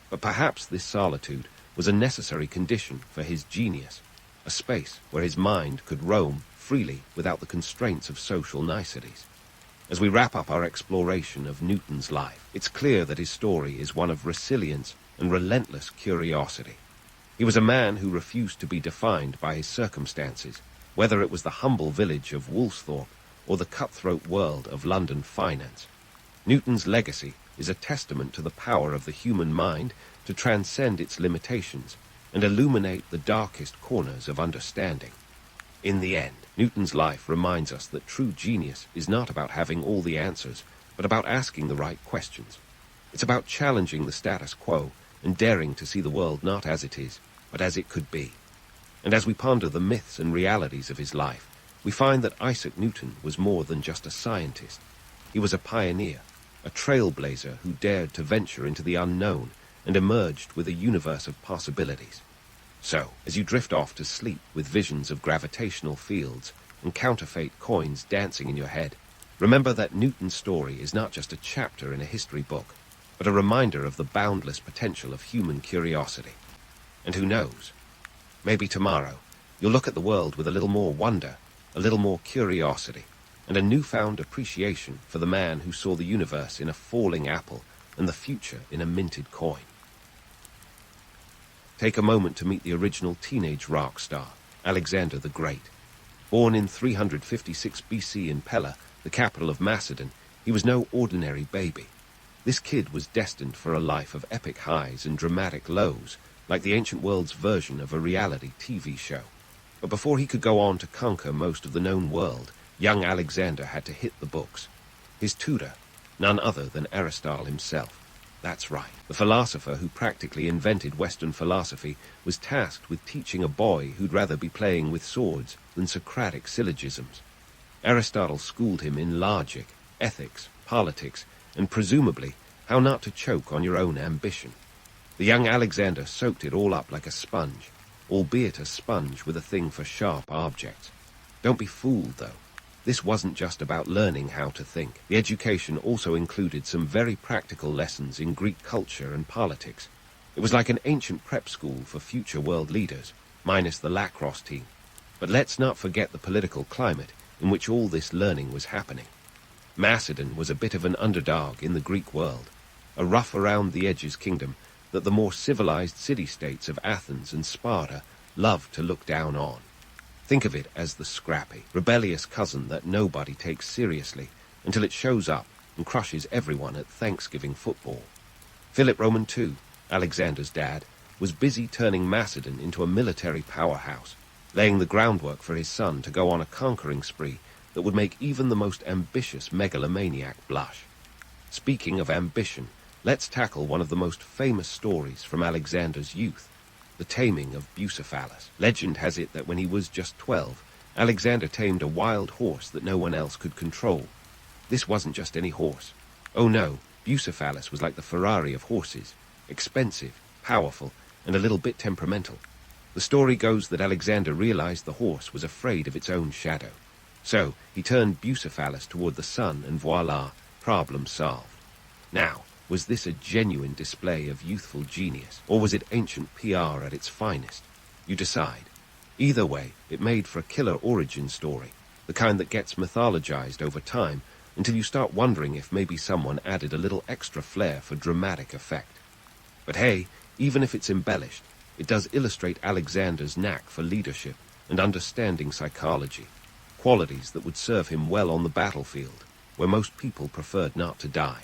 But perhaps this solitude was a necessary condition for his genius, a space where his mind could roam freely without the constraints of social niceties. As we wrap up our exploration of Newton's life, it's clear that his story is one of resilience and relentless curiosity. He was a man who refused to be defined by his circumstances, whether it was the humble village of Woolsthorpe or the cutthroat world of London finance. Newton's legacy is a testament to the power of the human mind to transcend its limitations and illuminate the darkest corners of understanding. In the end, Newton's life reminds us that true genius is not about having all the answers, but about asking the right questions. It's about challenging the status quo and daring to see the world not as it is, but as it could be. And as we ponder the myths and realities of his life, we find that Isaac Newton was more than just a scientist. He was a pioneer, a trailblazer who dared to venture into the unknown and emerged with a universe of possibilities. So, as you drift off to sleep with visions of gravitational fields and counterfeit coins dancing in your head, remember that Newton's story is not just a chapter in a history book, but a reminder of the boundless potential of human curiosity. And who knows, maybe tomorrow you'll look at the world with a little more wonder, a little more curiosity, and a newfound appreciation for the man who saw the universe in a falling apple and the future in a minted coin. Take a moment to meet the original teenage rock star, Alexander the Great. Born in 356 BC in Pella, the capital of Macedon, he was no ordinary baby. This kid was destined for a life of epic highs and dramatic lows, like the ancient world's version of a reality TV show. But before he could go on to conquer most of the known world, young Alexander had to hit the books. His tutor, none other than Aristotle himself. That's right, the philosopher who practically invented Western philosophy was tasked with teaching a boy who'd rather be playing with swords than Socratic syllogisms. Aristotle schooled him in logic, ethics, politics, and presumably how not to choke on your own ambition. The young Alexander soaked it all up like a sponge, albeit a sponge with a thing for sharp objects. Don't be fooled, though. This wasn't just about learning how to think. The education also included some very practical lessons in Greek culture and politics. It was like an ancient prep school for future world leaders, minus the lacrosse team. But let's not forget the political climate in which all this learning was happening. Macedon was a bit of an underdog in the Greek world, a rough-around-the-edges kingdom that the more civilized city-states of Athens and Sparta loved to look down on. Think of it as the scrappy, rebellious cousin that nobody takes seriously until it shows up and crushes everyone at Thanksgiving football. Philip Roman II, Alexander's dad, was busy turning Macedon into a military powerhouse, laying the groundwork for his son to go on a conquering spree that would make even the most ambitious megalomaniac blush. Speaking of ambition, let's tackle one of the most famous stories from Alexander's youth, the taming of Bucephalus. Legend has it that when he was just 12, Alexander tamed a wild horse that no one else could control. This wasn't just any horse. Oh no, Bucephalus was like the Ferrari of horses, expensive, powerful, and a little bit temperamental. The story goes that Alexander realized the horse was afraid of its own shadow. So he turned Bucephalus toward the sun and voila, problem solved. Now, was this a genuine display of youthful genius, or was it ancient PR at its finest? You decide. Either way, it made for a killer origin story, the kind that gets mythologized over time until you start wondering if maybe someone added a little extra flair for dramatic effect. But hey, even if it's embellished, it does illustrate Alexander's knack for leadership and understanding psychology, qualities that would serve him well on the battlefield, where most people preferred not to die.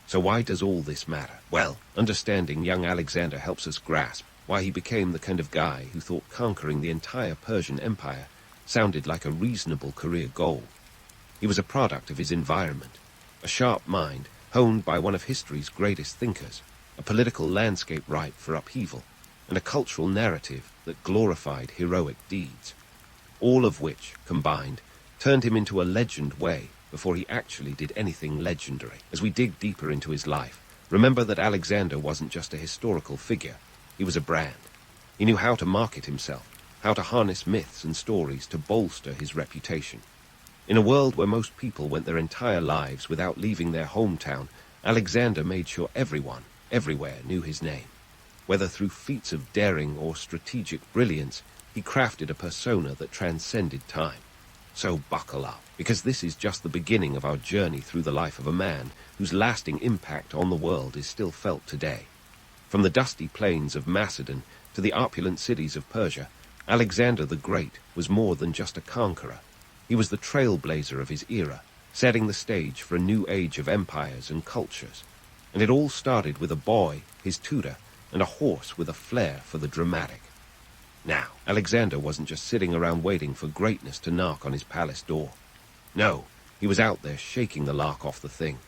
So why does all this matter? Well, understanding young Alexander helps us grasp why he became the kind of guy who thought conquering the entire Persian Empire sounded like a reasonable career goal. He was a product of his environment, a sharp mind honed by one of history's greatest thinkers, a political landscape ripe for upheaval, and a cultural narrative that glorified heroic deeds. All of which, combined, turned him into a legend way before he actually did anything legendary. As we dig deeper into his life, remember that Alexander wasn't just a historical figure, he was a brand. He knew how to market himself, how to harness myths and stories to bolster his reputation. In a world where most people went their entire lives without leaving their hometown, Alexander made sure everyone, everywhere, knew his name. Whether through feats of daring or strategic brilliance, he crafted a persona that transcended time. So buckle up, because this is just the beginning of our journey through the life of a man whose lasting impact on the world is still felt today. From the dusty plains of Macedon to the opulent cities of Persia, Alexander the Great was more than just a conqueror. He was the trailblazer of his era, setting the stage for a new age of empires and cultures. And it all started with a boy, his tutor, and a horse with a flair for the dramatic. Now, Alexander wasn't just sitting around waiting for greatness to knock on his palace door. No, he was out there shaking the lark off the thing.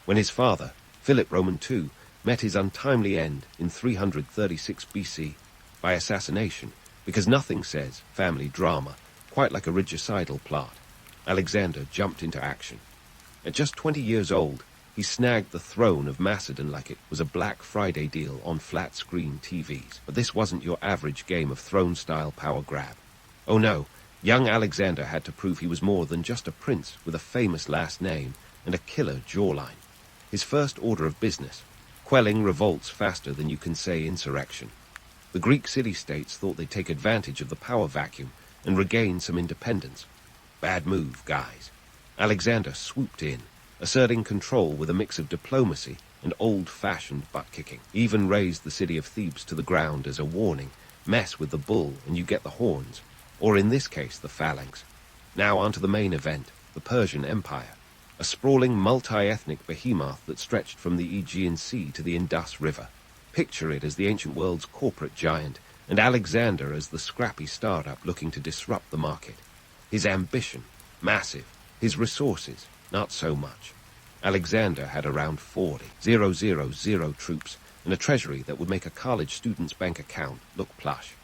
When his father, Philip Roman II, met his untimely end in 336 BC by assassination, because nothing says family drama quite like a regicidal plot, Alexander jumped into action. At just 20 years old, he snagged the throne of Macedon like it was a Black Friday deal on flat-screen TVs. But this wasn't your average Game of Thrones-style power grab. Oh no, young Alexander had to prove he was more than just a prince with a famous last name and a killer jawline. His first order of business: quelling revolts faster than you can say insurrection. The Greek city-states thought they'd take advantage of the power vacuum and regain some independence. Bad move, guys. Alexander swooped in, asserting control with a mix of diplomacy and old-fashioned butt-kicking. He even raised the city of Thebes to the ground as a warning: mess with the bull and you get the horns, or in this case the phalanx. Now onto the main event, the Persian Empire, a sprawling multi-ethnic behemoth that stretched from the Aegean Sea to the Indus River. Picture it as the ancient world's corporate giant, and Alexander as the scrappy startup looking to disrupt the market. His ambition, massive. His resources, not so much. Alexander had around 40,000 troops and a treasury that would make a college student's bank account look plush.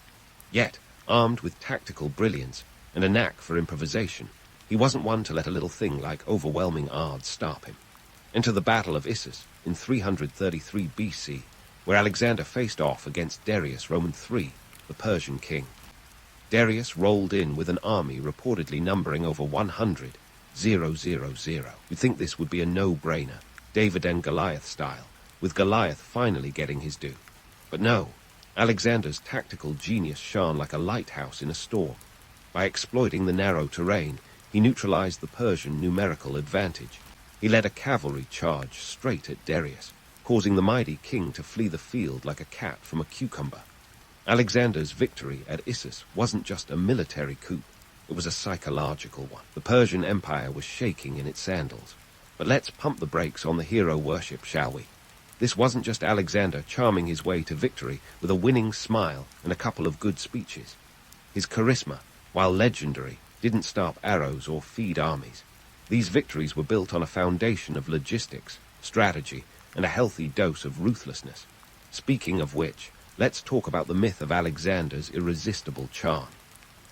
Yet, armed with tactical brilliance and a knack for improvisation, he wasn't one to let a little thing like overwhelming odds stop him. Enter the Battle of Issus in 333 BC, where Alexander faced off against Darius Roman III, the Persian king. Darius rolled in with an army reportedly numbering over 100,000. You'd think this would be a no-brainer, David and Goliath style, with Goliath finally getting his due. But no, Alexander's tactical genius shone like a lighthouse in a storm. By exploiting the narrow terrain, he neutralized the Persian numerical advantage. He led a cavalry charge straight at Darius, causing the mighty king to flee the field like a cat from a cucumber. Alexander's victory at Issus wasn't just a military coup. It was a psychological one. The Persian Empire was shaking in its sandals. But let's pump the brakes on the hero worship, shall we? This wasn't just Alexander charming his way to victory with a winning smile and a couple of good speeches. His charisma, while legendary, didn't stop arrows or feed armies. These victories were built on a foundation of logistics, strategy, and a healthy dose of ruthlessness. Speaking of which, let's talk about the myth of Alexander's irresistible charm.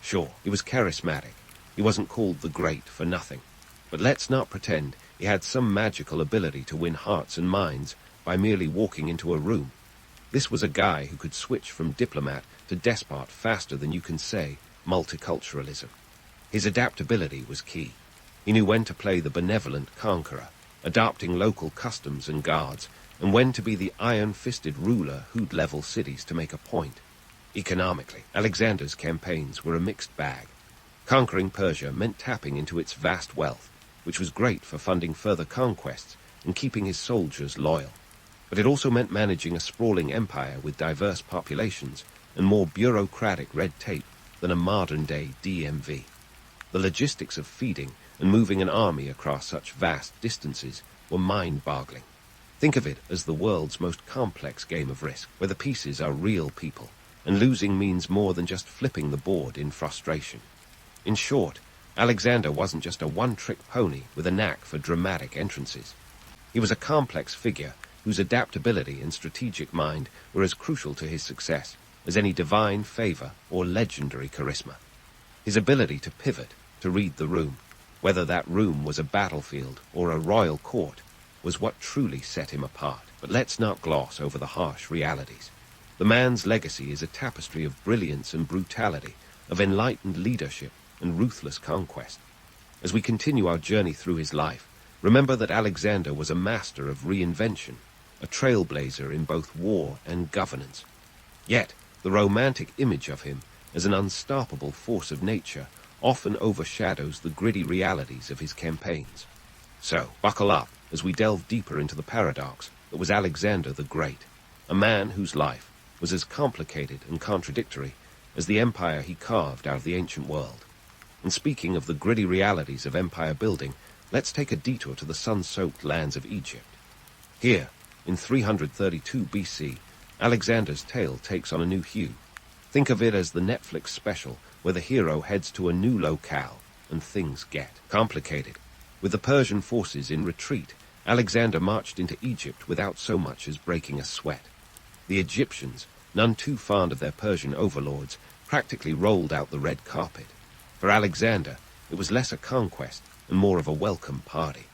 Sure, he was charismatic. He wasn't called the Great for nothing. But let's not pretend he had some magical ability to win hearts and minds by merely walking into a room. This was a guy who could switch from diplomat to despot faster than you can say multiculturalism. His adaptability was key. He knew when to play the benevolent conqueror, adopting local customs and guards, and when to be the iron-fisted ruler who'd level cities to make a point. Economically, Alexander's campaigns were a mixed bag. Conquering Persia meant tapping into its vast wealth, which was great for funding further conquests and keeping his soldiers loyal. But it also meant managing a sprawling empire with diverse populations and more bureaucratic red tape than a modern-day DMV. The logistics of feeding and moving an army across such vast distances were mind-boggling. Think of it as the world's most complex game of Risk, where the pieces are real people, and losing means more than just flipping the board in frustration. In short, Alexander wasn't just a one-trick pony with a knack for dramatic entrances. He was a complex figure whose adaptability and strategic mind were as crucial to his success as any divine favor or legendary charisma. His ability to pivot, to read the room, whether that room was a battlefield or a royal court, was what truly set him apart. But let's not gloss over the harsh realities. The man's legacy is a tapestry of brilliance and brutality, of enlightened leadership and ruthless conquest. As we continue our journey through his life, remember that Alexander was a master of reinvention, a trailblazer in both war and governance. Yet, the romantic image of him as an unstoppable force of nature often overshadows the gritty realities of his campaigns. So, buckle up as we delve deeper into the paradox that was Alexander the Great, a man whose life was as complicated and contradictory as the empire he carved out of the ancient world. And speaking of the gritty realities of empire building, let's take a detour to the sun-soaked lands of Egypt. Here, in 332 BC, Alexander's tale takes on a new hue. Think of it as the Netflix special where the hero heads to a new locale and things get complicated. With the Persian forces in retreat, Alexander marched into Egypt without so much as breaking a sweat. The Egyptians, none too fond of their Persian overlords, practically rolled out the red carpet. For Alexander, it was less a conquest and more of a welcome party.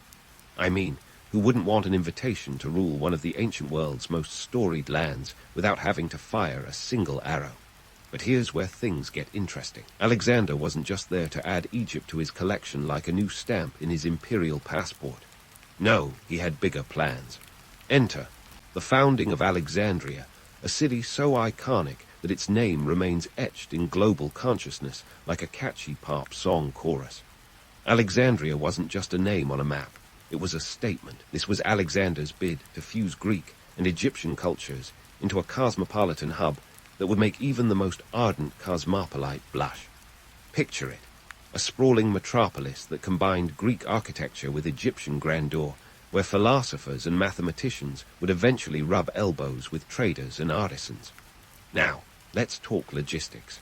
I mean, who wouldn't want an invitation to rule one of the ancient world's most storied lands without having to fire a single arrow? But here's where things get interesting. Alexander wasn't just there to add Egypt to his collection like a new stamp in his imperial passport. No, he had bigger plans. Enter the founding of Alexandria, a city so iconic that its name remains etched in global consciousness like a catchy pop song chorus. Alexandria wasn't just a name on a map. It was a statement. This was Alexander's bid to fuse Greek and Egyptian cultures into a cosmopolitan hub that would make even the most ardent cosmopolite blush. Picture it, a sprawling metropolis that combined Greek architecture with Egyptian grandeur, where philosophers and mathematicians would eventually rub elbows with traders and artisans. Now, let's talk logistics.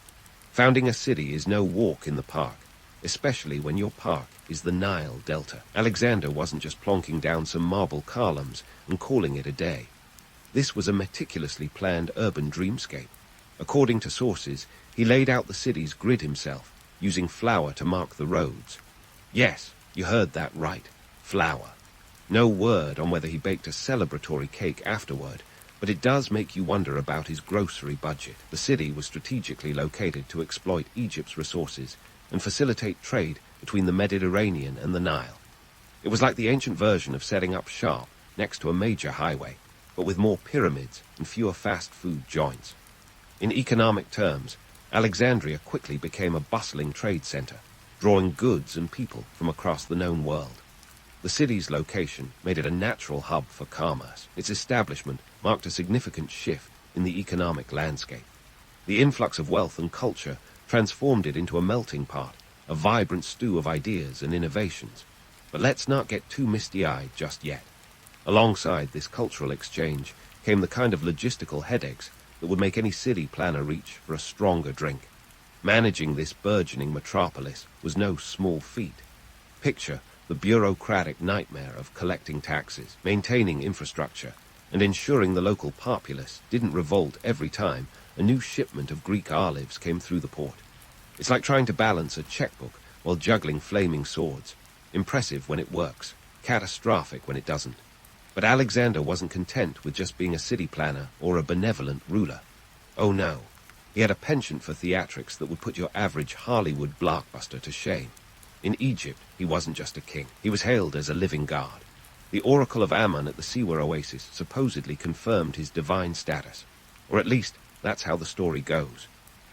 Founding a city is no walk in the park, especially when your park is the Nile Delta. Alexander wasn't just plonking down some marble columns and calling it a day. This was a meticulously planned urban dreamscape. According to sources, he laid out the city's grid himself, using flour to mark the roads. Yes, you heard that right, flour. No word on whether he baked a celebratory cake afterward, but it does make you wonder about his grocery budget. The city was strategically located to exploit Egypt's resources and facilitate trade between the Mediterranean and the Nile. It was like the ancient version of setting up shop next to a major highway, but with more pyramids and fewer fast food joints. In economic terms, Alexandria quickly became a bustling trade center, drawing goods and people from across the known world. The city's location made it a natural hub for commerce. Its establishment marked a significant shift in the economic landscape. The influx of wealth and culture transformed it into a melting pot, a vibrant stew of ideas and innovations. But let's not get too misty-eyed just yet. Alongside this cultural exchange came the kind of logistical headaches that would make any city planner reach for a stronger drink. Managing this burgeoning metropolis was no small feat. Picture the bureaucratic nightmare of collecting taxes, maintaining infrastructure, and ensuring the local populace didn't revolt every time a new shipment of Greek olives came through the port. It's like trying to balance a checkbook while juggling flaming swords. Impressive when it works, catastrophic when it doesn't. But Alexander wasn't content with just being a city planner or a benevolent ruler. Oh no, he had a penchant for theatrics that would put your average Hollywood blockbuster to shame. In Egypt, he wasn't just a king. He was hailed as a living god. The Oracle of Ammon at the Siwa Oasis supposedly confirmed his divine status. Or at least, that's how the story goes.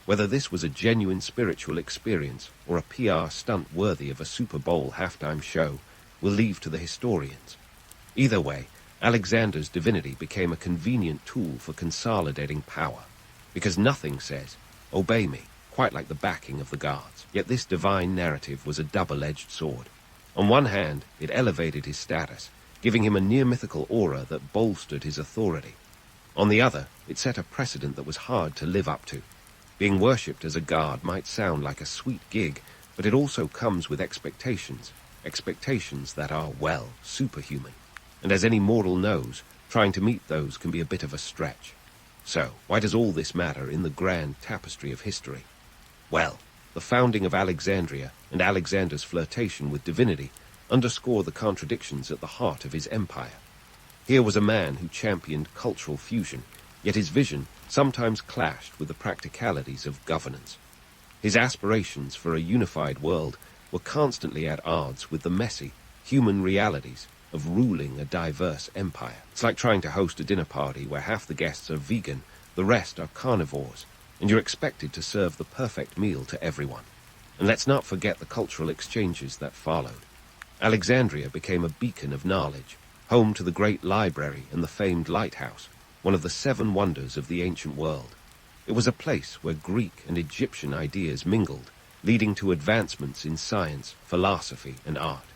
Whether this was a genuine spiritual experience or a PR stunt worthy of a Super Bowl halftime show, we'll leave to the historians. Either way, Alexander's divinity became a convenient tool for consolidating power, because nothing says, "Obey me," quite like the backing of the gods. Yet this divine narrative was a double-edged sword. On one hand, it elevated his status, giving him a near-mythical aura that bolstered his authority. On the other, it set a precedent that was hard to live up to. Being worshipped as a god might sound like a sweet gig, but it also comes with expectations that are, well, superhuman. And as any mortal knows, trying to meet those can be a bit of a stretch. So, why does all this matter in the grand tapestry of history? Well, the founding of Alexandria and Alexander's flirtation with divinity underscore the contradictions at the heart of his empire. Here was a man who championed cultural fusion, yet his vision sometimes clashed with the practicalities of governance. His aspirations for a unified world were constantly at odds with the messy, human realities of ruling a diverse empire. It's like trying to host a dinner party where half the guests are vegan, The rest are carnivores, and you're expected to serve the perfect meal to everyone. And let's not forget the cultural exchanges that followed. Alexandria became a beacon of knowledge, home to the great library and the famed lighthouse, one of the 7 wonders of the ancient world. It was a place where Greek and Egyptian ideas mingled, leading to advancements in science, philosophy, and art.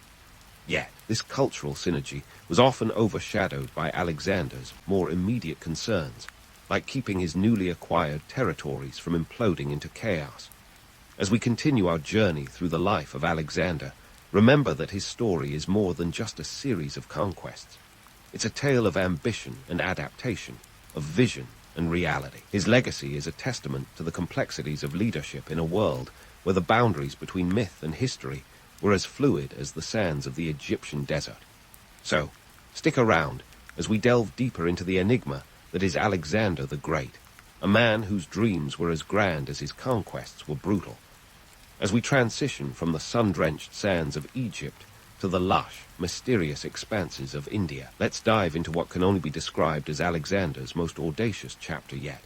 Yet, this cultural synergy was often overshadowed by Alexander's more immediate concerns, like keeping his newly acquired territories from imploding into chaos. As we continue our journey through the life of Alexander, remember that his story is more than just a series of conquests. It's a tale of ambition and adaptation, of vision and reality. His legacy is a testament to the complexities of leadership in a world where the boundaries between myth and history were as fluid as the sands of the Egyptian desert. So, stick around as we delve deeper into the enigma that is Alexander the Great, a man whose dreams were as grand as his conquests were brutal. As we transition from the sun-drenched sands of Egypt to the lush, mysterious expanses of India, let's dive into what can only be described as Alexander's most audacious chapter yet.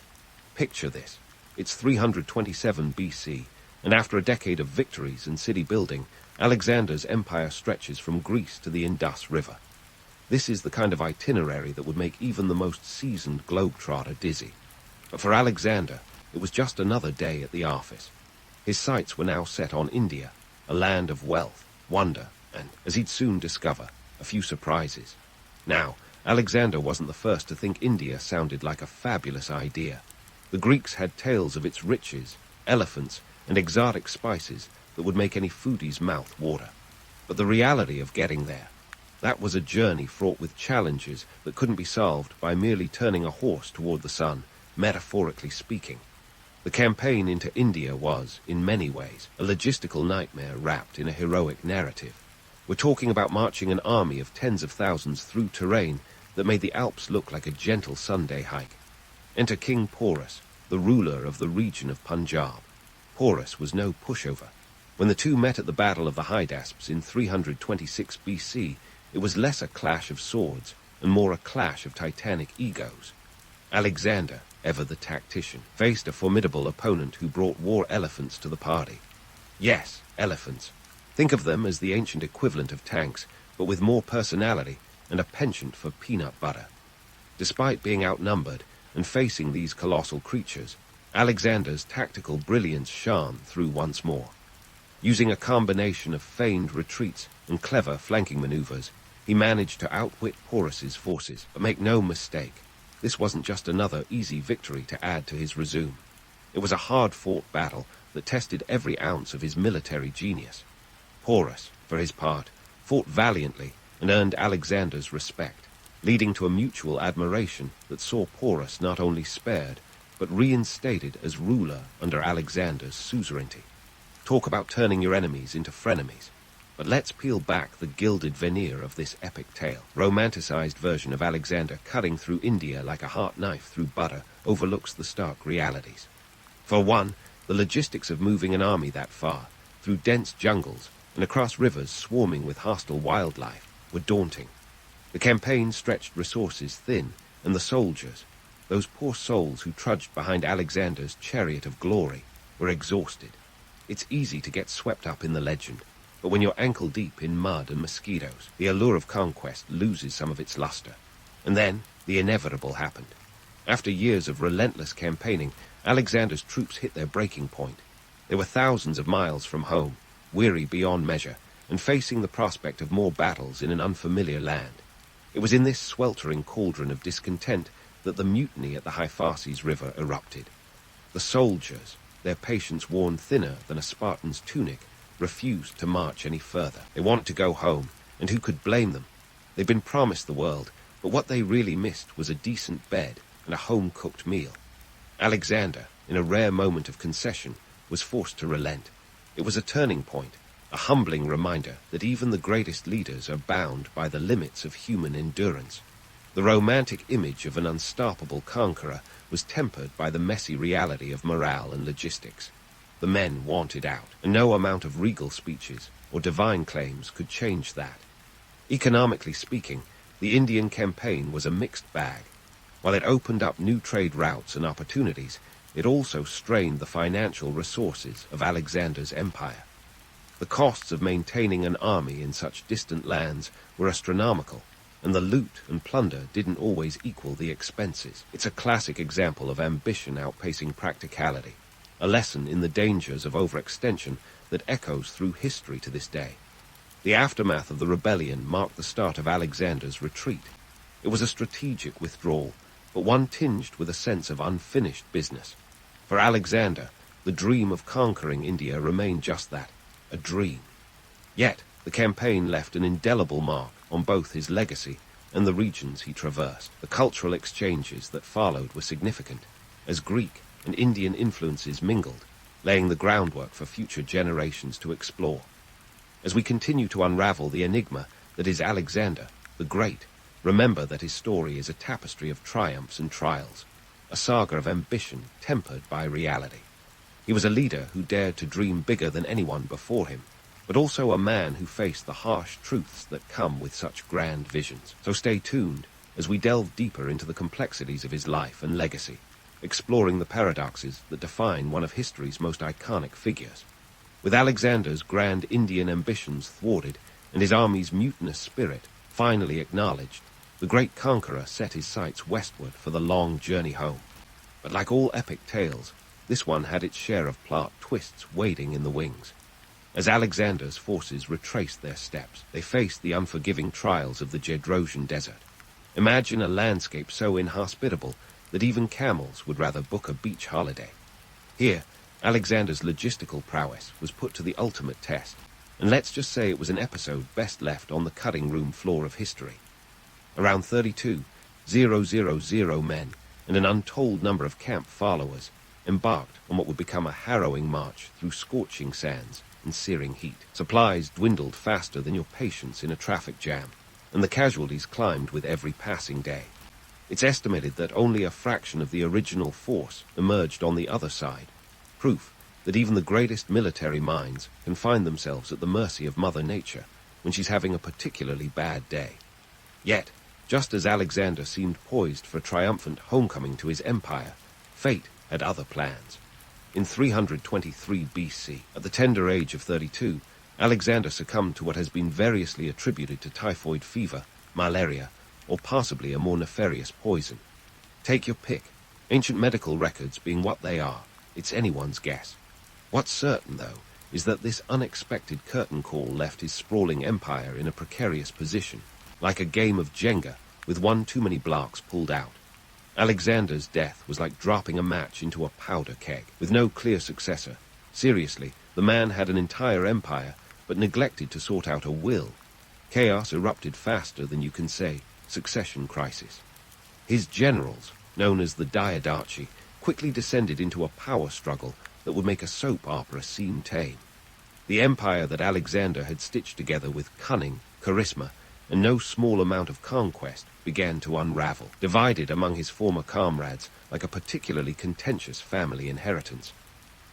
Picture this. It's 327 BC, and after a decade of victories and city building, Alexander's empire stretches from Greece to the Indus River. This is the kind of itinerary that would make even the most seasoned globetrotter dizzy. But for Alexander, it was just another day at the office. His sights were now set on India, a land of wealth, wonder, and, as he'd soon discover, a few surprises. Now, Alexander wasn't the first to think India sounded like a fabulous idea. The Greeks had tales of its riches, elephants, and exotic spices that would make any foodie's mouth water. But the reality of getting there, that was a journey fraught with challenges that couldn't be solved by merely turning a horse toward the sun, metaphorically speaking. The campaign into India was, in many ways, a logistical nightmare wrapped in a heroic narrative. We're talking about marching an army of tens of thousands through terrain that made the Alps look like a gentle Sunday hike. Enter King Porus, the ruler of the region of Punjab. Porus was no pushover. When the two met at the Battle of the Hydaspes in 326 BC, it was less a clash of swords and more a clash of titanic egos. Alexander, ever the tactician, faced a formidable opponent who brought war elephants to the party. Yes, elephants. Think of them as the ancient equivalent of tanks, but with more personality and a penchant for peanut butter. Despite being outnumbered and facing these colossal creatures, Alexander's tactical brilliance shone through once more. Using a combination of feigned retreats and clever flanking maneuvers, he managed to outwit Porus's forces. But make no mistake, this wasn't just another easy victory to add to his resume. It was a hard-fought battle that tested every ounce of his military genius. Porus, for his part, fought valiantly and earned Alexander's respect, leading to a mutual admiration that saw Porus not only spared, but reinstated as ruler under Alexander's suzerainty. Talk about turning your enemies into frenemies. But let's peel back the gilded veneer of this epic tale. Romanticized version of Alexander cutting through India like a hot knife through butter overlooks the stark realities. For one, the logistics of moving an army that far, through dense jungles and across rivers swarming with hostile wildlife, were daunting. The campaign stretched resources thin, and the soldiers, those poor souls who trudged behind Alexander's chariot of glory, were exhausted. It's easy to get swept up in the legend, but when you're ankle-deep in mud and mosquitoes, the allure of conquest loses some of its luster. And then, the inevitable happened. After years of relentless campaigning, Alexander's troops hit their breaking point. They were thousands of miles from home, weary beyond measure, and facing the prospect of more battles in an unfamiliar land. It was in this sweltering cauldron of discontent that the mutiny at the Hyphases River erupted. The soldiers, their patience worn thinner than a Spartan's tunic, refused to march any further. They wanted to go home, and who could blame them? They'd been promised the world, but what they really missed was a decent bed and a home-cooked meal. Alexander, in a rare moment of concession, was forced to relent. It was a turning point, a humbling reminder that even the greatest leaders are bound by the limits of human endurance. The romantic image of an unstoppable conqueror was tempered by the messy reality of morale and logistics. The men wanted out, and no amount of regal speeches or divine claims could change that. Economically speaking, the Indian campaign was a mixed bag. While it opened up new trade routes and opportunities, it also strained the financial resources of Alexander's empire. The costs of maintaining an army in such distant lands were astronomical, and the loot and plunder didn't always equal the expenses. It's a classic example of ambition outpacing practicality, a lesson in the dangers of overextension that echoes through history to this day. The aftermath of the rebellion marked the start of Alexander's retreat. It was a strategic withdrawal, but one tinged with a sense of unfinished business. For Alexander, the dream of conquering India remained just that, a dream. Yet, the campaign left an indelible mark on both his legacy and the regions he traversed. The cultural exchanges that followed were significant, as Greek and Indian influences mingled, laying the groundwork for future generations to explore. As we continue to unravel the enigma that is Alexander the Great, remember that his story is a tapestry of triumphs and trials, a saga of ambition tempered by reality. He was a leader who dared to dream bigger than anyone before him, but also a man who faced the harsh truths that come with such grand visions. So stay tuned as we delve deeper into the complexities of his life and legacy, exploring the paradoxes that define one of history's most iconic figures. With Alexander's grand Indian ambitions thwarted and his army's mutinous spirit finally acknowledged, the great conqueror set his sights westward for the long journey home. But like all epic tales, this one had its share of plot twists waiting in the wings. As Alexander's forces retraced their steps, they faced the unforgiving trials of the Jedrosian desert. Imagine a landscape so inhospitable that even camels would rather book a beach holiday. Here, Alexander's logistical prowess was put to the ultimate test, and let's just say it was an episode best left on the cutting room floor of history. Around 32,000 men and an untold number of camp followers embarked on what would become a harrowing march through scorching sands and searing heat. Supplies dwindled faster than your patience in a traffic jam, and the casualties climbed with every passing day. It's estimated that only a fraction of the original force emerged on the other side, proof that even the greatest military minds can find themselves at the mercy of Mother Nature when she's having a particularly bad day. Yet, just as Alexander seemed poised for a triumphant homecoming to his empire, fate had other plans. In 323 BC, at the tender age of 32, Alexander succumbed to what has been variously attributed to typhoid fever, malaria, or possibly a more nefarious poison. Take your pick, ancient medical records being what they are. It's anyone's guess. What's certain, though, is that this unexpected curtain call left his sprawling empire in a precarious position, like a game of Jenga with one too many blocks pulled out. Alexander's death was like dropping a match into a powder keg, with no clear successor. Seriously, the man had an entire empire, but neglected to sort out a will. Chaos erupted faster than you can say, succession crisis. His generals, known as the Diadochi, quickly descended into a power struggle that would make a soap opera seem tame. The empire that Alexander had stitched together with cunning, charisma, and no small amount of conquest began to unravel, divided among his former comrades like a particularly contentious family inheritance.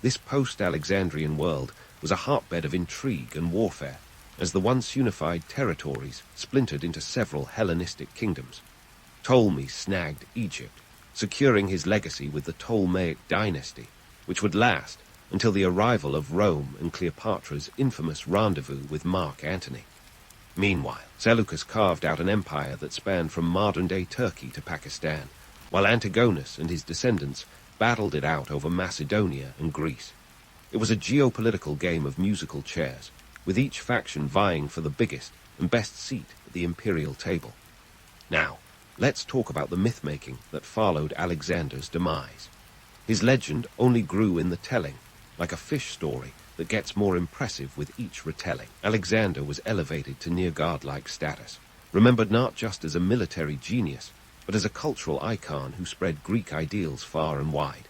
This post-Alexandrian world was a hotbed of intrigue and warfare, as the once unified territories splintered into several Hellenistic kingdoms. Ptolemy snagged Egypt, securing his legacy with the Ptolemaic dynasty, which would last until the arrival of Rome and Cleopatra's infamous rendezvous with Mark Antony. Meanwhile, Seleucus carved out an empire that spanned from modern-day Turkey to Pakistan, while Antigonus and his descendants battled it out over Macedonia and Greece. It was a geopolitical game of musical chairs, with each faction vying for the biggest and best seat at the imperial table. Now, let's talk about the myth-making that followed Alexander's demise. His legend only grew in the telling, like a fish story that gets more impressive with each retelling. Alexander was elevated to near godlike status, remembered not just as a military genius, but as a cultural icon who spread Greek ideals far and wide.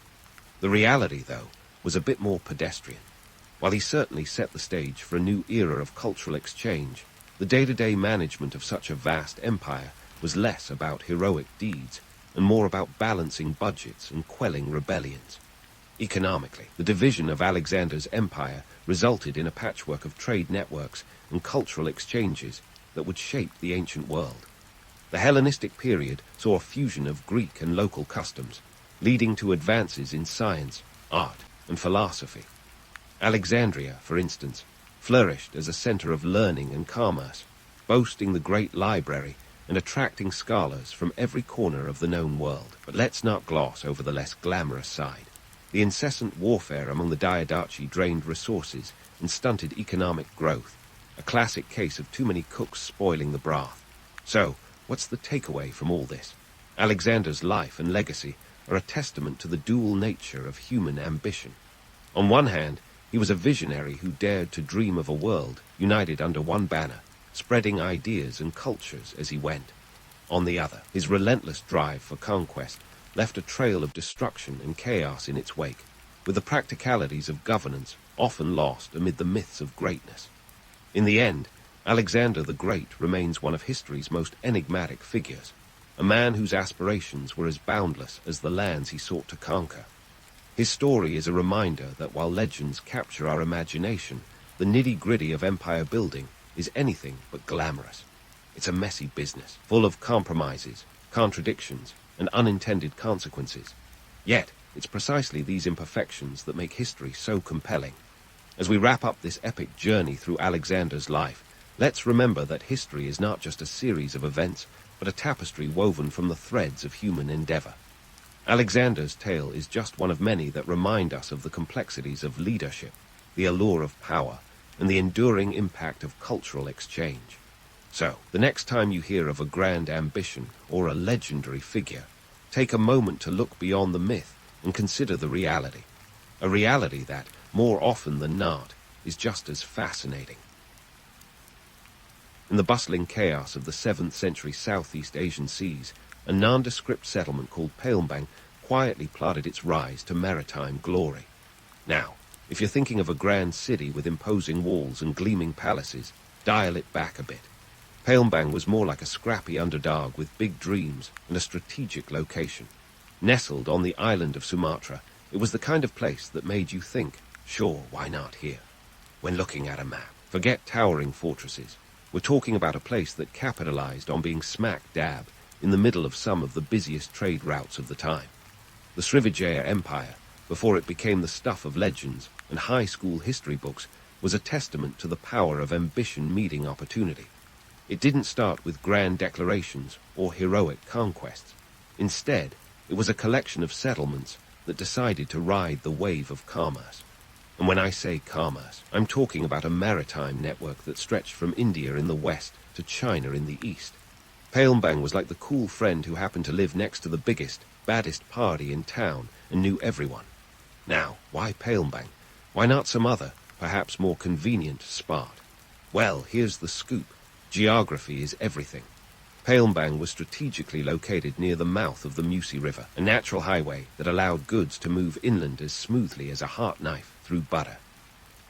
The reality, though, was a bit more pedestrian. While he certainly set the stage for a new era of cultural exchange, the day-to-day management of such a vast empire was less about heroic deeds and more about balancing budgets and quelling rebellions. Economically, the division of Alexander's empire resulted in a patchwork of trade networks and cultural exchanges that would shape the ancient world. The Hellenistic period saw a fusion of Greek and local customs, leading to advances in science, art, and philosophy. Alexandria, for instance, flourished as a center of learning and commerce, boasting the great library and attracting scholars from every corner of the known world. But let's not gloss over the less glamorous side. The incessant warfare among the Diadochi drained resources and stunted economic growth, a classic case of too many cooks spoiling the broth. So, what's the takeaway from all this? Alexander's life and legacy are a testament to the dual nature of human ambition. On one hand, he was a visionary who dared to dream of a world united under one banner, spreading ideas and cultures as he went. On the other, his relentless drive for conquest left a trail of destruction and chaos in its wake, with the practicalities of governance often lost amid the myths of greatness. In the end, Alexander the Great remains one of history's most enigmatic figures, a man whose aspirations were as boundless as the lands he sought to conquer. His story is a reminder that while legends capture our imagination, the nitty-gritty of empire building is anything but glamorous. It's a messy business, full of compromises, contradictions, and unintended consequences. Yet, it's precisely these imperfections that make history so compelling. As we wrap up this epic journey through Alexander's life, let's remember that history is not just a series of events, but a tapestry woven from the threads of human endeavor. Alexander's tale is just one of many that remind us of the complexities of leadership, the allure of power, and the enduring impact of cultural exchange. So, the next time you hear of a grand ambition or a legendary figure, take a moment to look beyond the myth and consider the reality. A reality that, more often than not, is just as fascinating. In the bustling chaos of the 7th century Southeast Asian seas, a nondescript settlement called Palembang quietly plodded its rise to maritime glory. Now, if you're thinking of a grand city with imposing walls and gleaming palaces, dial it back a bit. Palembang was more like a scrappy underdog with big dreams and a strategic location. Nestled on the island of Sumatra, it was the kind of place that made you think, sure, why not here? When looking at a map, forget towering fortresses. We're talking about a place that capitalized on being smack dab in the middle of some of the busiest trade routes of the time. The Srivijaya Empire, before it became the stuff of legends and high school history books, was a testament to the power of ambition meeting opportunity. It didn't start with grand declarations or heroic conquests. Instead, it was a collection of settlements that decided to ride the wave of commerce. And when I say commerce, I'm talking about a maritime network that stretched from India in the west to China in the east. Palembang was like the cool friend who happened to live next to the biggest, baddest party in town and knew everyone. Now, why Palembang? Why not some other, perhaps more convenient spot? Well, here's the scoop. Geography is everything. Palembang was strategically located near the mouth of the Musi River, a natural highway that allowed goods to move inland as smoothly as a hot knife through butter.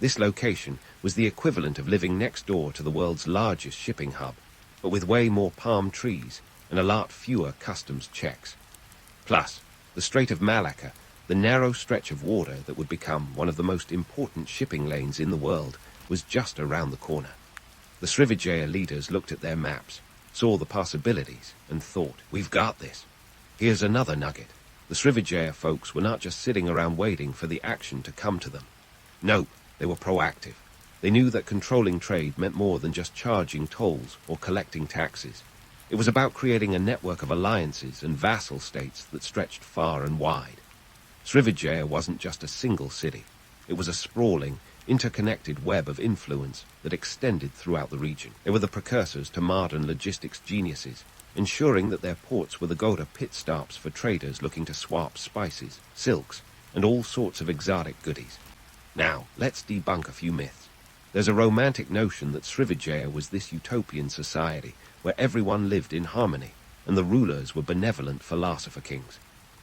This location was the equivalent of living next door to the world's largest shipping hub, but with way more palm trees and a lot fewer customs checks. Plus, the Strait of Malacca, the narrow stretch of water that would become one of the most important shipping lanes in the world, was just around the corner. The Srivijaya leaders looked at their maps, saw the possibilities, and thought, we've got this. Here's another nugget. The Srivijaya folks were not just sitting around waiting for the action to come to them. Nope, they were proactive. They knew that controlling trade meant more than just charging tolls or collecting taxes. It was about creating a network of alliances and vassal states that stretched far and wide. Srivijaya wasn't just a single city. It was a sprawling, interconnected web of influence that extended throughout the region. They were the precursors to modern logistics geniuses, ensuring that their ports were the go-to pit stops for traders looking to swap spices, silks, and all sorts of exotic goodies. Now, let's debunk a few myths. There's a romantic notion that Srivijaya was this utopian society where everyone lived in harmony and the rulers were benevolent philosopher kings.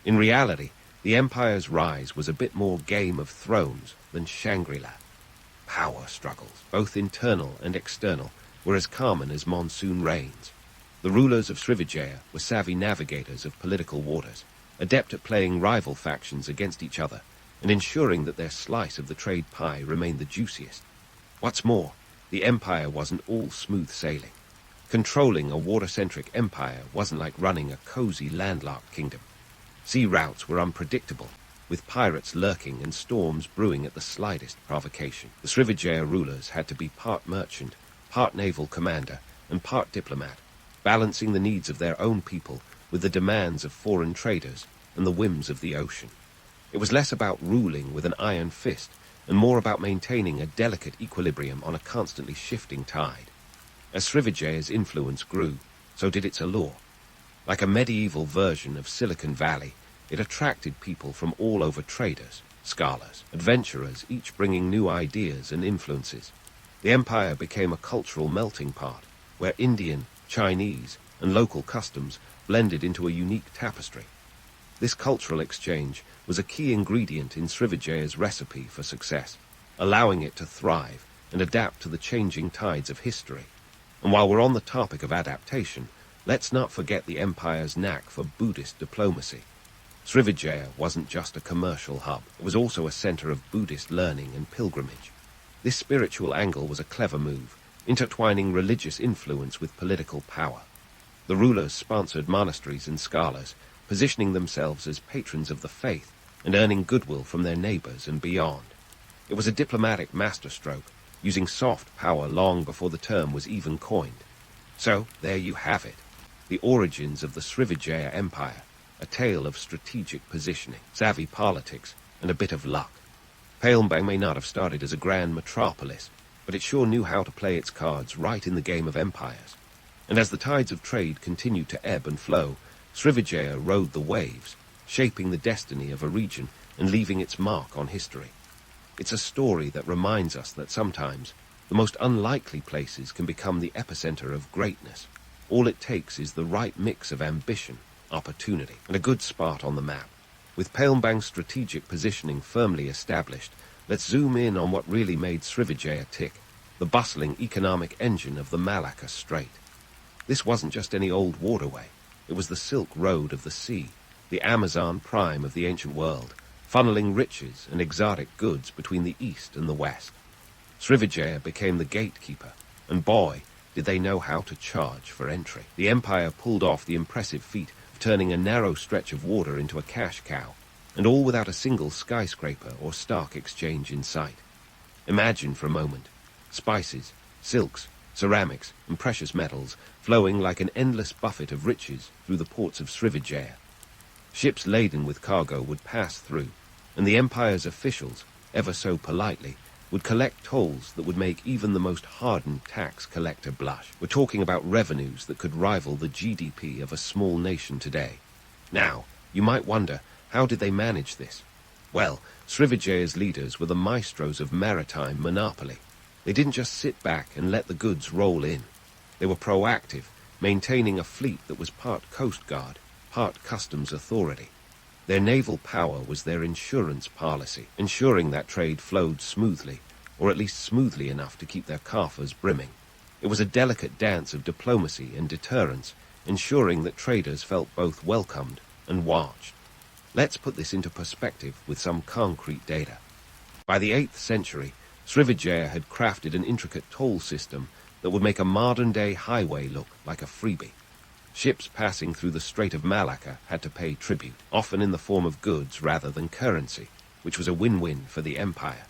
In reality, the empire's rise was a bit more Game of Thrones than Shangri-La. Power struggles, both internal and external, were as common as monsoon rains. The rulers of Srivijaya were savvy navigators of political waters, adept at playing rival factions against each other and ensuring that their slice of the trade pie remained the juiciest. What's more, the empire wasn't all smooth sailing. Controlling a water-centric empire wasn't like running a cozy landlocked kingdom. Sea routes were unpredictable, with pirates lurking and storms brewing at the slightest provocation. The Srivijaya rulers had to be part merchant, part naval commander, and part diplomat, balancing the needs of their own people with the demands of foreign traders and the whims of the ocean. It was less about ruling with an iron fist and more about maintaining a delicate equilibrium on a constantly shifting tide. As Srivijaya's influence grew, so did its allure. Like a medieval version of Silicon Valley, it attracted people from all over: traders, scholars, adventurers, each bringing new ideas and influences. The empire became a cultural melting pot, where Indian, Chinese, and local customs blended into a unique tapestry. This cultural exchange was a key ingredient in Srivijaya's recipe for success, allowing it to thrive and adapt to the changing tides of history. And while we're on the topic of adaptation, let's not forget the empire's knack for Buddhist diplomacy. Srivijaya wasn't just a commercial hub, it was also a center of Buddhist learning and pilgrimage. This spiritual angle was a clever move, intertwining religious influence with political power. The rulers sponsored monasteries and scholars, positioning themselves as patrons of the faith and earning goodwill from their neighbors and beyond. It was a diplomatic masterstroke, using soft power long before the term was even coined. So, there you have it, the origins of the Srivijaya Empire, a tale of strategic positioning, savvy politics, and a bit of luck. Palembang may not have started as a grand metropolis, but it sure knew how to play its cards right in the game of empires. And as the tides of trade continued to ebb and flow, Srivijaya rode the waves, shaping the destiny of a region and leaving its mark on history. It's a story that reminds us that sometimes the most unlikely places can become the epicenter of greatness. All it takes is the right mix of ambition, opportunity, and a good spot on the map. With Palembang's strategic positioning firmly established, let's zoom in on what really made Srivijaya tick, the bustling economic engine of the Malacca Strait. This wasn't just any old waterway. It was the Silk Road of the sea, the Amazon prime of the ancient world, funneling riches and exotic goods between the east and the west. Srivijaya became the gatekeeper, and boy, did they know how to charge for entry. The empire pulled off the impressive feat of turning a narrow stretch of water into a cash cow, and all without a single skyscraper or stock exchange in sight. Imagine for a moment, spices, silks, ceramics, and precious metals flowing like an endless buffet of riches through the ports of Srivijaya. Ships laden with cargo would pass through, and the empire's officials, ever so politely, would collect tolls that would make even the most hardened tax collector blush. We're talking about revenues that could rival the GDP of a small nation today. Now, you might wonder, how did they manage this? Well, Srivijaya's leaders were the maestros of maritime monopoly. They didn't just sit back and let the goods roll in. They were proactive, maintaining a fleet that was part Coast Guard, part customs authority. Their naval power was their insurance policy, ensuring that trade flowed smoothly, or at least smoothly enough to keep their coffers brimming. It was a delicate dance of diplomacy and deterrence, ensuring that traders felt both welcomed and watched. Let's put this into perspective with some concrete data. By the 8th century, Srivijaya had crafted an intricate toll system that would make a modern-day highway look like a freebie. Ships passing through the Strait of Malacca had to pay tribute, often in the form of goods rather than currency, which was a win-win for the empire.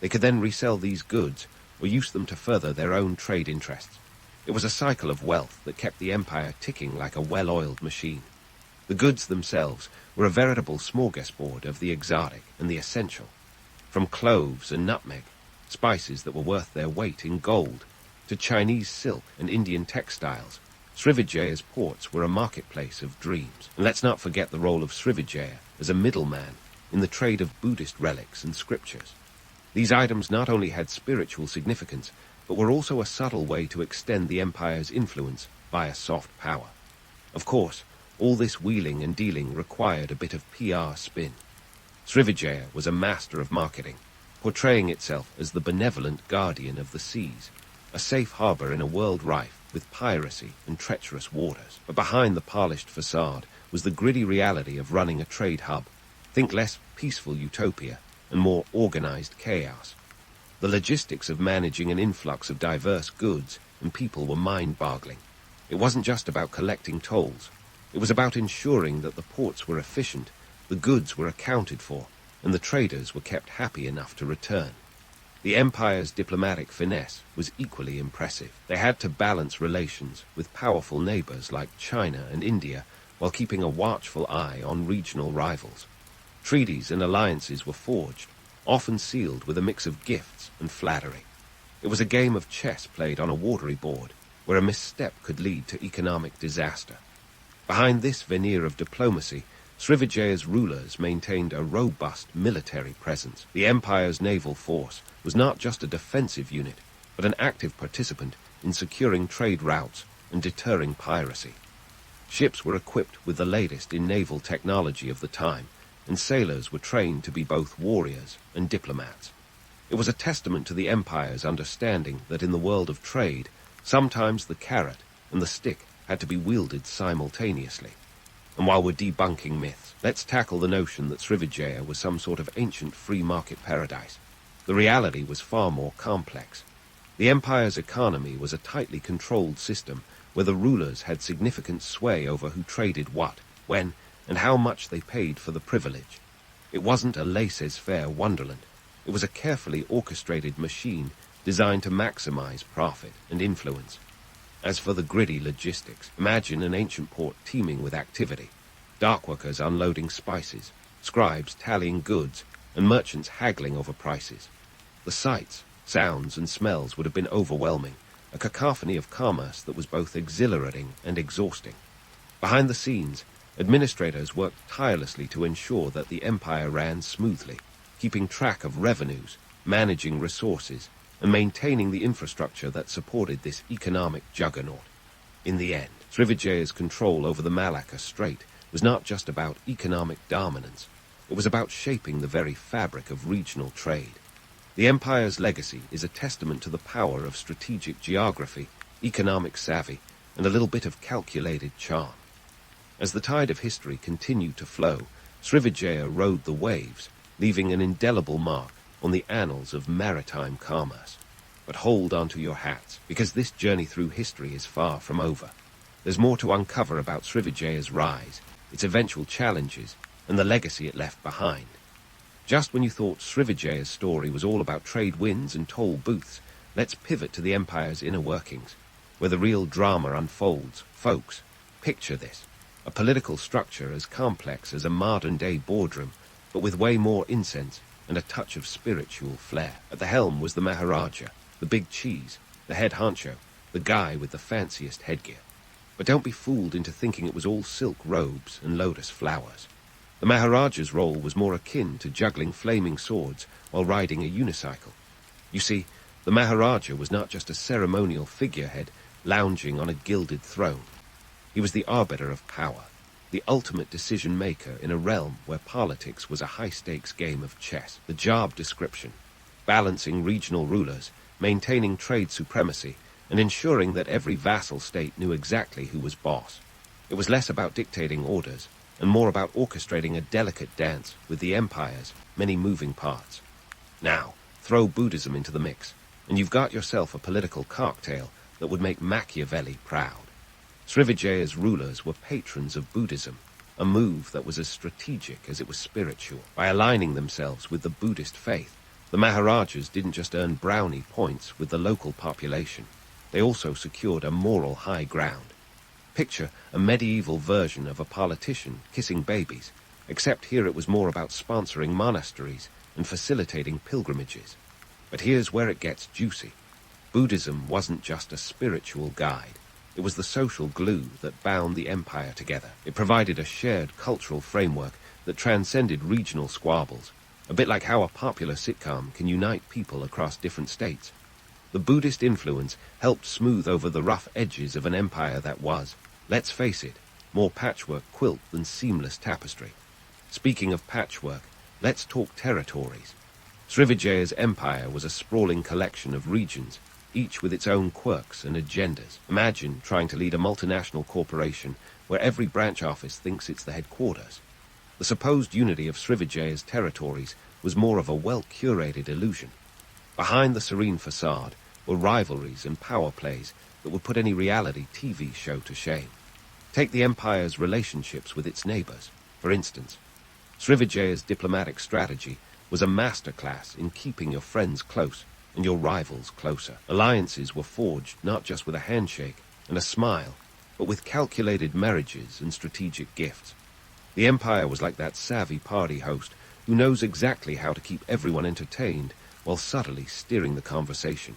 They could then resell these goods or use them to further their own trade interests. It was a cycle of wealth that kept the empire ticking like a well-oiled machine. The goods themselves were a veritable smorgasbord of the exotic and the essential. From cloves and nutmeg, spices that were worth their weight in gold, to Chinese silk and Indian textiles, Srivijaya's ports were a marketplace of dreams. And let's not forget the role of Srivijaya as a middleman in the trade of Buddhist relics and scriptures. These items not only had spiritual significance, but were also a subtle way to extend the empire's influence via soft power. Of course, all this wheeling and dealing required a bit of PR spin. Srivijaya was a master of marketing, portraying itself as the benevolent guardian of the seas, a safe harbor in a world rife with piracy and treacherous waters. But behind the polished facade was the gritty reality of running a trade hub. Think less peaceful utopia and more organized chaos. The logistics of managing an influx of diverse goods and people were mind-boggling. It wasn't just about collecting tolls. It was about ensuring that the ports were efficient, the goods were accounted for, and the traders were kept happy enough to return. The empire's diplomatic finesse was equally impressive. They had to balance relations with powerful neighbors like China and India while keeping a watchful eye on regional rivals. Treaties and alliances were forged, often sealed with a mix of gifts and flattery. It was a game of chess played on a watery board, where a misstep could lead to economic disaster. Behind this veneer of diplomacy, Srivijaya's rulers maintained a robust military presence. The empire's naval force was not just a defensive unit, but an active participant in securing trade routes and deterring piracy. Ships were equipped with the latest in naval technology of the time, and sailors were trained to be both warriors and diplomats. It was a testament to the empire's understanding that in the world of trade, sometimes the carrot and the stick had to be wielded simultaneously. And while we're debunking myths, let's tackle the notion that Srivijaya was some sort of ancient free market paradise. The reality was far more complex. The empire's economy was a tightly controlled system where the rulers had significant sway over who traded what, when, and how much they paid for the privilege. It wasn't a laissez-faire wonderland. It was a carefully orchestrated machine designed to maximize profit and influence. As for the gritty logistics, imagine an ancient port teeming with activity. Dockworkers unloading spices, scribes tallying goods, and merchants haggling over prices. The sights, sounds, and smells would have been overwhelming, a cacophony of commerce that was both exhilarating and exhausting. Behind the scenes, administrators worked tirelessly to ensure that the empire ran smoothly, keeping track of revenues, managing resources, and maintaining the infrastructure that supported this economic juggernaut. In the end, Srivijaya's control over the Malacca Strait was not just about economic dominance. It was about shaping the very fabric of regional trade. The empire's legacy is a testament to the power of strategic geography, economic savvy, and a little bit of calculated charm. As the tide of history continued to flow, Srivijaya rode the waves, leaving an indelible mark on the annals of maritime commerce. But hold on to your hats, because this journey through history is far from over. There's more to uncover about Srivijaya's rise, its eventual challenges, and the legacy it left behind. Just when you thought Srivijaya's story was all about trade wins and toll booths, let's pivot to the empire's inner workings, where the real drama unfolds. Folks, picture this. A political structure as complex as a modern-day boardroom, but with way more incense and a touch of spiritual flair. At the helm was the Maharaja, the big cheese, the head honcho, the guy with the fanciest headgear. But don't be fooled into thinking it was all silk robes and lotus flowers. The Maharaja's role was more akin to juggling flaming swords while riding a unicycle. You see, the Maharaja was not just a ceremonial figurehead lounging on a gilded throne. He was the arbiter of power, the ultimate decision-maker in a realm where politics was a high-stakes game of chess. The job description: balancing regional rulers, maintaining trade supremacy, and ensuring that every vassal state knew exactly who was boss. It was less about dictating orders, and more about orchestrating a delicate dance with the empire's many moving parts. Now, throw Buddhism into the mix, and you've got yourself a political cocktail that would make Machiavelli proud. Srivijaya's rulers were patrons of Buddhism, a move that was as strategic as it was spiritual. By aligning themselves with the Buddhist faith, the Maharajas didn't just earn brownie points with the local population. They also secured a moral high ground. Picture a medieval version of a politician kissing babies, except here it was more about sponsoring monasteries and facilitating pilgrimages. But here's where it gets juicy. Buddhism wasn't just a spiritual guide. It was the social glue that bound the empire together. It provided a shared cultural framework that transcended regional squabbles, a bit like how a popular sitcom can unite people across different states. The Buddhist influence helped smooth over the rough edges of an empire that was, let's face it, more patchwork quilt than seamless tapestry. Speaking of patchwork, let's talk territories. Srivijaya's empire was a sprawling collection of regions, each with its own quirks and agendas. Imagine trying to lead a multinational corporation where every branch office thinks it's the headquarters. The supposed unity of Srivijaya's territories was more of a well-curated illusion. Behind the serene facade were rivalries and power plays that that would put any reality TV show to shame. Take the empire's relationships with its neighbors, for instance. Srivijaya's diplomatic strategy was a masterclass in keeping your friends close and your rivals closer. Alliances were forged not just with a handshake and a smile, but with calculated marriages and strategic gifts. The empire was like that savvy party host who knows exactly how to keep everyone entertained while subtly steering the conversation.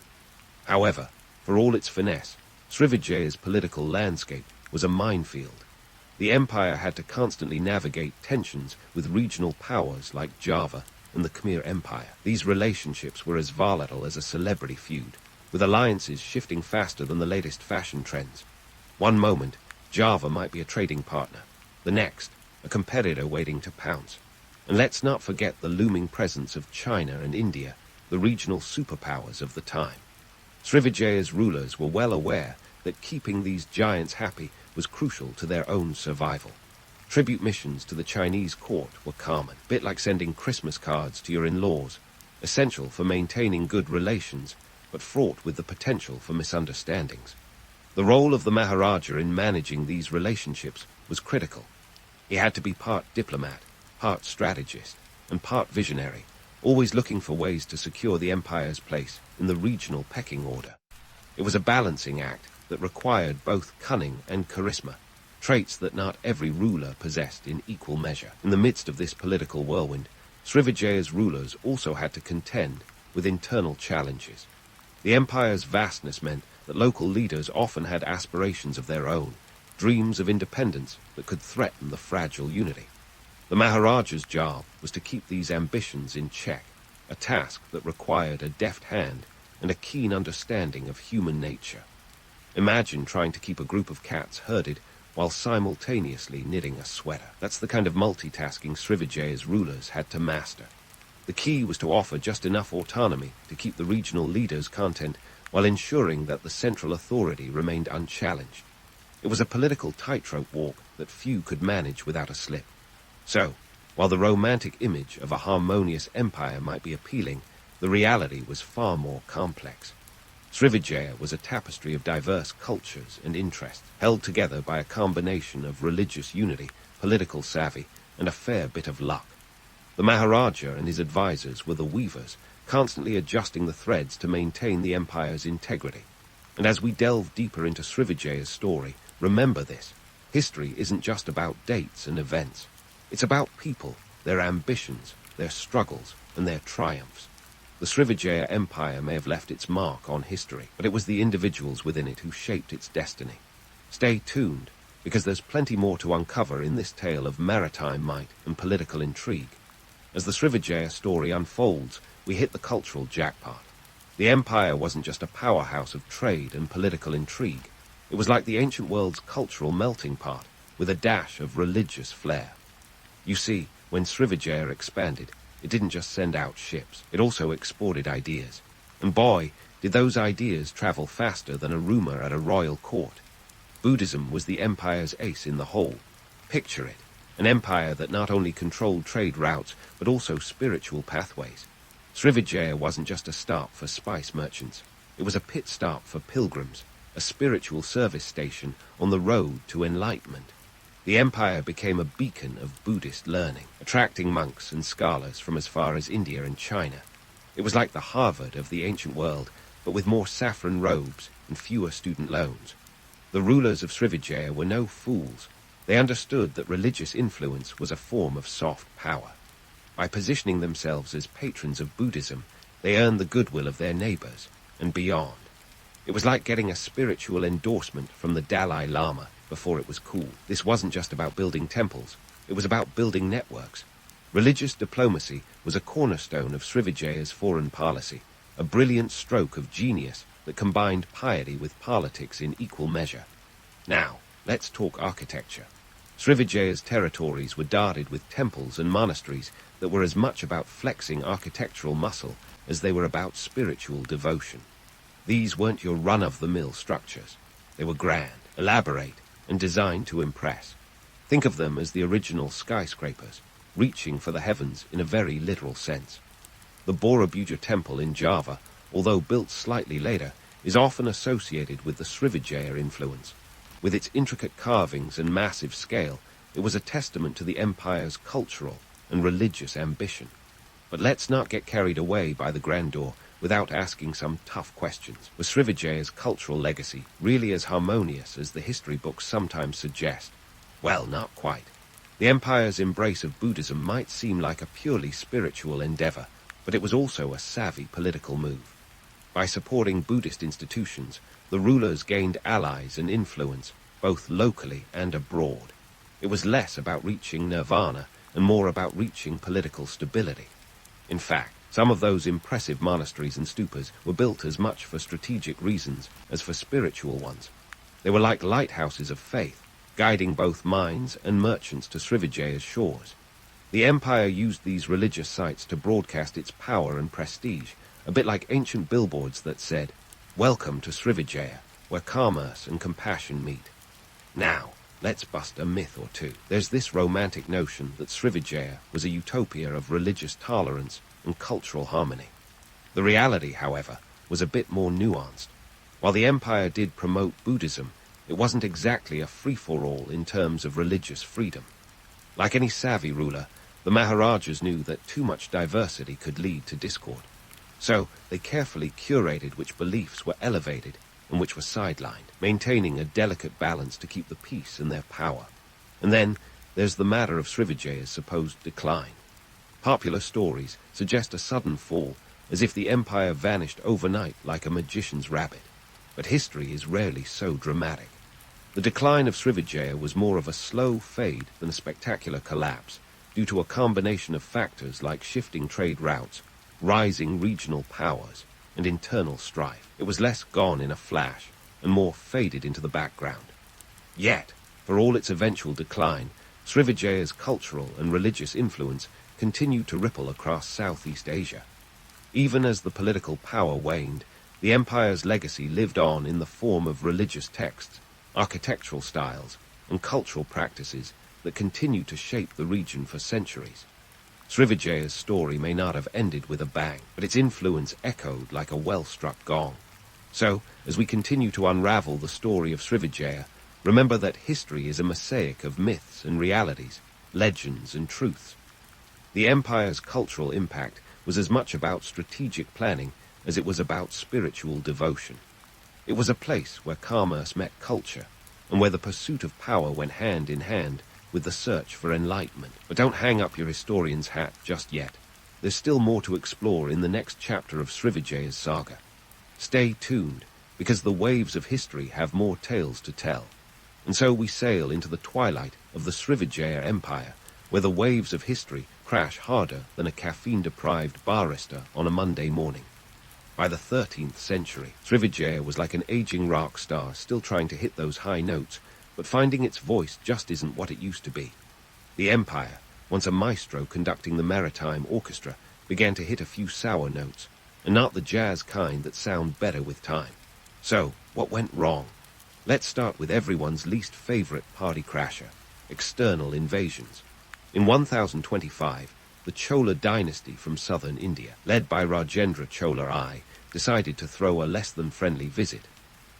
However, for all its finesse, Srivijaya's political landscape was a minefield. The empire had to constantly navigate tensions with regional powers like Java and the Khmer Empire. These relationships were as volatile as a celebrity feud, with alliances shifting faster than the latest fashion trends. One moment, Java might be a trading partner. The next, a competitor waiting to pounce. And let's not forget the looming presence of China and India, the regional superpowers of the time. Srivijaya's rulers were well aware that keeping these giants happy was crucial to their own survival. Tribute missions to the Chinese court were common, a bit like sending Christmas cards to your in-laws, essential for maintaining good relations, but fraught with the potential for misunderstandings. The role of the Maharaja in managing these relationships was critical. He had to be part diplomat, part strategist, and part visionary, always looking for ways to secure the empire's place in the regional pecking order. It was a balancing act that required both cunning and charisma, traits that not every ruler possessed in equal measure. In the midst of this political whirlwind, Srivijaya's rulers also had to contend with internal challenges. The empire's vastness meant that local leaders often had aspirations of their own, dreams of independence that could threaten the fragile unity. The Maharaja's job was to keep these ambitions in check, a task that required a deft hand and a keen understanding of human nature. Imagine trying to keep a group of cats herded while simultaneously knitting a sweater. That's the kind of multitasking Srivijaya's rulers had to master. The key was to offer just enough autonomy to keep the regional leaders content while ensuring that the central authority remained unchallenged. It was a political tightrope walk that few could manage without a slip. So, while the romantic image of a harmonious empire might be appealing, the reality was far more complex. Srivijaya was a tapestry of diverse cultures and interests, held together by a combination of religious unity, political savvy, and a fair bit of luck. The Maharaja and his advisors were the weavers, constantly adjusting the threads to maintain the empire's integrity. And as we delve deeper into Srivijaya's story, remember this: history isn't just about dates and events. It's about people, their ambitions, their struggles, and their triumphs. The Srivijaya Empire may have left its mark on history, but it was the individuals within it who shaped its destiny. Stay tuned, because there's plenty more to uncover in this tale of maritime might and political intrigue. As the Srivijaya story unfolds, we hit the cultural jackpot. The empire wasn't just a powerhouse of trade and political intrigue. It was like the ancient world's cultural melting pot, with a dash of religious flair. You see, when Srivijaya expanded, it didn't just send out ships, it also exported ideas. And boy, did those ideas travel faster than a rumor at a royal court. Buddhism was the empire's ace in the hole. Picture it, an empire that not only controlled trade routes, but also spiritual pathways. Srivijaya wasn't just a stop for spice merchants. It was a pit stop for pilgrims, a spiritual service station on the road to enlightenment. The empire became a beacon of Buddhist learning, attracting monks and scholars from as far as India and China. It was like the Harvard of the ancient world, but with more saffron robes and fewer student loans. The rulers of Srivijaya were no fools. They understood that religious influence was a form of soft power. By positioning themselves as patrons of Buddhism, they earned the goodwill of their neighbors and beyond. It was like getting a spiritual endorsement from the Dalai Lama before it was cool. This wasn't just about building temples, it was about building networks. Religious diplomacy was a cornerstone of Srivijaya's foreign policy, a brilliant stroke of genius that combined piety with politics in equal measure. Now, let's talk architecture. Srivijaya's territories were dotted with temples and monasteries that were as much about flexing architectural muscle as they were about spiritual devotion. These weren't your run-of-the-mill structures. They were grand, elaborate, and designed to impress. Think of them as the original skyscrapers, reaching for the heavens in a very literal sense. The Borobudur temple in Java, although built slightly later, is often associated with the Srivijaya influence. With its intricate carvings and massive scale, it was a testament to the empire's cultural and religious ambition. But let's not get carried away by the grandeur without asking some tough questions. Was Srivijaya's cultural legacy really as harmonious as the history books sometimes suggest? Well, not quite. The empire's embrace of Buddhism might seem like a purely spiritual endeavor, but it was also a savvy political move. By supporting Buddhist institutions, the rulers gained allies and influence, both locally and abroad. It was less about reaching nirvana and more about reaching political stability. In fact, some of those impressive monasteries and stupas were built as much for strategic reasons as for spiritual ones. They were like lighthouses of faith, guiding both minds and merchants to Srivijaya's shores. The empire used these religious sites to broadcast its power and prestige, a bit like ancient billboards that said, "Welcome to Srivijaya, where commerce and compassion meet." Now, let's bust a myth or two. There's this romantic notion that Srivijaya was a utopia of religious tolerance and cultural harmony. The reality, however, was a bit more nuanced. While the empire did promote Buddhism, it wasn't exactly a free-for-all in terms of religious freedom. Like any savvy ruler, the Maharajas knew that too much diversity could lead to discord. So they carefully curated which beliefs were elevated and which were sidelined, maintaining a delicate balance to keep the peace and their power. And then there's the matter of Srivijaya's supposed decline. Popular stories suggest a sudden fall, as if the empire vanished overnight like a magician's rabbit. But history is rarely so dramatic. The decline of Srivijaya was more of a slow fade than a spectacular collapse, due to a combination of factors like shifting trade routes, rising regional powers, and internal strife. It was less gone in a flash, and more faded into the background. Yet, for all its eventual decline, Srivijaya's cultural and religious influence continued to ripple across Southeast Asia. Even as the political power waned, the empire's legacy lived on in the form of religious texts, architectural styles, and cultural practices that continued to shape the region for centuries. Srivijaya's story may not have ended with a bang, but its influence echoed like a well-struck gong. So, as we continue to unravel the story of Srivijaya, remember that history is a mosaic of myths and realities, legends and truths. The empire's cultural impact was as much about strategic planning as it was about spiritual devotion. It was a place where commerce met culture, and where the pursuit of power went hand in hand with the search for enlightenment. But don't hang up your historian's hat just yet. There's still more to explore in the next chapter of Srivijaya's saga. Stay tuned, because the waves of history have more tales to tell. And so we sail into the twilight of the Srivijaya Empire, where the waves of history crash harder than a caffeine-deprived barista on a Monday morning. By the 13th century, Srivijaya was like an aging rock star still trying to hit those high notes, but finding its voice just isn't what it used to be. The empire, once a maestro conducting the Maritime orchestra, began to hit a few sour notes, and not the jazz kind that sound better with time. So, what went wrong? Let's start with everyone's least favorite party crasher, external invasions. In 1025, the Chola dynasty from southern India, led by Rajendra Chola I, decided to throw a less-than-friendly visit.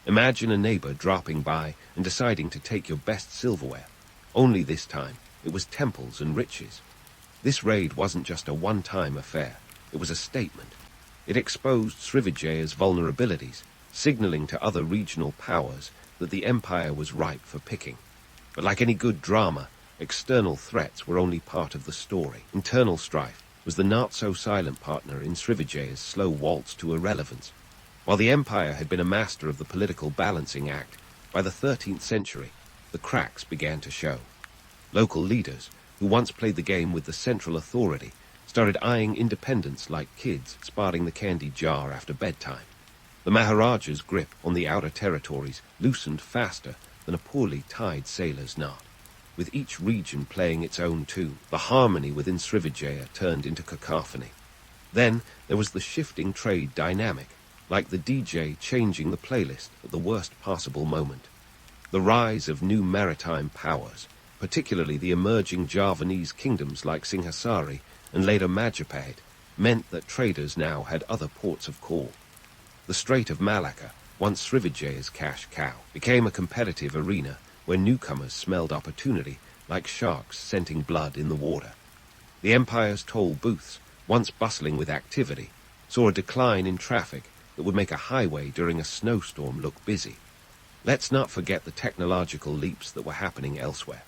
Imagine a neighbor dropping by and deciding to take your best silverware. Only this time, it was temples and riches. This raid wasn't just a one-time affair, it was a statement. It exposed Srivijaya's vulnerabilities, signaling to other regional powers that the empire was ripe for picking. But like any good drama, external threats were only part of the story. Internal strife was the not-so-silent partner in Srivijaya's slow waltz to irrelevance. While the empire had been a master of the political balancing act, by the 13th century, the cracks began to show. Local leaders, who once played the game with the central authority, started eyeing independence like kids spotting the candy jar after bedtime. The Maharaja's grip on the outer territories loosened faster than a poorly tied sailor's knot. With each region playing its own tune, the harmony within Srivijaya turned into cacophony. Then there was the shifting trade dynamic, like the DJ changing the playlist at the worst possible moment. The rise of new maritime powers, particularly the emerging Javanese kingdoms like Singhasari and later Majapahit, meant that traders now had other ports of call. The Strait of Malacca, once Srivijaya's cash cow, became a competitive arena where newcomers smelled opportunity like sharks scenting blood in the water. The empire's toll booths, once bustling with activity, saw a decline in traffic that would make a highway during a snowstorm look busy. Let's not forget the technological leaps that were happening elsewhere.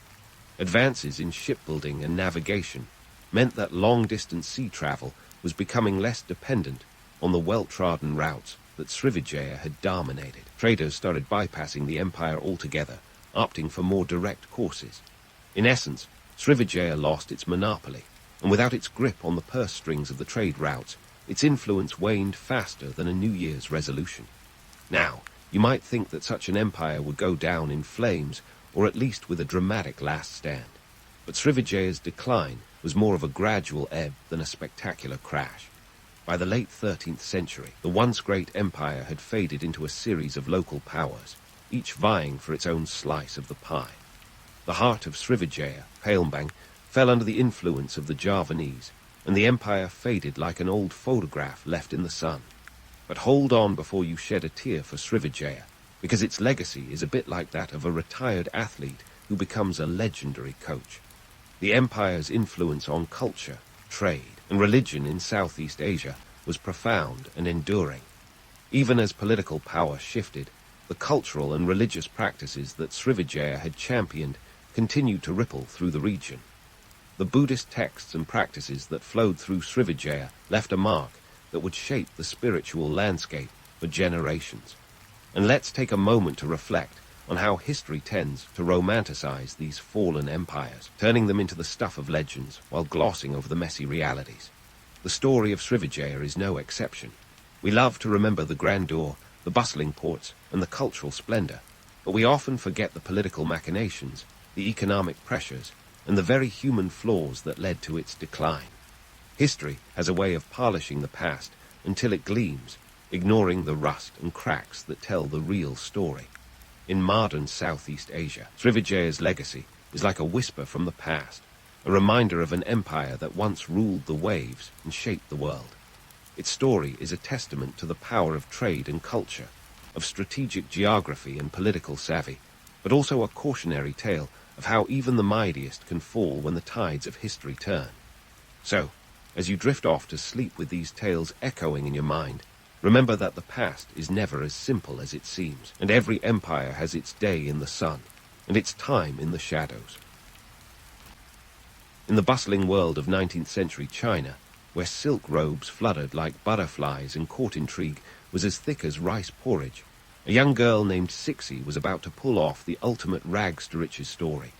Advances in shipbuilding and navigation meant that long-distance sea travel was becoming less dependent on the well-trodden routes that Srivijaya had dominated. Traders started bypassing the empire altogether, opting for more direct courses. In essence, Srivijaya lost its monopoly, and without its grip on the purse strings of the trade routes, its influence waned faster than a New Year's resolution. Now, you might think that such an empire would go down in flames, or at least with a dramatic last stand. But Srivijaya's decline was more of a gradual ebb than a spectacular crash. By the late 13th century, the once great empire had faded into a series of local powers, each vying for its own slice of the pie. The heart of Srivijaya, Palembang, fell under the influence of the Javanese, and the empire faded like an old photograph left in the sun. But hold on before you shed a tear for Srivijaya, because its legacy is a bit like that of a retired athlete who becomes a legendary coach. The empire's influence on culture, trade, and religion in Southeast Asia was profound and enduring. Even as political power shifted, the cultural and religious practices that Srivijaya had championed continued to ripple through the region. The Buddhist texts and practices that flowed through Srivijaya left a mark that would shape the spiritual landscape for generations. And let's take a moment to reflect on how history tends to romanticize these fallen empires, turning them into the stuff of legends while glossing over the messy realities. The story of Srivijaya is no exception. We love to remember the grandeur, the bustling ports, and the cultural splendor, but we often forget the political machinations, the economic pressures, and the very human flaws that led to its decline. History has a way of polishing the past until it gleams, ignoring the rust and cracks that tell the real story. In modern Southeast Asia, Srivijaya's legacy is like a whisper from the past, a reminder of an empire that once ruled the waves and shaped the world. Its story is a testament to the power of trade and culture, of strategic geography and political savvy, but also a cautionary tale of how even the mightiest can fall when the tides of history turn. So, as you drift off to sleep with these tales echoing in your mind, remember that the past is never as simple as it seems, and every empire has its day in the sun, and its time in the shadows. In the bustling world of 19th century China, where silk robes fluttered like butterflies and court intrigue was as thick as rice porridge, a young girl named Cixi was about to pull off the ultimate rags-to-riches story.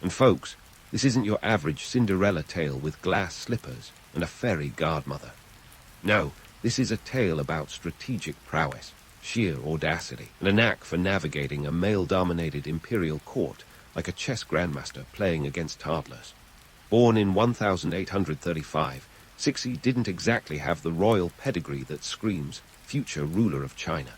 And folks, this isn't your average Cinderella tale with glass slippers and a fairy godmother. No, this is a tale about strategic prowess, sheer audacity, and a knack for navigating a male-dominated imperial court like a chess grandmaster playing against toddlers. Born in 1835, Cixi didn't exactly have the royal pedigree that screams future ruler of China.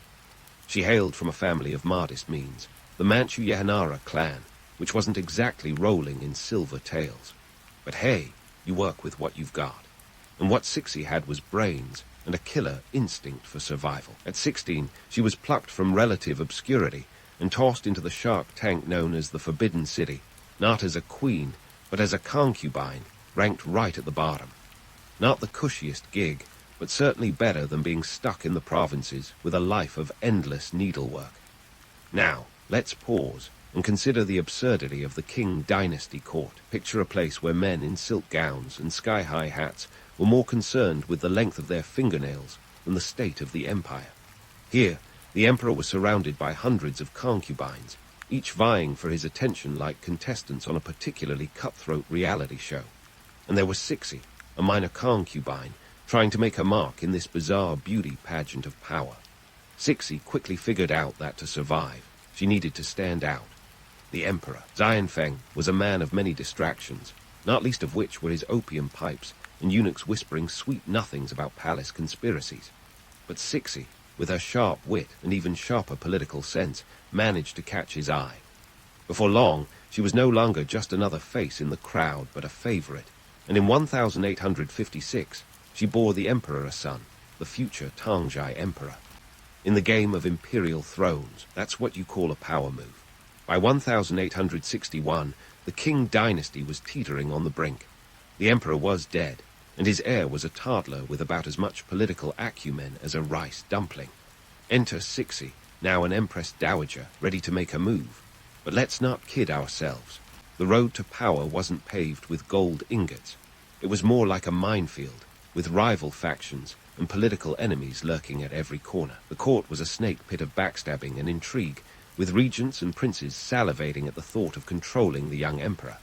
She hailed from a family of modest means, the Manchu Yahanara clan, which wasn't exactly rolling in silver tails. But hey, you work with what you've got. And what Cixi had was brains and a killer instinct for survival. At 16, she was plucked from relative obscurity and tossed into the shark tank known as the Forbidden City, not as a queen, but as a concubine, ranked right at the bottom. Not the cushiest gig, but certainly better than being stuck in the provinces with a life of endless needlework. Now, let's pause and consider the absurdity of the Qing dynasty court. Picture a place where men in silk gowns and sky-high hats were more concerned with the length of their fingernails than the state of the empire. Here, the emperor was surrounded by hundreds of concubines, each vying for his attention like contestants on a particularly cutthroat reality show. And there was Cixi, a minor concubine, trying to make her mark in this bizarre beauty pageant of power. Cixi quickly figured out that to survive, she needed to stand out. The emperor, Xianfeng, was a man of many distractions, not least of which were his opium pipes and eunuchs whispering sweet nothings about palace conspiracies. But Cixi, with her sharp wit and even sharper political sense, managed to catch his eye. Before long, she was no longer just another face in the crowd, but a favorite, and in 1856, she bore the emperor a son, the future Tangjai emperor. In the game of imperial thrones, that's what you call a power move. By 1861, the Qing dynasty was teetering on the brink. The emperor was dead, and his heir was a toddler with about as much political acumen as a rice dumpling. Enter Cixi, now an Empress Dowager, ready to make a move. But let's not kid ourselves. The road to power wasn't paved with gold ingots. It was more like a minefield, with rival factions and political enemies lurking at every corner. The court was a snake pit of backstabbing and intrigue, with regents and princes salivating at the thought of controlling the young emperor.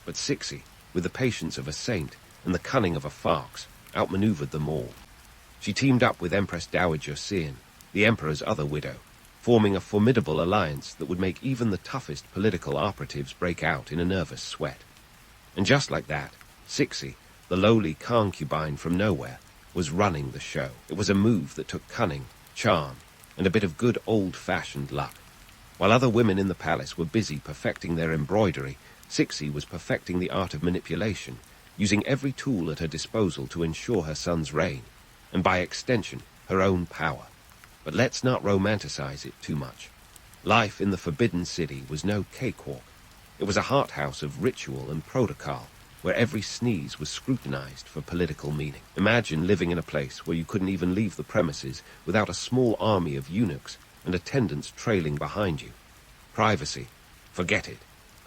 But Cixi, with the patience of a saint and the cunning of a fox, outmaneuvered them all. She teamed up with Empress Dowager Cixi, the emperor's other widow, forming a formidable alliance that would make even the toughest political operatives break out in a nervous sweat. And just like that, Cixi, the lowly concubine from nowhere, was running the show. It was a move that took cunning, charm, and a bit of good old-fashioned luck. While other women in the palace were busy perfecting their embroidery, Cixi was perfecting the art of manipulation, using every tool at her disposal to ensure her son's reign, and by extension, her own power. But let's not romanticize it too much. Life in the Forbidden City was no cakewalk. It was a hothouse of ritual and protocol, where every sneeze was scrutinized for political meaning. Imagine living in a place where you couldn't even leave the premises without a small army of eunuchs and attendants trailing behind you. Privacy, forget it.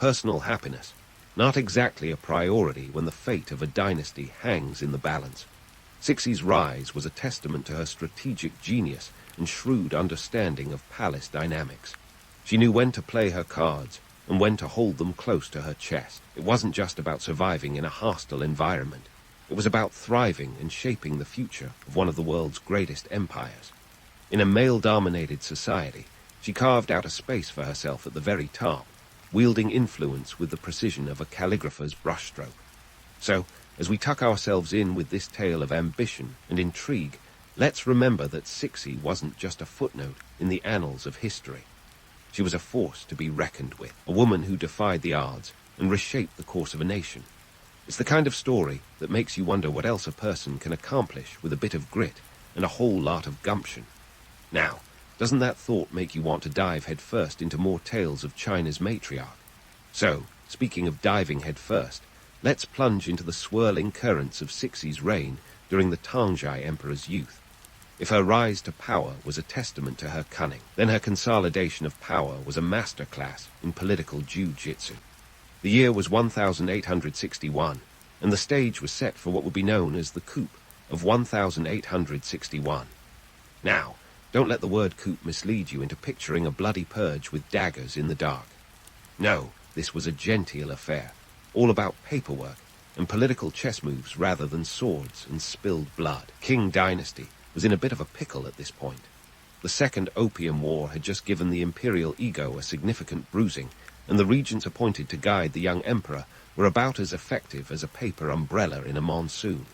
Personal happiness, not exactly a priority when the fate of a dynasty hangs in the balance. Cixi's rise was a testament to her strategic genius and shrewd understanding of palace dynamics. She knew when to play her cards and when to hold them close to her chest. It wasn't just about surviving in a hostile environment. It was about thriving and shaping the future of one of the world's greatest empires. In a male-dominated society, she carved out a space for herself at the very top, wielding influence with the precision of a calligrapher's brushstroke. So, as we tuck ourselves in with this tale of ambition and intrigue, let's remember that Cixi wasn't just a footnote in the annals of history. She was a force to be reckoned with, a woman who defied the odds and reshaped the course of a nation. It's the kind of story that makes you wonder what else a person can accomplish with a bit of grit and a whole lot of gumption. Now, doesn't that thought make you want to dive headfirst into more tales of China's matriarch? So, speaking of diving headfirst, let's plunge into the swirling currents of Cixi's reign during the Tangjai Emperor's youth. If her rise to power was a testament to her cunning, then her consolidation of power was a masterclass in political jiu-jitsu. The year was 1861, and the stage was set for what would be known as the coup of 1861. Now, don't let the word coup mislead you into picturing a bloody purge with daggers in the dark. No, this was a genteel affair, all about paperwork and political chess moves rather than swords and spilled blood. Qing dynasty was in a bit of a pickle at this point. The Second Opium War had just given the imperial ego a significant bruising, and the regents appointed to guide the young emperor were about as effective as a paper umbrella in a monsoon.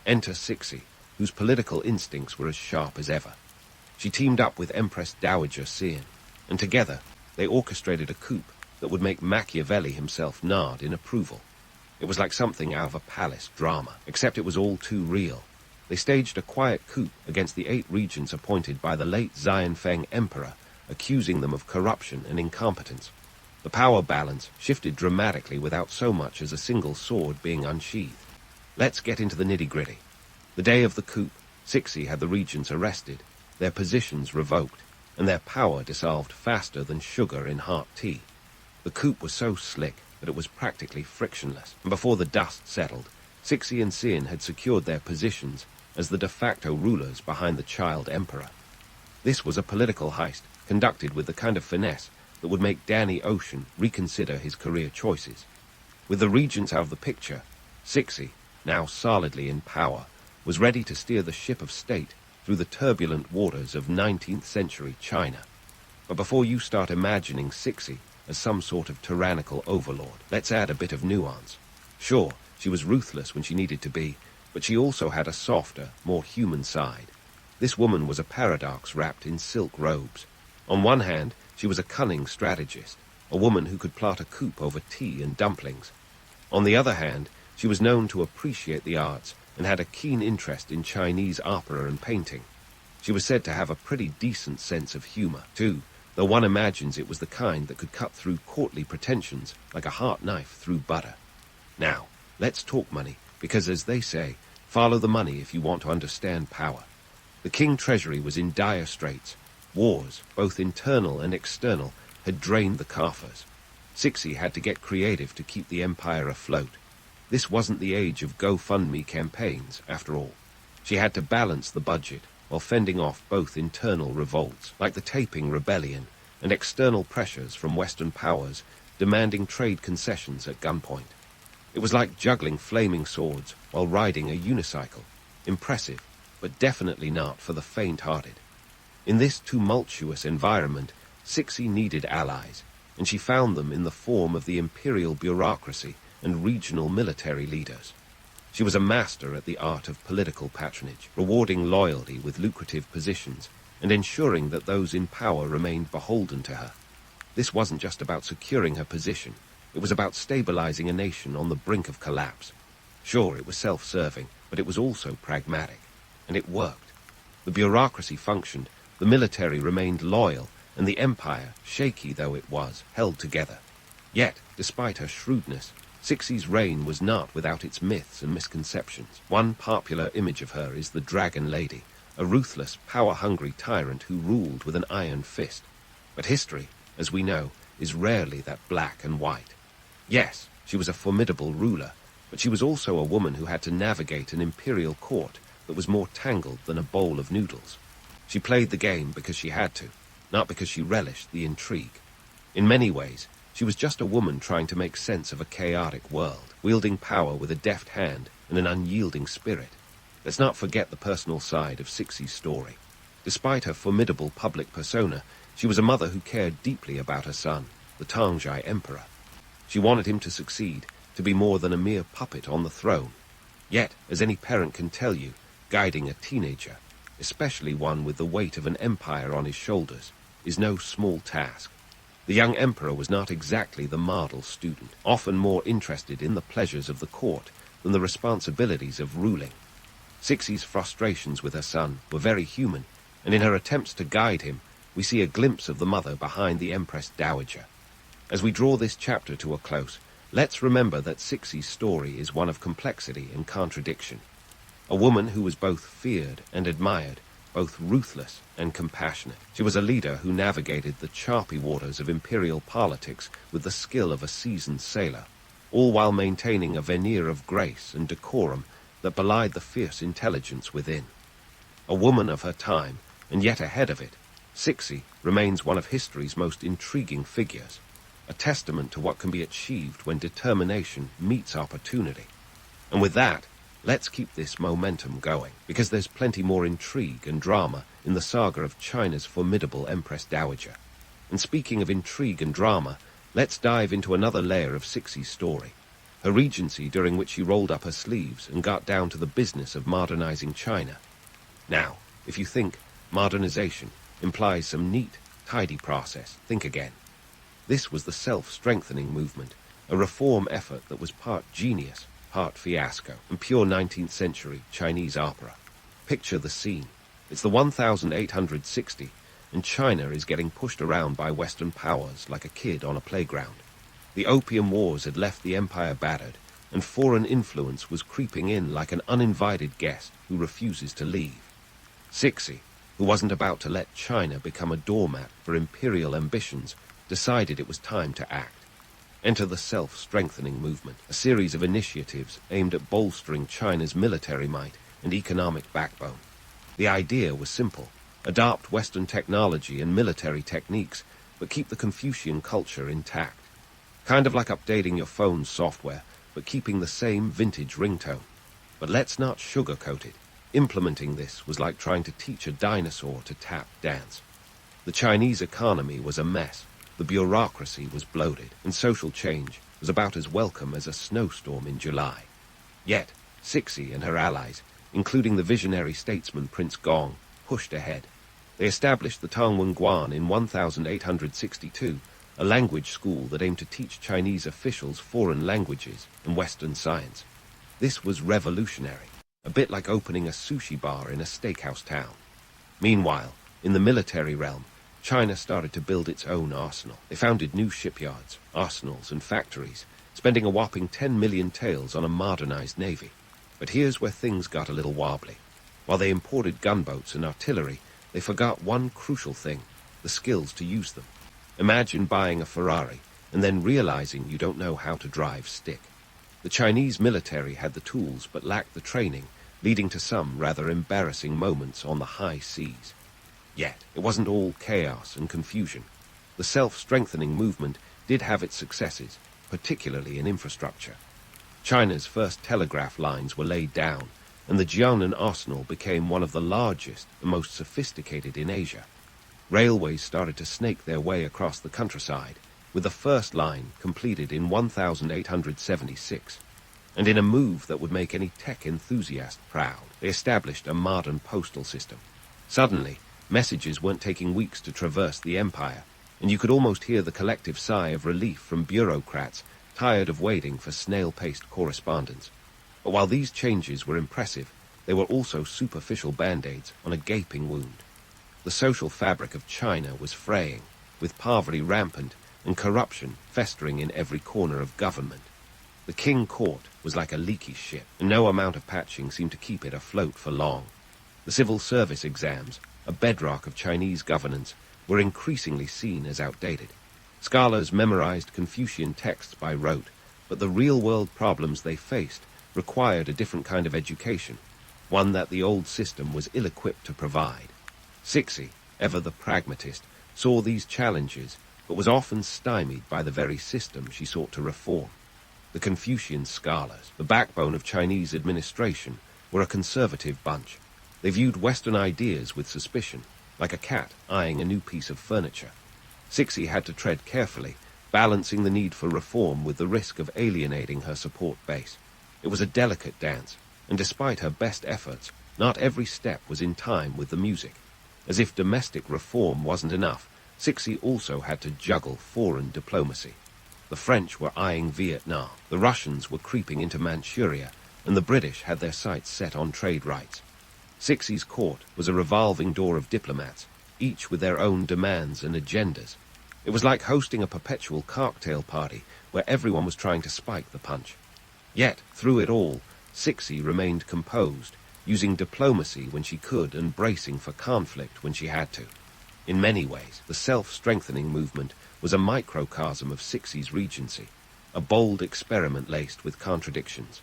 Enter Cixi, whose political instincts were as sharp as ever. She teamed up with Empress Dowager Cixi, and together they orchestrated a coup that would make Machiavelli himself nod in approval. It was like something out of a palace drama, except it was all too real. They staged a quiet coup against the 8 regents appointed by the late Xianfeng emperor, accusing them of corruption and incompetence. The power balance shifted dramatically without so much as a single sword being unsheathed. Let's get into the nitty-gritty. The day of the coup, Cixi had the regents arrested, their positions revoked, and their power dissolved faster than sugar in hot tea. The coup was so slick that it was practically frictionless, and before the dust settled, Cixi and Cixi had secured their positions as the de facto rulers behind the child emperor. This was a political heist, conducted with the kind of finesse that would make Danny Ocean reconsider his career choices. With the regents out of the picture, Cixi, now solidly in power, was ready to steer the ship of state through the turbulent waters of 19th century China. But before you start imagining Cixi as some sort of tyrannical overlord, let's add a bit of nuance. Sure, she was ruthless when she needed to be, but she also had a softer, more human side. This woman was a paradox wrapped in silk robes. On one hand, she was a cunning strategist, a woman who could plot a coup over tea and dumplings. On the other hand, she was known to appreciate the arts and had a keen interest in Chinese opera and painting. She was said to have a pretty decent sense of humor, too, though one imagines it was the kind that could cut through courtly pretensions like a hot knife through butter. Now, let's talk money, because as they say, follow the money if you want to understand power. The King Treasury was in dire straits. Wars, both internal and external, had drained the coffers. Cixi had to get creative to keep the empire afloat. This wasn't the age of GoFundMe campaigns, after all. She had to balance the budget while fending off both internal revolts, like the Taiping Rebellion, and external pressures from Western powers demanding trade concessions at gunpoint. It was like juggling flaming swords while riding a unicycle. Impressive, but definitely not for the faint-hearted. In this tumultuous environment, Cixi needed allies, and she found them in the form of the imperial bureaucracy and regional military leaders. She was a master at the art of political patronage, rewarding loyalty with lucrative positions and ensuring that those in power remained beholden to her. This wasn't just about securing her position. It was about stabilizing a nation on the brink of collapse. Sure, it was self-serving, but it was also pragmatic. And it worked. The bureaucracy functioned, the military remained loyal, and the empire, shaky though it was, held together. Yet, despite her shrewdness, Cixi's reign was not without its myths and misconceptions. One popular image of her is the Dragon Lady, a ruthless, power-hungry tyrant who ruled with an iron fist. But history, as we know, is rarely that black and white. Yes, she was a formidable ruler, but she was also a woman who had to navigate an imperial court that was more tangled than a bowl of noodles. She played the game because she had to, not because she relished the intrigue. In many ways, she was just a woman trying to make sense of a chaotic world, wielding power with a deft hand and an unyielding spirit. Let's not forget the personal side of Cixi's story. Despite her formidable public persona, she was a mother who cared deeply about her son, the Tangjai Emperor. She wanted him to succeed, to be more than a mere puppet on the throne. Yet, as any parent can tell you, guiding a teenager, especially one with the weight of an empire on his shoulders, is no small task. The young emperor was not exactly the model student, often more interested in the pleasures of the court than the responsibilities of ruling. Cixi's frustrations with her son were very human, and in her attempts to guide him, we see a glimpse of the mother behind the Empress Dowager. As we draw this chapter to a close, let's remember that Cixi's story is one of complexity and contradiction. A woman who was both feared and admired, both ruthless and compassionate. She was a leader who navigated the choppy waters of imperial politics with the skill of a seasoned sailor, all while maintaining a veneer of grace and decorum that belied the fierce intelligence within. A woman of her time, and yet ahead of it, Cixi remains one of history's most intriguing figures, a testament to what can be achieved when determination meets opportunity. And with that, let's keep this momentum going, because there's plenty more intrigue and drama in the saga of China's formidable Empress Dowager. And speaking of intrigue and drama, let's dive into another layer of Cixi's story, her regency during which she rolled up her sleeves and got down to the business of modernizing China. Now, if you think modernization implies some neat, tidy process, think again. This was the self-strengthening movement, a reform effort that was part genius, part fiasco, and pure 19th century Chinese opera. Picture the scene. It's the 1860, and China is getting pushed around by Western powers like a kid on a playground. The Opium Wars had left the empire battered, and foreign influence was creeping in like an uninvited guest who refuses to leave. Cixi, who wasn't about to let China become a doormat for imperial ambitions, decided it was time to act. Enter the self-strengthening movement, a series of initiatives aimed at bolstering China's military might and economic backbone. The idea was simple: adopt Western technology and military techniques, but keep the Confucian culture intact. Kind of like updating your phone's software, but keeping the same vintage ringtone. But let's not sugarcoat it. Implementing this was like trying to teach a dinosaur to tap dance. The Chinese economy was a mess. The bureaucracy was bloated, and social change was about as welcome as a snowstorm in July. Yet, Cixi and her allies, including the visionary statesman Prince Gong, pushed ahead. They established the Tongwengguan in 1862, a language school that aimed to teach Chinese officials foreign languages and Western science. This was revolutionary, a bit like opening a sushi bar in a steakhouse town. Meanwhile, in the military realm, China started to build its own arsenal. They founded new shipyards, arsenals, and factories, spending a whopping 10 million taels on a modernized navy. But here's where things got a little wobbly. While they imported gunboats and artillery, they forgot one crucial thing: the skills to use them. Imagine buying a Ferrari and then realizing you don't know how to drive stick. The Chinese military had the tools but lacked the training, leading to some rather embarrassing moments on the high seas. Yet, it wasn't all chaos and confusion. The self-strengthening movement did have its successes, particularly in infrastructure. China's first telegraph lines were laid down, and the Jiangnan arsenal became one of the largest and most sophisticated in Asia. Railways started to snake their way across the countryside, with the first line completed in 1876. And in a move that would make any tech enthusiast proud, they established a modern postal system. Suddenly, messages weren't taking weeks to traverse the empire, and you could almost hear the collective sigh of relief from bureaucrats tired of waiting for snail-paced correspondence. But while these changes were impressive, they were also superficial band-aids on a gaping wound. The social fabric of China was fraying, with poverty rampant and corruption festering in every corner of government. The king court was like a leaky ship, and no amount of patching seemed to keep it afloat for long. The civil service exams, a bedrock of Chinese governance, were increasingly seen as outdated. Scholars memorized Confucian texts by rote, but the real-world problems they faced required a different kind of education, one that the old system was ill-equipped to provide. Cixi, ever the pragmatist, saw these challenges, but was often stymied by the very system she sought to reform. The Confucian scholars, the backbone of Chinese administration, were a conservative bunch. They viewed Western ideas with suspicion, like a cat eyeing a new piece of furniture. Cixi had to tread carefully, balancing the need for reform with the risk of alienating her support base. It was a delicate dance, and despite her best efforts, not every step was in time with the music. As if domestic reform wasn't enough, Cixi also had to juggle foreign diplomacy. The French were eyeing Vietnam, the Russians were creeping into Manchuria, and the British had their sights set on trade rights. Cixi's court was a revolving door of diplomats, each with their own demands and agendas. It was like hosting a perpetual cocktail party where everyone was trying to spike the punch. Yet, through it all, Cixi remained composed, using diplomacy when she could and bracing for conflict when she had to. In many ways, the self-strengthening movement was a microcosm of Cixi's regency, a bold experiment laced with contradictions.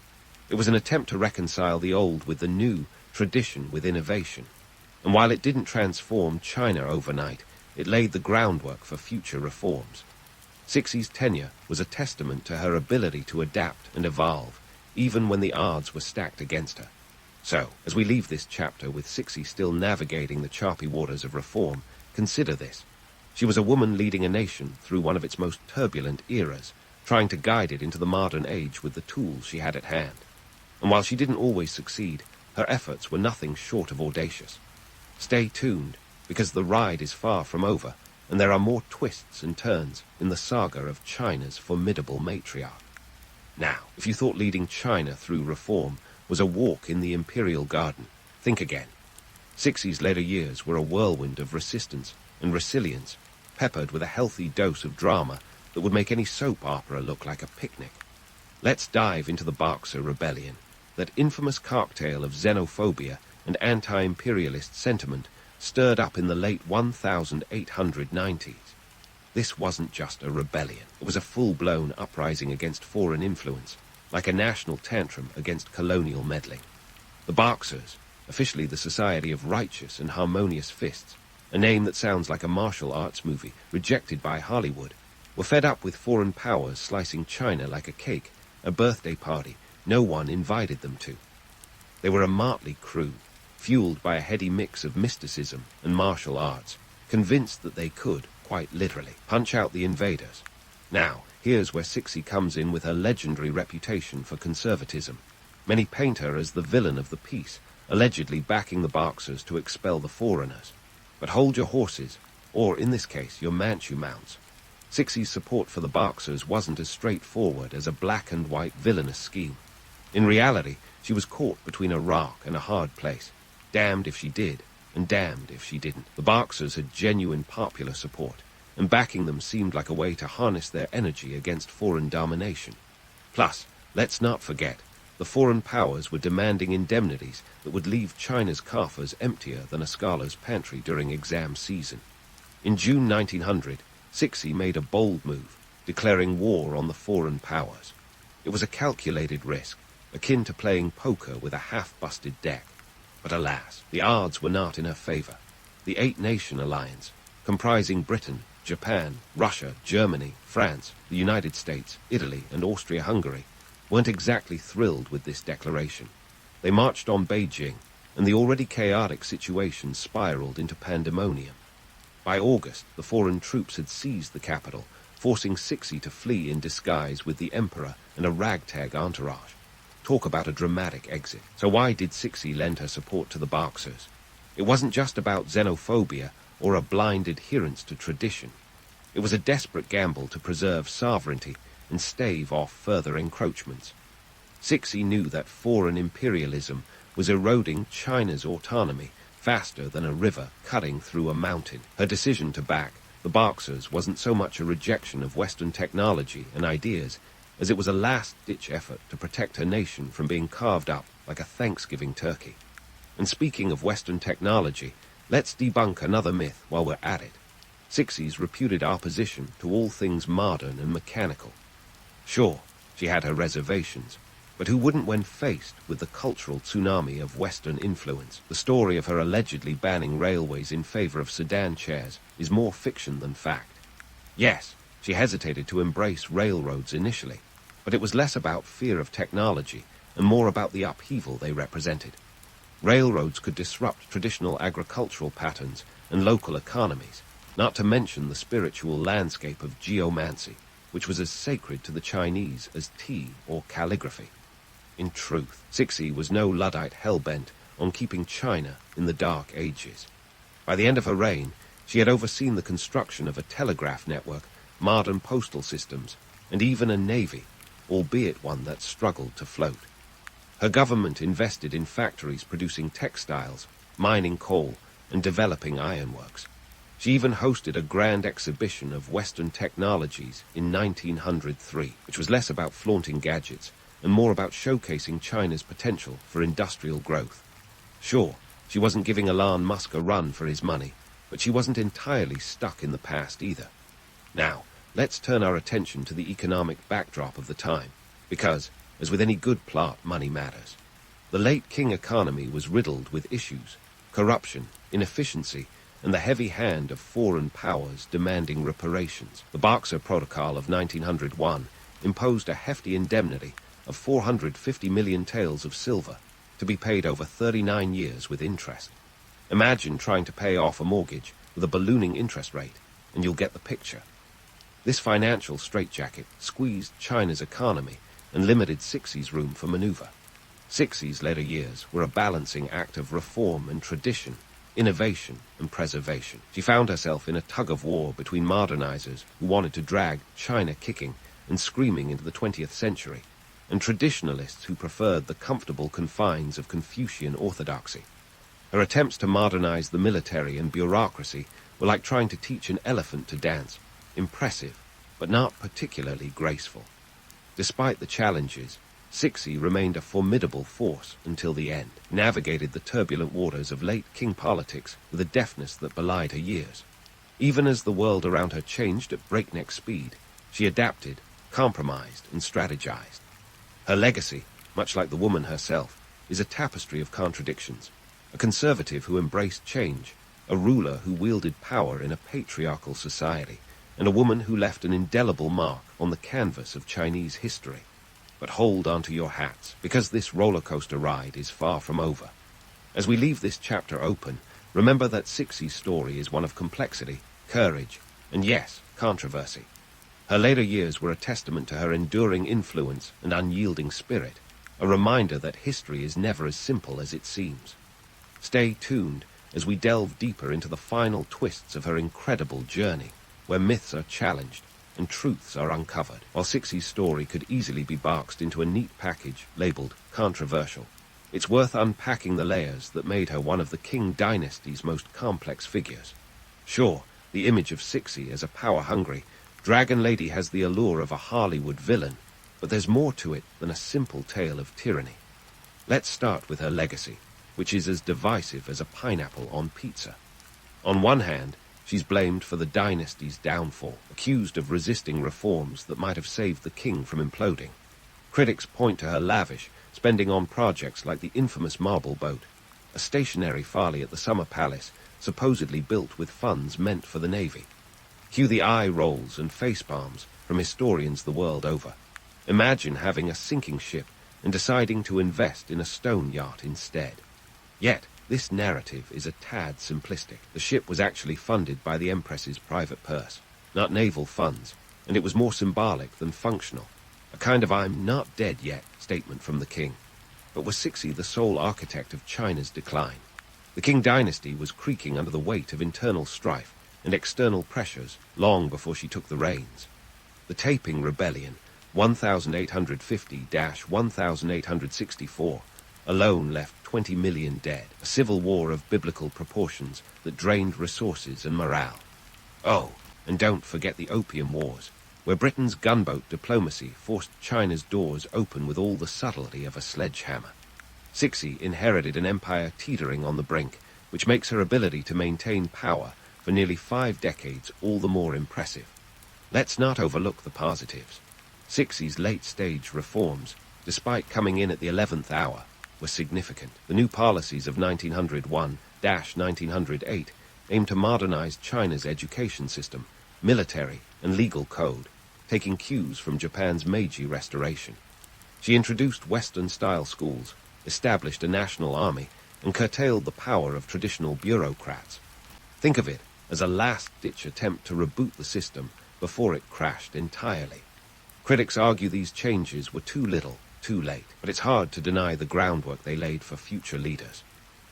It was an attempt to reconcile the old with the new, tradition with innovation. And while it didn't transform China overnight, it laid the groundwork for future reforms. Cixi's tenure was a testament to her ability to adapt and evolve, even when the odds were stacked against her. So, as we leave this chapter with Cixi still navigating the choppy waters of reform, consider this. She was a woman leading a nation through one of its most turbulent eras, trying to guide it into the modern age with the tools she had at hand. And while she didn't always succeed, her efforts were nothing short of audacious. Stay tuned, because the ride is far from over, and there are more twists and turns in the saga of China's formidable matriarch. Now, if you thought leading China through reform was a walk in the imperial garden, think again. Cixi's later years were a whirlwind of resistance and resilience, peppered with a healthy dose of drama that would make any soap opera look like a picnic. Let's dive into the Boxer Rebellion, that infamous cocktail of xenophobia and anti-imperialist sentiment stirred up in the late 1890s. This wasn't just a rebellion. It was a full-blown uprising against foreign influence, like a national tantrum against colonial meddling. The Boxers, officially the Society of Righteous and Harmonious Fists, a name that sounds like a martial arts movie rejected by Hollywood, were fed up with foreign powers slicing China like a cake, a birthday party no one invited them to. They were a motley crew, fueled by a heady mix of mysticism and martial arts, convinced that they could, quite literally, punch out the invaders. Now, here's where Cixi comes in with her legendary reputation for conservatism. Many paint her as the villain of the piece, allegedly backing the Boxers to expel the foreigners. But hold your horses, or in this case, your Manchu mounts. Cixi's support for the Boxers wasn't as straightforward as a black-and-white villainous scheme. In reality, she was caught between a rock and a hard place. Damned if she did, and damned if she didn't. The Boxers had genuine popular support, and backing them seemed like a way to harness their energy against foreign domination. Plus, let's not forget, the foreign powers were demanding indemnities that would leave China's coffers emptier than a scholar's pantry during exam season. In June 1900, Cixi made a bold move, declaring war on the foreign powers. It was a calculated risk, akin to playing poker with a half-busted deck. But alas, the odds were not in her favor. The eight-nation alliance, comprising Britain, Japan, Russia, Germany, France, the United States, Italy, and Austria-Hungary, weren't exactly thrilled with this declaration. They marched on Beijing, and the already chaotic situation spiraled into pandemonium. By August, the foreign troops had seized the capital, forcing Cixi to flee in disguise with the emperor and a ragtag entourage. Talk about a dramatic exit. So why did Cixi lend her support to the Boxers? It wasn't just about xenophobia or a blind adherence to tradition. It was a desperate gamble to preserve sovereignty and stave off further encroachments. Cixi knew that foreign imperialism was eroding China's autonomy faster than a river cutting through a mountain. Her decision to back the Boxers wasn't so much a rejection of Western technology and ideas as it was a last-ditch effort to protect her nation from being carved up like a Thanksgiving turkey. And speaking of Western technology, let's debunk another myth while we're at it. Cixi's reputed opposition to all things modern and mechanical. Sure, she had her reservations, but who wouldn't when faced with the cultural tsunami of Western influence? The story of her allegedly banning railways in favor of sedan chairs is more fiction than fact. Yes, she hesitated to embrace railroads initially, but it was less about fear of technology and more about the upheaval they represented. Railroads could disrupt traditional agricultural patterns and local economies, not to mention the spiritual landscape of geomancy, which was as sacred to the Chinese as tea or calligraphy. In truth, Cixi was no Luddite hell-bent on keeping China in the Dark Ages. By the end of her reign, she had overseen the construction of a telegraph network, modern postal systems, and even a navy, albeit one that struggled to float. Her government invested in factories producing textiles, mining coal, and developing ironworks. She even hosted a grand exhibition of Western technologies in 1903, which was less about flaunting gadgets and more about showcasing China's potential for industrial growth. Sure, she wasn't giving Elon Musk a run for his money, but she wasn't entirely stuck in the past either. Now, let's turn our attention to the economic backdrop of the time, because, as with any good plot, money matters. The late Qing economy was riddled with issues, corruption, inefficiency, and the heavy hand of foreign powers demanding reparations. The Boxer Protocol of 1901 imposed a hefty indemnity of 450 million taels of silver to be paid over 39 years with interest. Imagine trying to pay off a mortgage with a ballooning interest rate, and you'll get the picture. This financial straitjacket squeezed China's economy and limited Cixi's room for maneuver. Cixi's later years were a balancing act of reform and tradition, innovation and preservation. She found herself in a tug-of-war between modernizers who wanted to drag China kicking and screaming into the 20th century, and traditionalists who preferred the comfortable confines of Confucian orthodoxy. Her attempts to modernize the military and bureaucracy were like trying to teach an elephant to dance, impressive, but not particularly graceful. Despite the challenges, Cixi remained a formidable force until the end, navigated the turbulent waters of late Qing politics with a deftness that belied her years. Even as the world around her changed at breakneck speed, she adapted, compromised, and strategized. Her legacy, much like the woman herself, is a tapestry of contradictions. A conservative who embraced change, a ruler who wielded power in a patriarchal society, and a woman who left an indelible mark on the canvas of Chinese history. But hold on to your hats, because this roller coaster ride is far from over. As we leave this chapter open, remember that Cixi's story is one of complexity, courage, and yes, controversy. Her later years were a testament to her enduring influence and unyielding spirit, a reminder that history is never as simple as it seems. Stay tuned as we delve deeper into the final twists of her incredible journey, where myths are challenged and truths are uncovered. While Cixi's story could easily be boxed into a neat package labeled controversial, It's worth unpacking the layers that made her one of the Qing dynasty's most complex figures. Sure, the image of Cixi as a power-hungry dragon lady has the allure of a Hollywood villain, but there's more to it than a simple tale of tyranny. Let's start with her legacy, which is as divisive as a pineapple on pizza. On one hand, she's blamed for the dynasty's downfall, accused of resisting reforms that might have saved the king from imploding. Critics point to her lavish spending on projects like the infamous marble boat, a stationary folly at the summer palace supposedly built with funds meant for the navy. Cue the eye rolls and face palms from historians the world over. Imagine having a sinking ship and deciding to invest in a stone yacht instead. Yet, this narrative is a tad simplistic. The ship was actually funded by the Empress's private purse, not naval funds, and it was more symbolic than functional. A kind of "I'm not dead yet" statement from the king. But was Cixi the sole architect of China's decline? The Qing dynasty was creaking under the weight of internal strife and external pressures long before she took the reins. The Taiping Rebellion, 1850-1864, alone left 20 million dead, a civil war of biblical proportions that drained resources and morale. Oh, and don't forget the Opium Wars, where Britain's gunboat diplomacy forced China's doors open with all the subtlety of a sledgehammer. Cixi inherited an empire teetering on the brink, which makes her ability to maintain power for nearly 5 decades all the more impressive. Let's not overlook the positives. Cixi's late-stage reforms, despite coming in at the 11th hour, were significant. The new policies of 1901-1908 aimed to modernize China's education system, military, and legal code, taking cues from Japan's Meiji Restoration. She introduced Western-style schools, established a national army, and curtailed the power of traditional bureaucrats. Think of it as a last-ditch attempt to reboot the system before it crashed entirely. Critics argue these changes were too little, too late, but it's hard to deny the groundwork they laid for future leaders.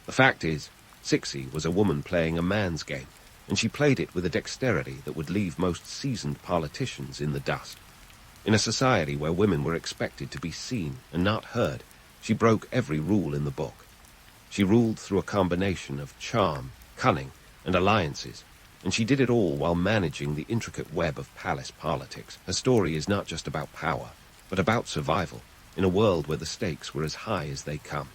The fact is, Cixi was a woman playing a man's game, and she played it with a dexterity that would leave most seasoned politicians in the dust. In a society where women were expected to be seen and not heard, she broke every rule in the book. She ruled through a combination of charm, cunning, and alliances, and she did it all while managing the intricate web of palace politics. Her story is not just about power, but about survival, in a world where the stakes were as high as they come.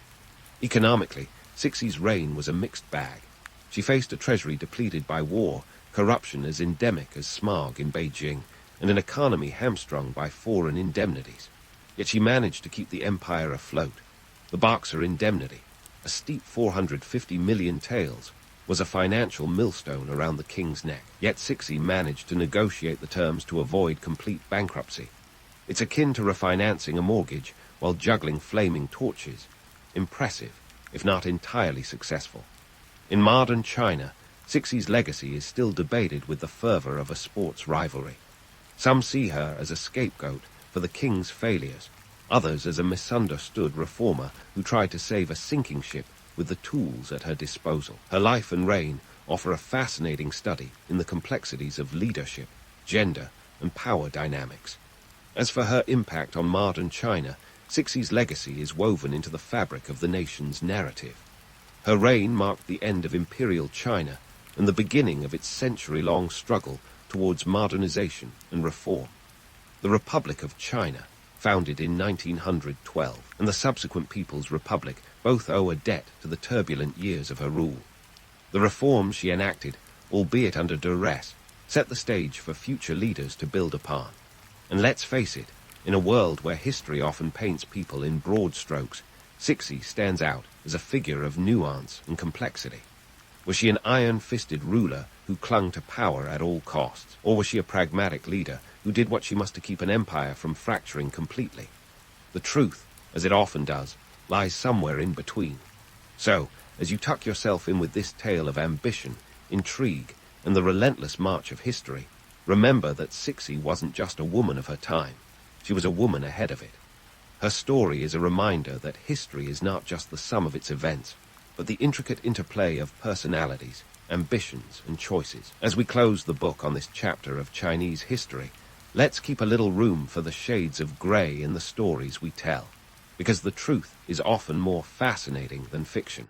Economically, Cixi's reign was a mixed bag. She faced a treasury depleted by war, corruption as endemic as smog in Beijing, and an economy hamstrung by foreign indemnities. Yet she managed to keep the empire afloat. The Boxer indemnity, a steep 450 million taels, was a financial millstone around the king's neck. Yet Cixi managed to negotiate the terms to avoid complete bankruptcy. It's akin to refinancing a mortgage while juggling flaming torches. Impressive, if not entirely successful. In modern China, Cixi's legacy is still debated with the fervor of a sports rivalry. Some see her as a scapegoat for the king's failures, others as a misunderstood reformer who tried to save a sinking ship with the tools at her disposal. Her life and reign offer a fascinating study in the complexities of leadership, gender, and power dynamics. As for her impact on modern China, Cixi's legacy is woven into the fabric of the nation's narrative. Her reign marked the end of imperial China and the beginning of its century-long struggle towards modernization and reform. The Republic of China, founded in 1912, and the subsequent People's Republic both owe a debt to the turbulent years of her rule. The reforms she enacted, albeit under duress, set the stage for future leaders to build upon. And let's face it, in a world where history often paints people in broad strokes, Cixi stands out as a figure of nuance and complexity. Was she an iron-fisted ruler who clung to power at all costs, or was she a pragmatic leader who did what she must to keep an empire from fracturing completely? The truth, as it often does, lies somewhere in between. So, as you tuck yourself in with this tale of ambition, intrigue, and the relentless march of history, remember that Cixi wasn't just a woman of her time. She was a woman ahead of it. Her story is a reminder that history is not just the sum of its events, but the intricate interplay of personalities, ambitions, and choices. As we close the book on this chapter of Chinese history, let's keep a little room for the shades of grey in the stories we tell. because the truth is often more fascinating than fiction.